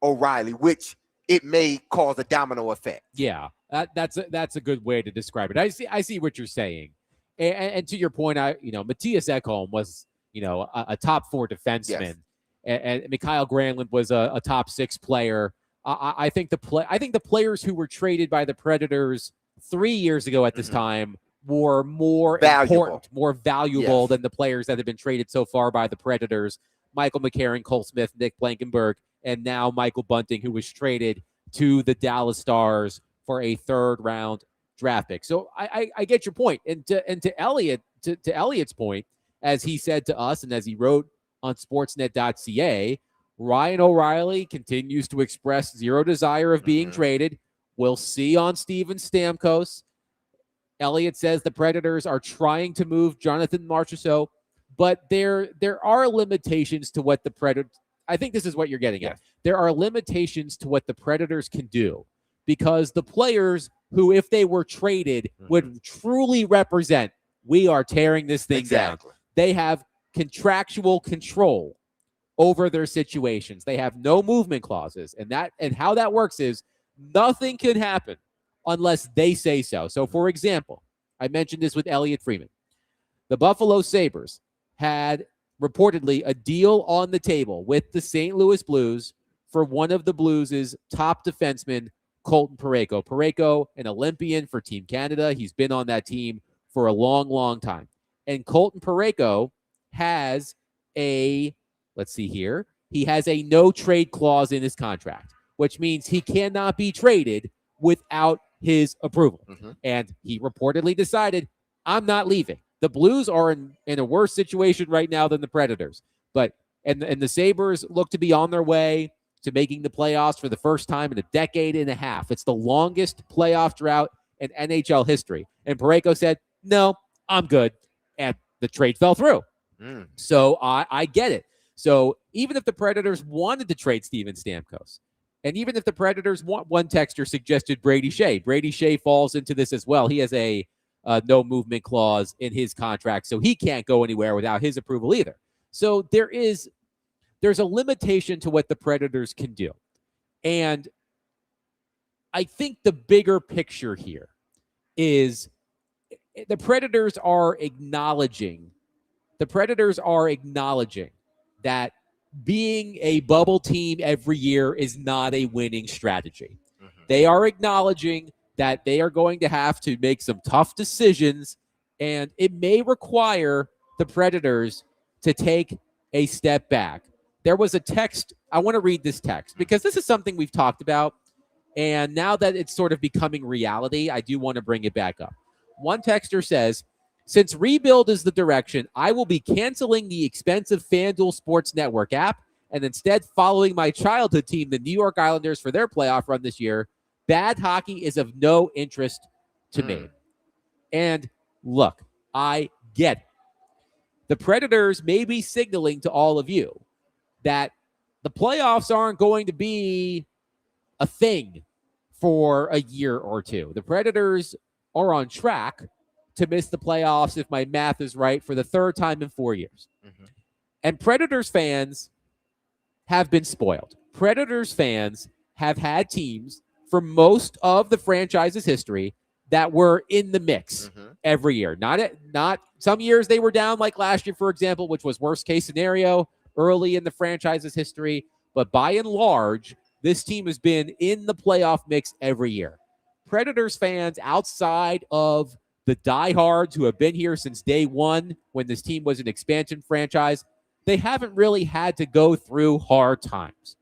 O'Reilly, which it may cause a domino effect. Yeah, that's a good way to describe it. I see what you're saying, and to your point, Matthias Ekholm was a top 4 defenseman, and Mikael Granlund was a top 6 player. I think the players who were traded by the Predators 3 years ago at this time were more important, more valuable than the players that have been traded so far by the Predators. Michael McCarron, Cole Smith, Nick Blankenberg, and now Michael Bunting, who was traded to the Dallas Stars for a 3rd-round draft pick. So I get your point. And to Elliott's point, as he said to us and as he wrote on sportsnet.ca, Ryan O'Reilly continues to express zero desire of being traded. We'll see on Steven Stamkos. Elliotte says the Predators are trying to move Jonathan Marchessault, but there are limitations to what the Predators. I think this is what you're getting at. There are limitations to what the Predators can do, because the players who, if they were traded, would truly represent, we are tearing this thing down. They have contractual control over their situations. They have no movement clauses, and how that works is nothing can happen unless they say so. So, for example, I mentioned this with Elliotte Friedman. The Buffalo Sabres had reportedly a deal on the table with the St. Louis Blues for one of the Blues' top defensemen, Colton Parayko. Parayko, an Olympian for Team Canada. He's been on that team for a long, long time. And Colton Parayko has he has a no-trade clause in his contract, which means he cannot be traded without his approval. And he reportedly decided, I'm not leaving. The Blues are in a worse situation right now than the Predators. And the Sabres look to be on their way to making the playoffs for the first time in a decade and a half. It's the longest playoff drought in NHL history. And Parayko said, no, I'm good. And the trade fell through. So I get it. So even if the Predators wanted to trade Steven Stamkos, and even if the Predators one texter suggested Brady Shea falls into this as well. He has a no movement clause in his contract, so he can't go anywhere without his approval either. So there's a limitation to what the Predators can do. And I think the bigger picture here is the Predators are acknowledging that being a bubble team every year is not a winning strategy. Mm-hmm. They are acknowledging that they are going to have to make some tough decisions, and it may require the Predators to take a step back. There was a text. I want to read this text because this is something we've talked about, and now that it's sort of becoming reality, I do want to bring it back up. One texter says, since rebuild is the direction, I will be canceling the expensive FanDuel Sports Network app and instead following my childhood team, the New York Islanders, for their playoff run this year. Bad hockey is of no interest to me. And look, I get it. The Predators may be signaling to all of you that the playoffs aren't going to be a thing for a year or two. The Predators are on track to miss the playoffs, if my math is right, for the third time in 4 years. Mm-hmm. And Predators fans have been spoiled. Predators fans have had teams for most of the franchise's history that were in the mix every year. Not some years they were down, like last year, for example, which was worst case scenario early in the franchise's history. But by and large, this team has been in the playoff mix every year. Predators fans outside of the diehards who have been here since day one when this team was an expansion franchise, they haven't really had to go through hard times.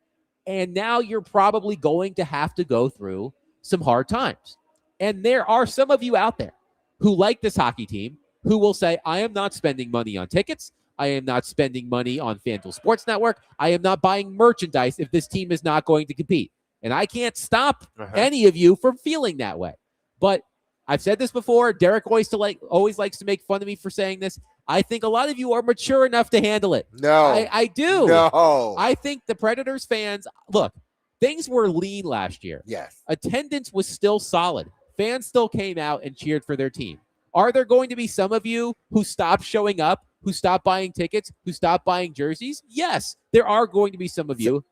And now you're probably going to have to go through some hard times. And there are some of you out there who like this hockey team who will say, I am not spending money on tickets. I am not spending money on FanDuel Sports Network. I am not buying merchandise if this team is not going to compete. And I can't stop any of you from feeling that way. But I've said this before. Derek always likes to make fun of me for saying this. I think a lot of you are mature enough to handle it. No. I do. No. I think the Predators fans, look, things were lean last year. Yes. Attendance was still solid. Fans still came out and cheered for their team. Are there going to be some of you who stop showing up, who stop buying tickets, who stop buying jerseys? Yes, there are going to be some of you.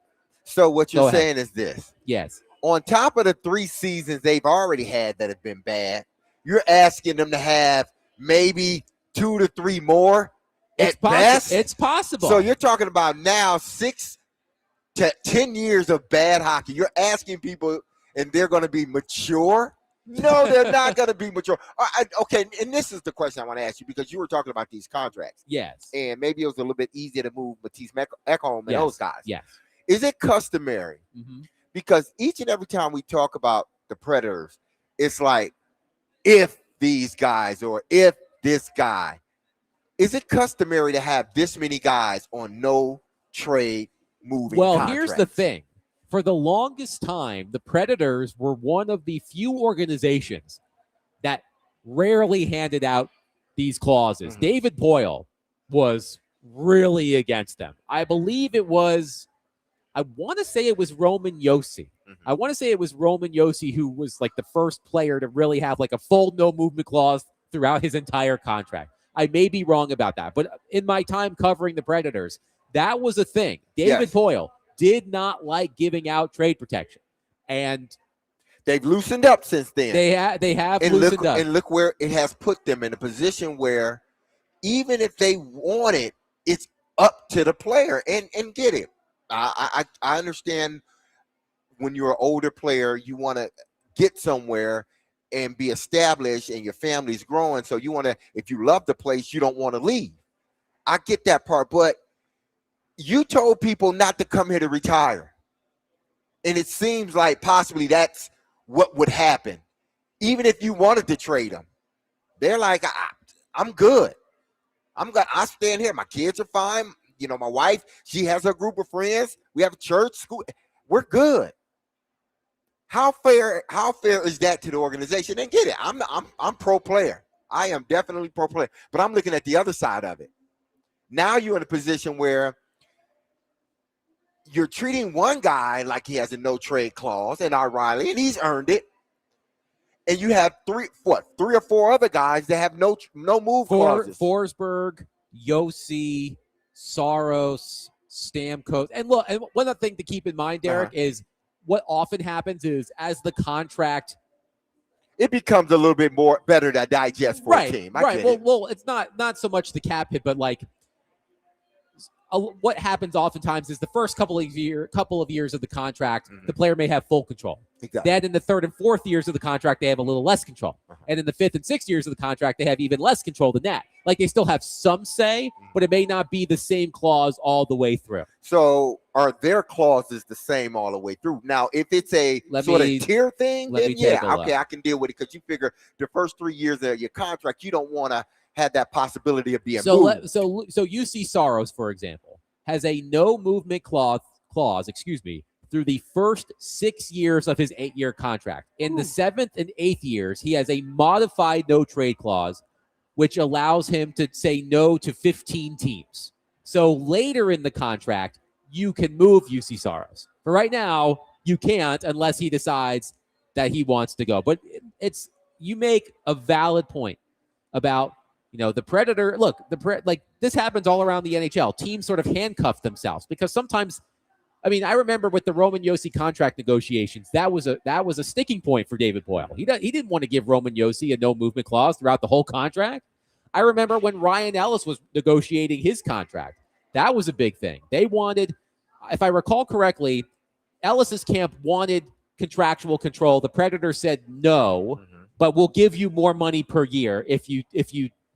So what you're saying is this. Yes. On top of the 3 seasons they've already had that have been bad, you're asking them to have maybe 2 to 3 more at best? It's possible. So you're talking about now 6 to 10 years of bad hockey. You're asking people, and they're going to be mature? No, they're not going to be mature. Okay, and this is the question I want to ask you because you were talking about these contracts. Yes. And maybe it was a little bit easier to move Matisse Ekholm and those guys. Yes. Is it customary? Because each and every time we talk about the Predators, it's like, if these guys or if this guy, is it customary to have this many guys on no trade moving contracts? Here's the thing. For the longest time, the Predators were one of the few organizations that rarely handed out these clauses. David Boyle was really against them. I believe it was, I want to say it was Roman Josi. I want to say it was Roman Josi who was like the first player to really have like a full no movement clause throughout his entire contract. I may be wrong about that, but in my time covering the Predators, that was a thing. David Boyle did not like giving out trade protection, and they've loosened up since then. They have loosened up, and look where it has put them in a position where even if they want it, it's up to the player and get it. I understand when you're an older player, you want to get somewhere and be established, and your family's growing, so you want to. If you love the place, you don't want to leave. I get that part, but you told people not to come here to retire. And it seems like possibly that's what would happen. Even if you wanted to trade them. They're like, I'm good. I stand here. My kids are fine. You know, my wife, she has her group of friends. We have a church, school. We're good. How fair is that to the organization? And get it. I'm pro player. I am definitely pro player. But I'm looking at the other side of it. Now you're in a position where you're treating one guy like he has a no trade clause, and O'Reilly, and he's earned it. And you have 3 or 4 other guys that have no move clauses. Forsberg, Josi, Saros, Stamkos, and look. And one other thing to keep in mind, Derek, is what often happens is as the contract, it becomes a little bit more better to digest for a team. I get it. Well, it's not so much the cap hit, but like what happens oftentimes is the first couple of years of the contract, the player may have full control. Exactly. Then in the third and fourth years of the contract, they have a little less control. And in the fifth and sixth years of the contract, they have even less control than that. Like they still have some say, but it may not be the same clause all the way through. So are their clauses the same all the way through? Now, if it's a of tier thing, then yeah, okay, I can deal with it because you figure the first 3 years of your contract, you don't want to have that possibility of being moved. So UC Soros, for example, has a no movement clause, through the first 6 years of his 8-year contract. In the 7th and 8th years, he has a modified no trade clause, which allows him to say no to 15 teams. So later in the contract, you can move UC Soros. But right now, you can't unless he decides that he wants to go. But you make a valid point about, the Predator. Look, this happens all around the NHL. Teams sort of handcuff themselves because sometimes, I remember with the Roman Josi contract negotiations, that was a sticking point for David Boyle. He didn't want to give Roman Josi a no movement clause throughout the whole contract. I remember when Ryan Ellis was negotiating his contract. That was a big thing. They wanted, if I recall correctly, Ellis's camp wanted contractual control. The Predator said no, but we'll give you more money per year if you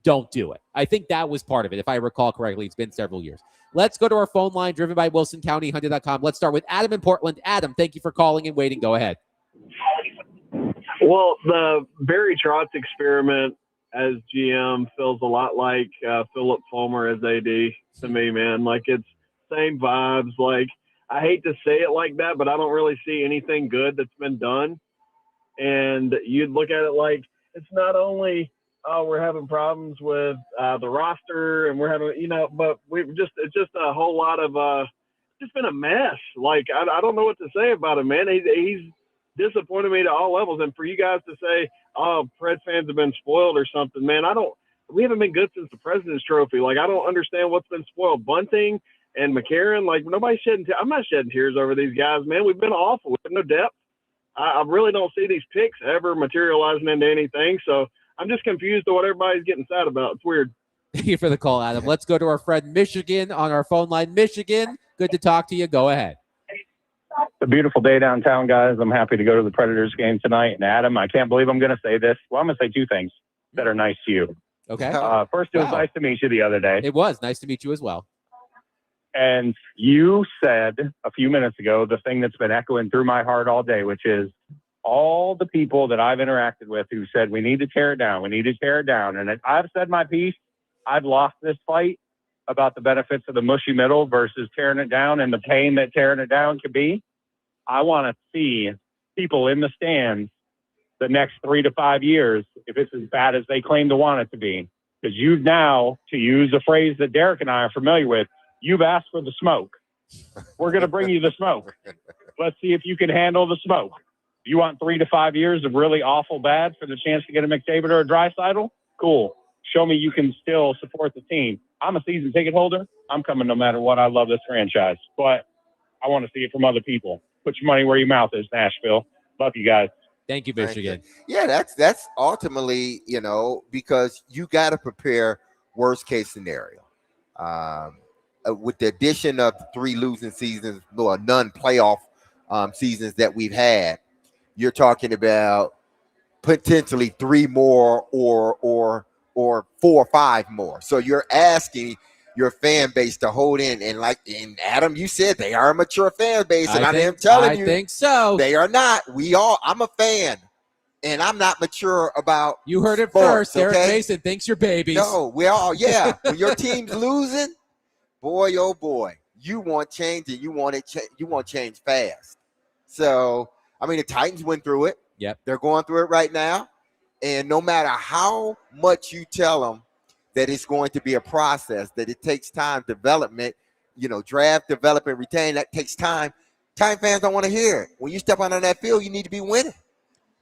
don't do it. I think that was part of it, if I recall correctly. It's been several years. Let's go to our phone line, driven by WilsonCountyHunter.com. Let's start with Adam in Portland. Adam, thank you for calling and waiting. Go ahead. Well, the Barry Trotz experiment as GM feels a lot like Philip Fulmer as AD to me, man. Like, it's same vibes. Like, I hate to say it like that, but I don't really see anything good that's been done. And you'd look at it like it's not only – we're having problems with the roster and we're having, but it's just a whole lot of, just been a mess. Like, I don't know what to say about him, man. He's disappointed me to all levels. And for you guys to say, oh, Pred fans have been spoiled or something, man, we haven't been good since the President's Trophy. Like, I don't understand what's been spoiled. Bunting and McCarron, like, nobody's shedding I'm not shedding tears over these guys, man. We've been awful. We have no depth. I really don't see these picks ever materializing into anything. So, I'm just confused to what everybody's getting sad about. It's weird. Thank you for the call, Adam. Let's go to our friend Michigan on our phone line. Michigan, good to talk to you. Go ahead. It's a beautiful day downtown, guys. I'm happy to go to the Predators game tonight. And Adam, I can't believe I'm going to say this. Well, I'm going to say two things that are nice to you. Okay. First, it was nice to meet you the other day. It was nice to meet you as well. And you said a few minutes ago the thing that's been echoing through my heart all day, which is, all the people that I've interacted with who said, we need to tear it down. We need to tear it down. And I've said my piece. I've lost this fight about the benefits of the mushy middle versus tearing it down and the pain that tearing it down could be. I want to see people in the stands the next 3 to 5 years if it's as bad as they claim to want it to be. Because you've now, to use a phrase that Derek and I are familiar with, you've asked for the smoke. We're going to bring you the smoke. Let's see if you can handle the smoke. You want 3 to 5 years of really awful bad for the chance to get a McDavid or a Draisaitl? Cool. Show me you can still support the team. I'm a season ticket holder. I'm coming no matter what. I love this franchise. But I want to see it from other people. Put your money where your mouth is, Nashville. Love you guys. Thank you, Michigan. Yeah, that's ultimately, because you got to prepare worst case scenario. With the addition of 3 losing seasons, or none playoff seasons that we've had, you're talking about potentially 3 more or 4 or 5 more. So you're asking your fan base to hold in. And Adam, you said they are a mature fan base. And I'm telling you, I think so. They are not. I'm a fan. And I'm not mature about You heard it sports, first. Derek okay? Mason thinks you're babies. No, we all, yeah. When your team's losing, boy, oh boy, you want change and you want change fast. So, the Titans went through it. Yep. They're going through it right now. And no matter how much you tell them that it's going to be a process, that it takes time, development, draft, development, retain, that takes time. Time fans don't want to hear it. When you step out on that field, you need to be winning.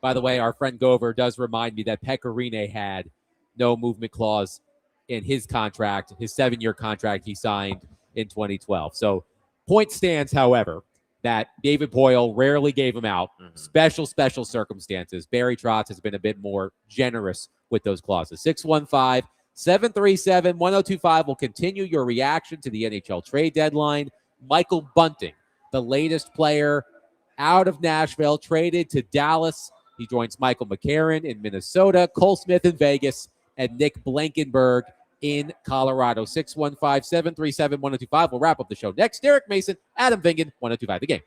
By the way, our friend Gover does remind me that Pecorine had no movement clause in his contract, his 7-year contract he signed in 2012. So point stands, however, that David Boyle rarely gave him out. Special circumstances. Barry Trotz has been a bit more generous with those clauses. 615-737-1025 will continue your reaction to the NHL trade deadline. Michael Bunting, the latest player out of Nashville, traded to Dallas. He joins Michael McCarron in Minnesota, Cole Smith in Vegas, and Nick Blankenberg in Colorado. 615-737-1025. We'll wrap up the show next. Derek Mason, Adam Vingan, 1025 The Game.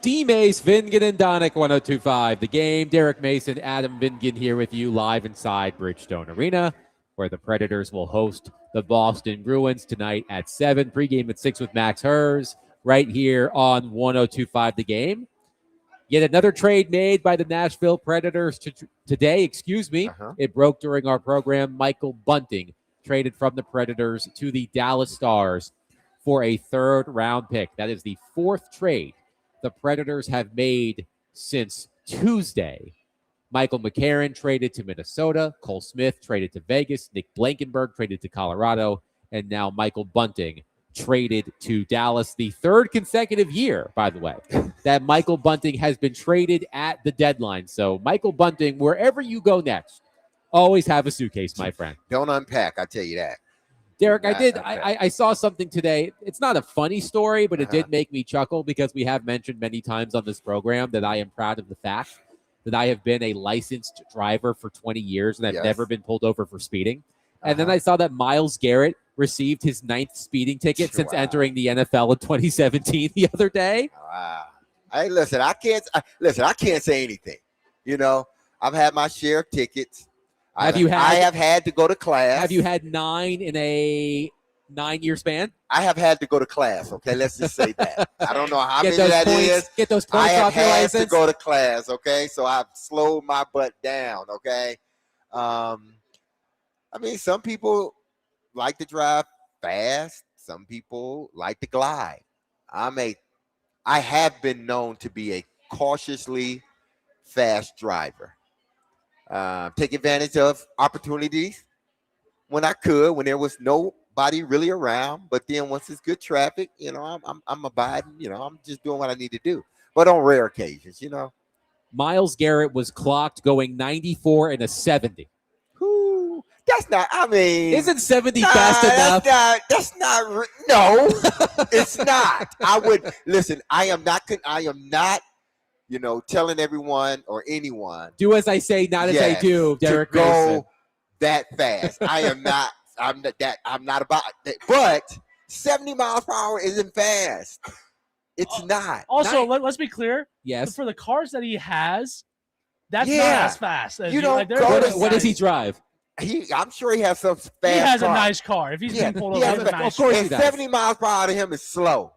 Steam Ace, Vingan and Donick, 102.5. The Game. Derek Mason, Adam Vingan here with you live inside Bridgestone Arena, where the Predators will host the Boston Bruins tonight at 7. Pregame at 6 with Max Hers right here on 102.5 The Game. Yet another trade made by the Nashville Predators today. It broke during our program. Michael Bunting traded from the Predators to the Dallas Stars for a 3rd-round pick. That is the 4th trade the Predators have made since Tuesday. Michael McCarron traded to Minnesota. Cole Smith traded to Vegas. Nick Blankenberg traded to Colorado. And now Michael Bunting traded to Dallas. The 3rd consecutive year, by the way, that Michael Bunting has been traded at the deadline. So Michael Bunting, wherever you go next, always have a suitcase, my friend. Don't unpack, I tell you that. Derek, I saw something today. It's not a funny story, but it did make me chuckle because we have mentioned many times on this program that I am proud of the fact that I have been a licensed driver for 20 years and I've never been pulled over for speeding. And then I saw that Myles Garrett received his 9th speeding ticket since entering the NFL in 2017 the other day. Wow. Hey, listen, I can't say anything. You know, I've had my share of tickets. I have had to go to class. Have you had 9 in a 9-year span? I have had to go to class. Okay, let's just say that. I don't know how many that points, is. Get those points off your license. I have had to go to class. Okay, so I've slowed my butt down. Okay, I mean, some people like to drive fast. Some people like to glide. I have been known to be a cautiously fast driver. Take advantage of opportunities when I could, when there was nobody really around. But then once it's good traffic, you know, I'm abiding. You know, I'm just doing what I need to do. But on rare occasions, you know. Myles Garrett was clocked going 94 and a 70. That's not. I mean, isn't 70 fast enough? That's not. No, it's not. I would listen. I am not. You know, telling everyone or anyone. Do as I say, not as I do, Derek to go Mason. that fast. I am not. I'm not about that. But 70 miles per hour isn't fast. It's not. Also, let's be clear. Yes. For the cars that he has, that's not as fast. As you don't what does he drive? I'm sure he has some fast. He has car. a nice car. If he's being pulled over, of course he does. 70 miles per hour to him is slow.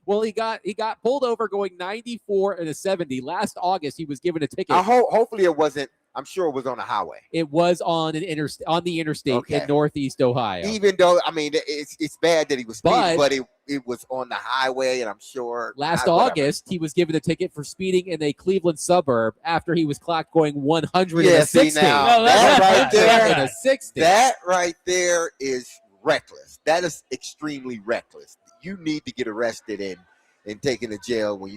Well, he got pulled over going 94 and a 70. Last August, he was given a ticket. Hopefully it wasn't. I'm sure it was on a highway. It was on the interstate in Northeast Ohio. Even though, I mean, it's bad that he was speeding, but it was on the highway, and I'm sure. Last August, he was given a ticket for speeding in a Cleveland suburb after he was clocked going 160. See now, that right there, in a 60. That right there is reckless. That is extremely reckless. You need to get arrested and taken to jail when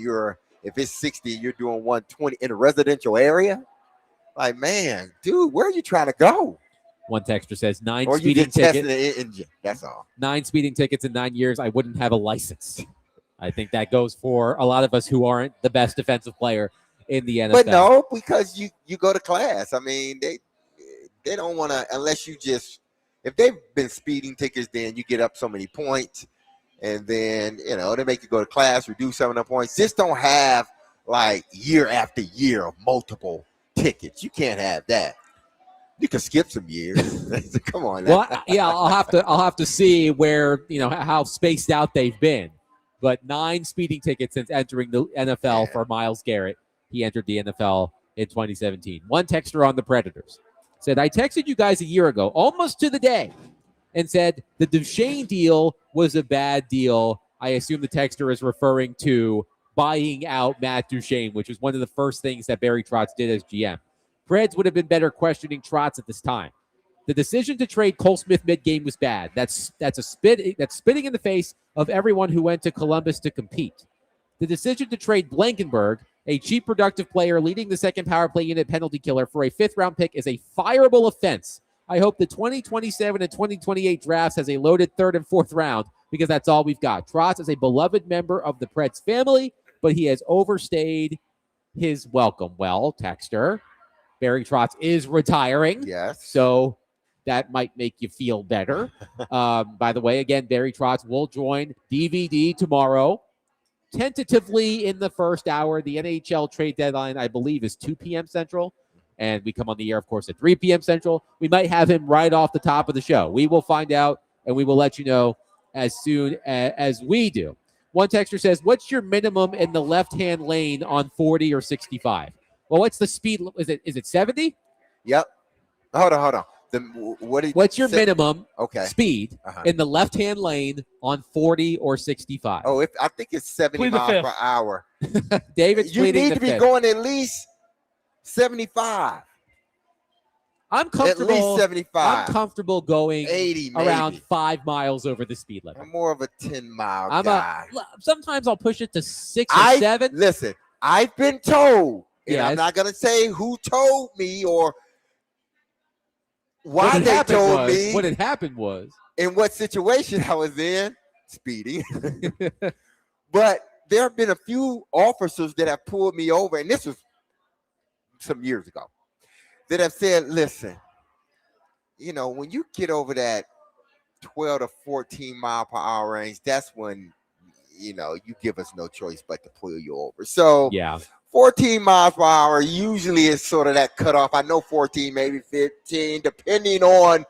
if it's 60 and you're doing 120 in a residential area. Like, man, dude, where are you trying to go? One texter says 9 or speeding tickets. The engine. That's all. 9 speeding tickets in 9 years. I wouldn't have a license. I think that goes for a lot of us who aren't the best defensive player in the NFL. But no, because you go to class. I mean, they don't want to unless you just if they've been speeding tickets, then you get up so many points, and then they make you go to class, reduce some of the points. Just don't have like year after year of multiple tickets. You can't have that. You can skip some years. Come on. Well, yeah, I'll have to see where how spaced out they've been. But 9 speeding tickets since entering the NFL for Myles Garrett. He entered the NFL in 2017. One texter on the Predators said, "I texted you guys a year ago, almost to the day, and said the Duchesne deal was a bad deal." I assume the texter is referring to buying out Matt Duchesne, which was one of the first things that Barry Trotz did as GM. Preds would have been better questioning Trotz at this time. The decision to trade Cole Smith mid-game was bad. That's spitting in the face of everyone who went to Columbus to compete. The decision to trade Blankenberg, a cheap, productive player leading the second power play unit penalty killer, for a 5th-round pick is a fireable offense. I hope the 2027 and 2028 drafts has a loaded 3rd and 4th round, because that's all we've got. Trotz is a beloved member of the Preds family, but he has overstayed his welcome. Well, texter, Barry Trotz is retiring. Yes. So that might make you feel better. By the way, again, Barry Trotz will join DVD tomorrow tentatively in the first hour. The NHL trade deadline, I believe, is 2 p.m. Central. And we come on the air, of course, at 3 p.m. Central. We might have him right off the top of the show. We will find out, and we will let you know as soon as we do. One texter says, what's your minimum in the left-hand lane on 40 or 65? Well, what's the speed? Is it 70? Yep. Hold on. What's your minimum speed Uh-huh. in the left-hand lane on 40 or 65? Oh, I think it's 70 Plead the miles fifth. per hour. David's You pleading need the to be fifth. going at least 75. I'm comfortable. At least 75. I'm comfortable going 80 around maybe. 5 miles over the speed limit. I'm more of a 10-mile guy. Sometimes I'll push it to 6 or 7. Listen, I've been told, and Yes. I'm not going to say who told me or why What had they happened told was- me, What had happened was. in what situation I was in, speeding. But there have been a few officers that have pulled me over, and this was some years ago, that have said, listen, when you get over that 12 to 14 mile per hour range, that's when, you give us no choice but to pull you over. So yeah, 14 miles per hour usually is sort of that cutoff. I know 14, maybe 15, depending on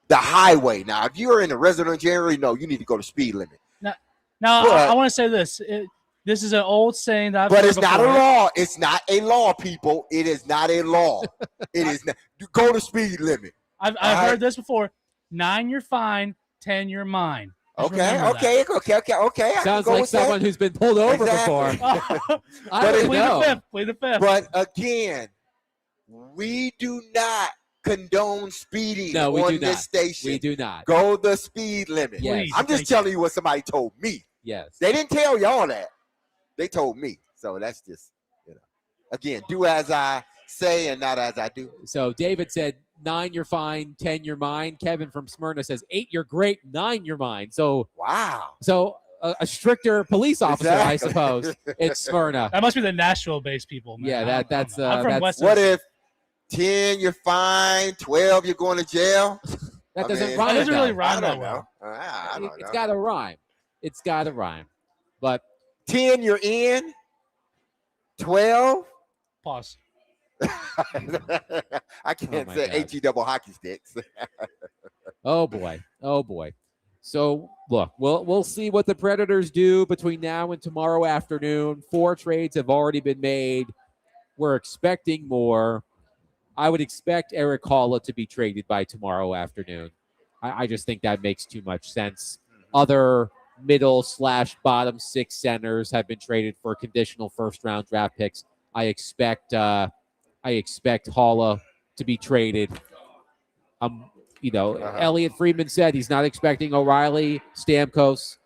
the highway. Now, if you're in a residential area, no, you need to go to speed limit. Now, But- I want to say this. This is an old saying that I've But heard it's not a before. law. It's not a law, people. It is not a law. It is not. You go to speed limit. I've right. heard this before. 9, you're fine. 10, you're mine. Just remember Okay. I can sounds go like with that. someone who's been pulled over Exactly. before. I But don't Plead know. the fifth. Plead the fifth. But again, we do not condone speeding No, we on do this not. station. We do not. Go the speed limit. Yes. Please. I'm just Thank telling you what somebody told me. Yes. They didn't tell y'all that. They told me. So that's just, again, do as I say and not as I do. So David said 9, you're fine. 10, you're mine. Kevin from Smyrna says 8, you're great. 9, you're mine. So wow. So a stricter police officer, I Exactly. suppose. It's Smyrna. That must be the Nashville-based people, man. Yeah, that's I'm from West What Tennessee. if 10, you're fine, 12, you're going to jail? That doesn't mean, rhyme. That doesn't really though. rhyme I that don't well. know. I don't know. It's got to rhyme. It's got to rhyme. But 10, you're in. 12. Pause. I can't my say God. HE double hockey sticks. oh boy. So look, we'll see what the Predators do between now and tomorrow afternoon. 4 trades have already been made. We're expecting more. I would expect Eric Halla to be traded by tomorrow afternoon. I just think that makes too much sense. Other middle/bottom 6 centers have been traded for conditional first-round draft picks. I expect Halla to be traded. Elliotte Friedman said he's not expecting O'Reilly, Stamkos,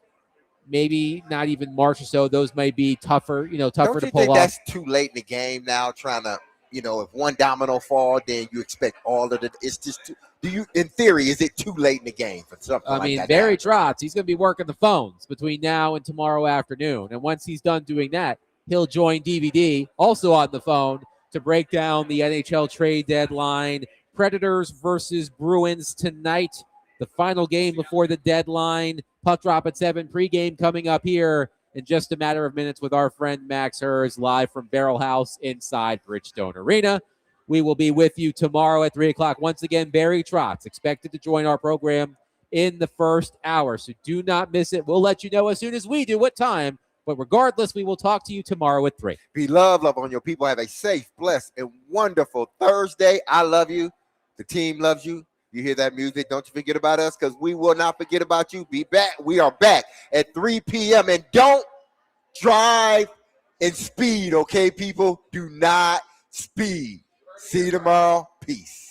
maybe not even March or so. Those may be tougher, tougher Don't to you pull think off. that's too late in the game now? Trying to, if one domino fall, then you expect all of it. It's just too, in theory, is it too late in the game for something like that? Barry Trotz, he's going to be working the phones between now and tomorrow afternoon. And once he's done doing that, he'll join DVD, also on the phone, to break down the NHL trade deadline. Predators versus Bruins tonight, the final game before the deadline. Puck drop at 7, pregame coming up here in just a matter of minutes with our friend Max Hers, live from Barrel House inside Bridgestone Arena. We will be with you tomorrow at 3 o'clock. Once again, Barry Trotz expected to join our program in the first hour, so do not miss it. We'll let you know as soon as we do what time, but regardless, we will talk to you tomorrow at 3. Be love on your people. Have a safe, blessed, and wonderful Thursday. I love you. The team loves you. You hear that music? Don't you forget about us, because we will not forget about you. Be back. We are back at 3 p.m. And don't drive and speed, okay, people? Do not speed. See you tomorrow. Peace.